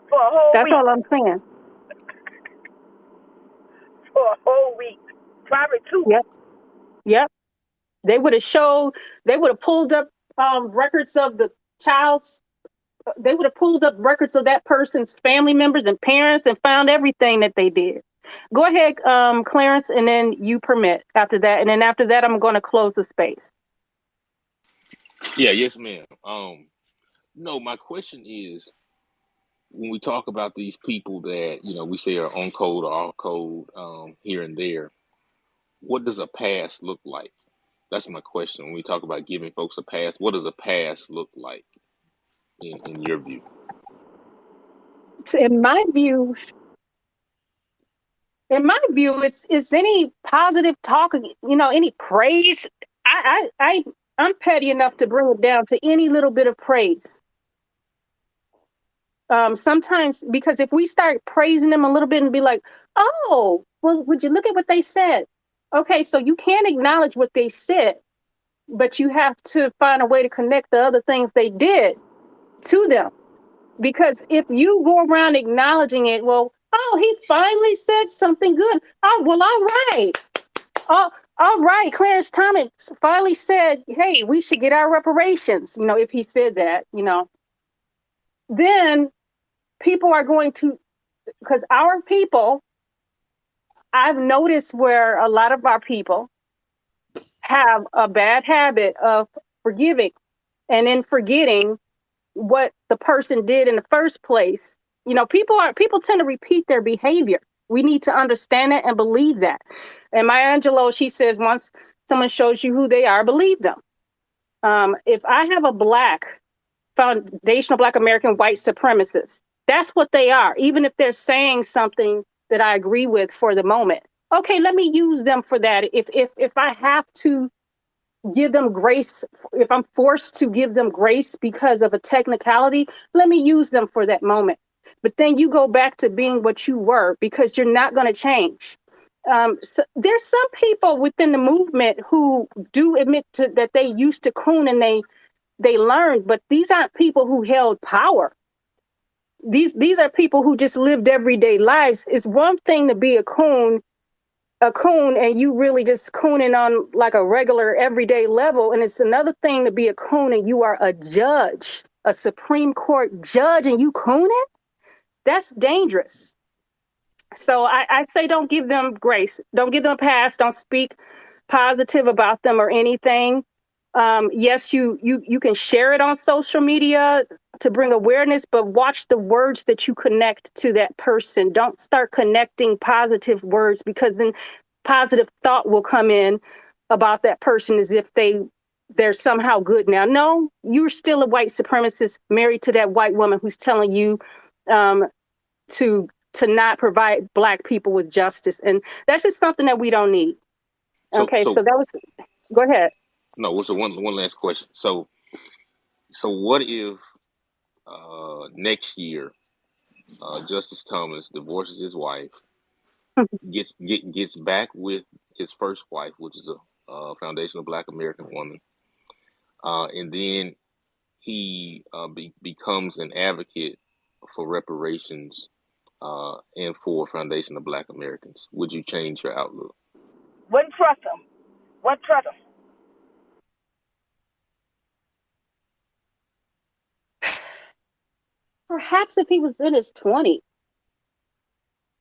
Speaker 6: For a whole
Speaker 2: That's
Speaker 6: week.
Speaker 2: all I'm saying.
Speaker 6: For a whole week. Probably 2.
Speaker 2: Yep. They would have pulled up records of the child's, they would have pulled up records of that person's family members and parents and found everything that they did. Go ahead, Clarence, and then you permit after that. And then after that, I'm going to close the space.
Speaker 7: Yeah, yes, ma'am. No, my question is, when we talk about these people that we say are on code or off code here and there, what does a pass look like? That's my question. When we talk about giving folks a pass, what does a pass look like in your view?
Speaker 2: In my view, it's any positive talk, any praise. I'm petty enough to bring it down to any little bit of praise. Sometimes, because if we start praising them a little bit and be like, oh, well, would you look at what they said? Okay, so you can't acknowledge what they said, but you have to find a way to connect the other things they did to them. Because if you go around acknowledging it, well, oh, he finally said something good. Oh, well, all right. All right. Clarence Thomas finally said, hey, we should get our reparations. If he said that, then people are going to, because our people, I've noticed where a lot of our people have a bad habit of forgiving and then forgetting what the person did in the first place. People tend to repeat their behavior. We need to understand it and believe that. And Maya Angelou, she says, once someone shows you who they are, believe them. If I have a black, foundational black American white supremacist, that's what they are. Even if they're saying something that I agree with for the moment, okay, let me use them for that. If I have to give them grace, if I'm forced to give them grace because of a technicality, let me use them for that moment. But then you go back to being what you were, because you're not going to change. So there's some people within the movement who do admit that they used to coon and they learned, but these aren't people who held power. These are people who just lived everyday lives. It's one thing to be a coon, and you really just cooning on like a regular everyday level. And it's another thing to be a coon and you are a judge, a Supreme Court judge, and you cooning? That's dangerous. So I say don't give them grace. Don't give them a pass. Don't speak positive about them or anything, yes, you can share it on social media to bring awareness, but watch the words that you connect to that person. Don't start connecting positive words, because then positive thought will come in about that person as if they're somehow good. Now, no, you're still a white supremacist married to that white woman who's telling you um, to not provide Black people with justice, and that's just something that we don't need. Okay, so that was. Go ahead.
Speaker 7: No, what's the one last question? So what if next year Justice Thomas divorces his wife, gets back with his first wife, which is a foundational Black American woman, and then he becomes an advocate for reparations and for foundational Black Americans? Would you change your outlook?
Speaker 6: Wouldn't trust him. Wouldn't trust him.
Speaker 2: Perhaps if he was in his 20s.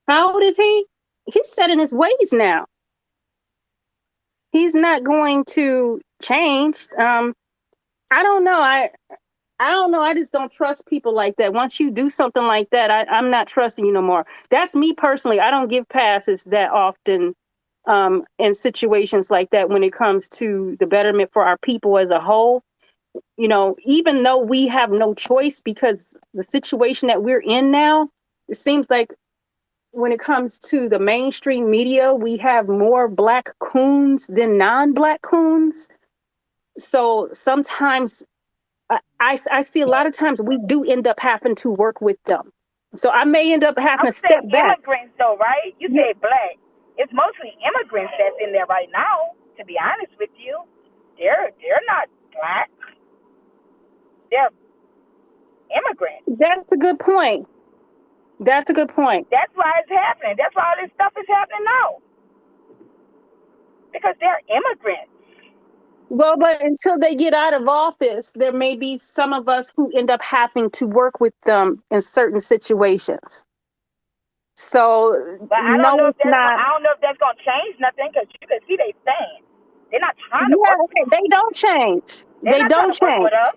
Speaker 2: How old is he? He's set in his ways now. He's not going to change. I don't know. I don't know. I just don't trust people like that. Once you do something like that, I'm not trusting you no more. That's me personally. I don't give passes that often in situations like that when it comes to the betterment for our people as a whole. You know, even though we have no choice because the situation that we're in now, it seems like when it comes to the mainstream media, we have more Black coons than non-Black coons. So sometimes I see a lot of times we do end up having to work with them. So I may end up
Speaker 6: I
Speaker 2: having to
Speaker 6: would say
Speaker 2: step back.
Speaker 6: immigrants, though, right? You
Speaker 2: Yeah,
Speaker 6: say Black. It's mostly immigrants that's in there right now. To be honest with you, they're not Black. They're immigrants.
Speaker 2: that's a good point. That's a good point.
Speaker 6: That's why it's happening. That's why all this stuff is happening now. Because they're immigrants.
Speaker 2: Well, but until they get out of office, there may be some of us who end up having to work with them in certain situations. So
Speaker 6: But
Speaker 2: no, it's not.
Speaker 6: I don't know if that's gonna change nothing because you can see they stand. They're not trying to
Speaker 2: Yeah,
Speaker 6: work with
Speaker 2: okay.
Speaker 6: us.
Speaker 2: They don't change.
Speaker 6: They're
Speaker 2: They
Speaker 6: not trying
Speaker 2: don't
Speaker 6: to work with
Speaker 2: change.
Speaker 6: us.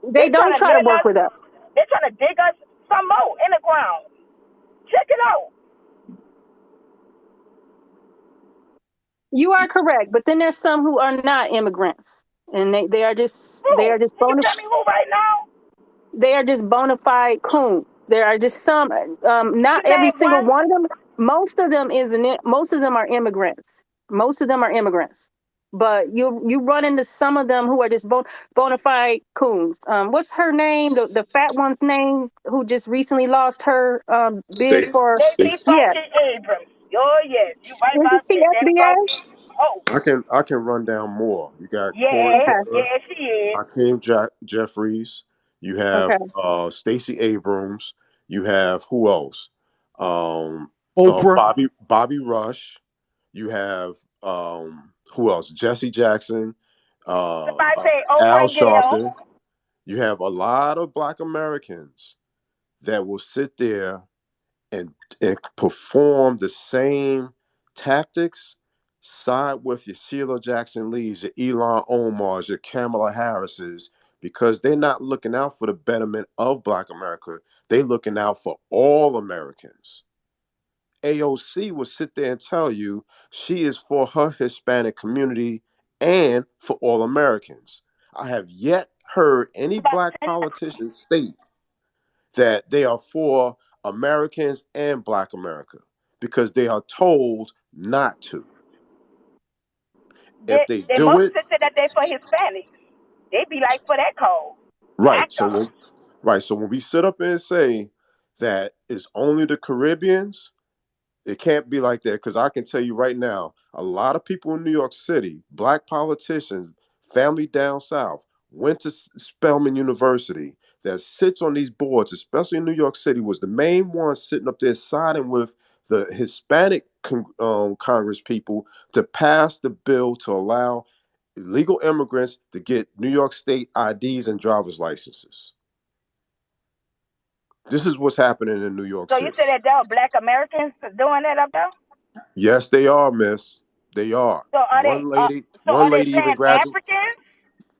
Speaker 2: They
Speaker 6: They're
Speaker 2: don't
Speaker 6: trying to
Speaker 2: try to
Speaker 6: dig
Speaker 2: work
Speaker 6: us.
Speaker 2: with us.
Speaker 6: They're trying to dig us some more in the ground. Check it out.
Speaker 2: You are correct, but then there's some who are not immigrants, and they
Speaker 6: Who?
Speaker 2: are just
Speaker 6: Can you tell me who right now?
Speaker 2: bona fide coon. There are just some,
Speaker 6: You
Speaker 2: not every
Speaker 6: name
Speaker 2: single
Speaker 6: one.
Speaker 2: one of them. Most of them isn't it. Most of them are immigrants. Most of them are immigrants. But you run into some of them who are just bona fide coons. What's her name? The fat one's name who just recently lost her bid
Speaker 9: Stacey.
Speaker 2: for.
Speaker 6: Stacey
Speaker 9: Stacey.
Speaker 2: Yeah,
Speaker 6: Funky Abrams. Oh yes, you right
Speaker 2: isn't
Speaker 6: about
Speaker 2: she
Speaker 6: that. That
Speaker 2: FBA?
Speaker 6: funky. Oh
Speaker 9: I can run down more. You got Corey
Speaker 6: yeah,
Speaker 2: Okay,
Speaker 9: Booker,
Speaker 6: yeah she is.
Speaker 9: Hakeem Jeffries. You have
Speaker 2: okay.
Speaker 9: Stacey Abrams. You have who else? Um,
Speaker 3: Oprah.
Speaker 9: Bobby Rush. You have who else? Jesse Jackson.
Speaker 6: Somebody say Oprah
Speaker 9: Al
Speaker 6: and Gail.
Speaker 9: Sharpton. You have a lot of Black Americans that will sit there and perform the same tactics, side with your Sheila Jackson Lees, your Elon Omars, your Kamala Harrises, because they're not looking out for the betterment of Black America. They're looking out for all Americans. AOC will sit there and tell you she is for her Hispanic community and for all Americans. I have yet heard any
Speaker 6: About
Speaker 9: Black
Speaker 6: 10.
Speaker 9: politician state that they are for Americans and Black America because they are told not to. If they
Speaker 6: They
Speaker 9: do
Speaker 6: mostly
Speaker 9: it,
Speaker 6: say that they for Hispanics. They be like for that code.
Speaker 9: right.
Speaker 6: Act on.
Speaker 9: So when we sit up and say that it's only the Caribbeans, it can't be like that because I can tell you right now, a lot of people in New York City, Black politicians, family down south, went to Spelman University that sits on these boards, especially in New York City, was the main one sitting up there siding with the Hispanic Congress people to pass the bill to allow illegal immigrants to get New York State IDs and driver's licenses. This is what's happening in New York
Speaker 6: So you
Speaker 9: City.
Speaker 6: say that there are Black Americans doing that up there?
Speaker 9: Yes, they are, miss.
Speaker 13: They are.
Speaker 6: So are they?
Speaker 13: One
Speaker 6: Are they
Speaker 13: lady even
Speaker 6: Pan
Speaker 13: graduated.
Speaker 6: Africans?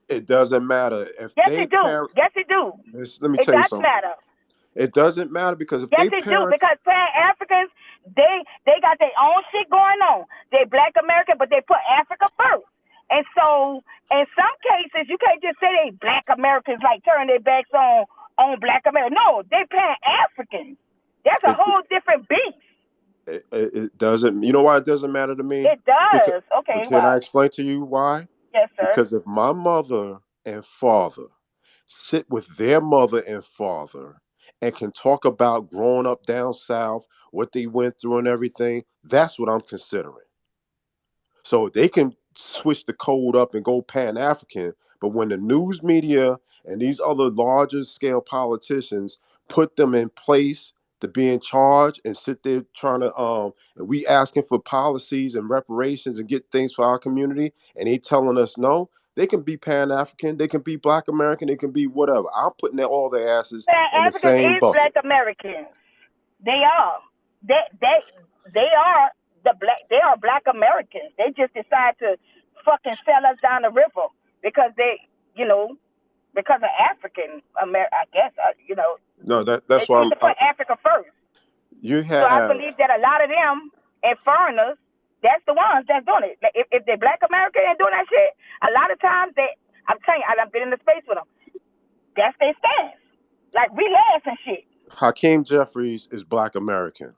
Speaker 13: It doesn't matter if
Speaker 6: Yes,
Speaker 13: they
Speaker 6: it do.
Speaker 13: parent.
Speaker 6: Yes, it do.
Speaker 13: Let me
Speaker 6: It
Speaker 13: tell you
Speaker 6: does
Speaker 13: something.
Speaker 6: matter.
Speaker 13: It doesn't matter because if
Speaker 6: Yes,
Speaker 13: they
Speaker 6: it do.
Speaker 13: parents,
Speaker 6: Because Pan Africans, they got their own shit going on. They Black American, but they put Africa first. And so, in some cases, you can't just say they Black Americans like turn their backs on Black America. No, they Pan Africans. That's a
Speaker 13: it,
Speaker 6: whole different beast.
Speaker 13: it doesn't. You know why it doesn't matter to me?
Speaker 6: It
Speaker 13: Because,
Speaker 6: does. Okay,
Speaker 13: can I
Speaker 6: why?
Speaker 13: explain to you why?
Speaker 6: Yes, sir.
Speaker 13: Because if my mother and father sit with their mother and father and can talk about growing up down south, what they went through and everything, that's what I'm considering. So they can switch the code up and go Pan African, but when the news media and these other larger scale politicians put them in place to be in charge and sit there trying to and we asking for policies and reparations and get things for our community, and they telling us no, they can be Pan African, they can be Black American, they can be whatever. I'm putting all their asses
Speaker 6: Pan
Speaker 13: in the
Speaker 6: Africans
Speaker 13: same
Speaker 6: is Black
Speaker 13: bucket.
Speaker 6: Americans. They are. They are the black. They are Black Americans. They just decide to fucking sell us down the river because you know, because of African America. I guess
Speaker 13: No,
Speaker 6: they
Speaker 13: that's why
Speaker 6: choose to put Africa first.
Speaker 13: you
Speaker 6: So I
Speaker 13: have.
Speaker 6: believe that a lot of them and foreigners, that's the ones that's doing it. Like, if they're Black American and doing that shit, a lot of times I'm telling you, I've been in the space with them. That's their stance. Like we laugh and shit.
Speaker 13: Hakeem Jeffries is Black American.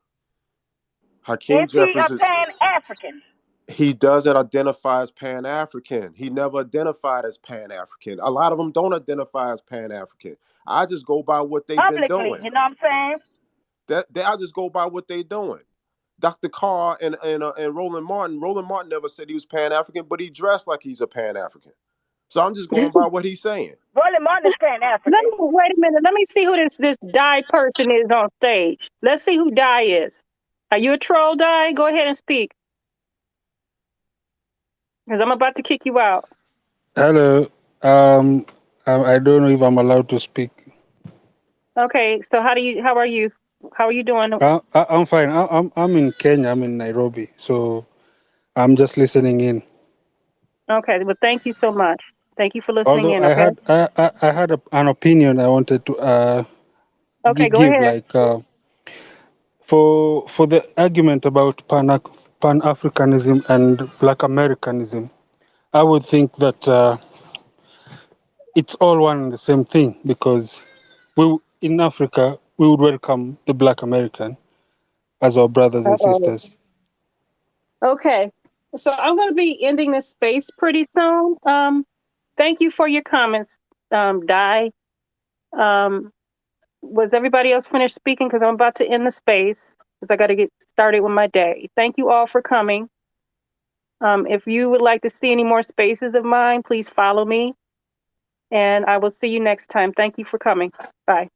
Speaker 13: Hakeem
Speaker 6: Is he
Speaker 13: Jeffries
Speaker 6: a
Speaker 13: is,
Speaker 6: Pan African?
Speaker 13: he doesn't identify as Pan African. He never identified as Pan African. A lot of them don't identify as Pan African. I just go by what they've been
Speaker 6: Publicly,
Speaker 13: doing.
Speaker 6: you know what I'm saying?
Speaker 13: I just go by what they're doing. Dr. Carr and Roland Martin. Roland Martin never said he was Pan African, but he dressed like he's a Pan African. So I'm just going by what he's saying.
Speaker 6: Roland Martin is Pan
Speaker 2: Let
Speaker 6: African.
Speaker 2: me wait a minute. Let me see who this Die person is on stage. Let's see who Die is. Are you a troll, Die? Go ahead and speak, because I'm about to kick you out.
Speaker 14: Hello. I don't know if I'm allowed to speak.
Speaker 2: Okay. So how are you? How are you doing?
Speaker 14: I'm fine. I'm in Kenya. I'm in Nairobi. So I'm just listening in.
Speaker 2: Okay. Well, thank you so much. Thank you for listening
Speaker 14: Although
Speaker 2: in. Okay.
Speaker 14: I had an opinion I wanted to
Speaker 2: Okay. Go
Speaker 14: give,
Speaker 2: ahead.
Speaker 14: like for the argument about Pan Africanism and Black Americanism. I would think that it's all one and the same thing, because in Africa we would welcome the Black American as our brothers and
Speaker 2: Uh-oh.
Speaker 14: sisters.
Speaker 2: Okay. So I'm going to be ending this space pretty soon. Thank you for your comments, Die. Was everybody else finished speaking? Because I'm about to end the space because I got to get started with my day. Thank you all for coming. If you would like to see any more spaces of mine, please follow me. And I will see you next time. Thank you for coming. Bye.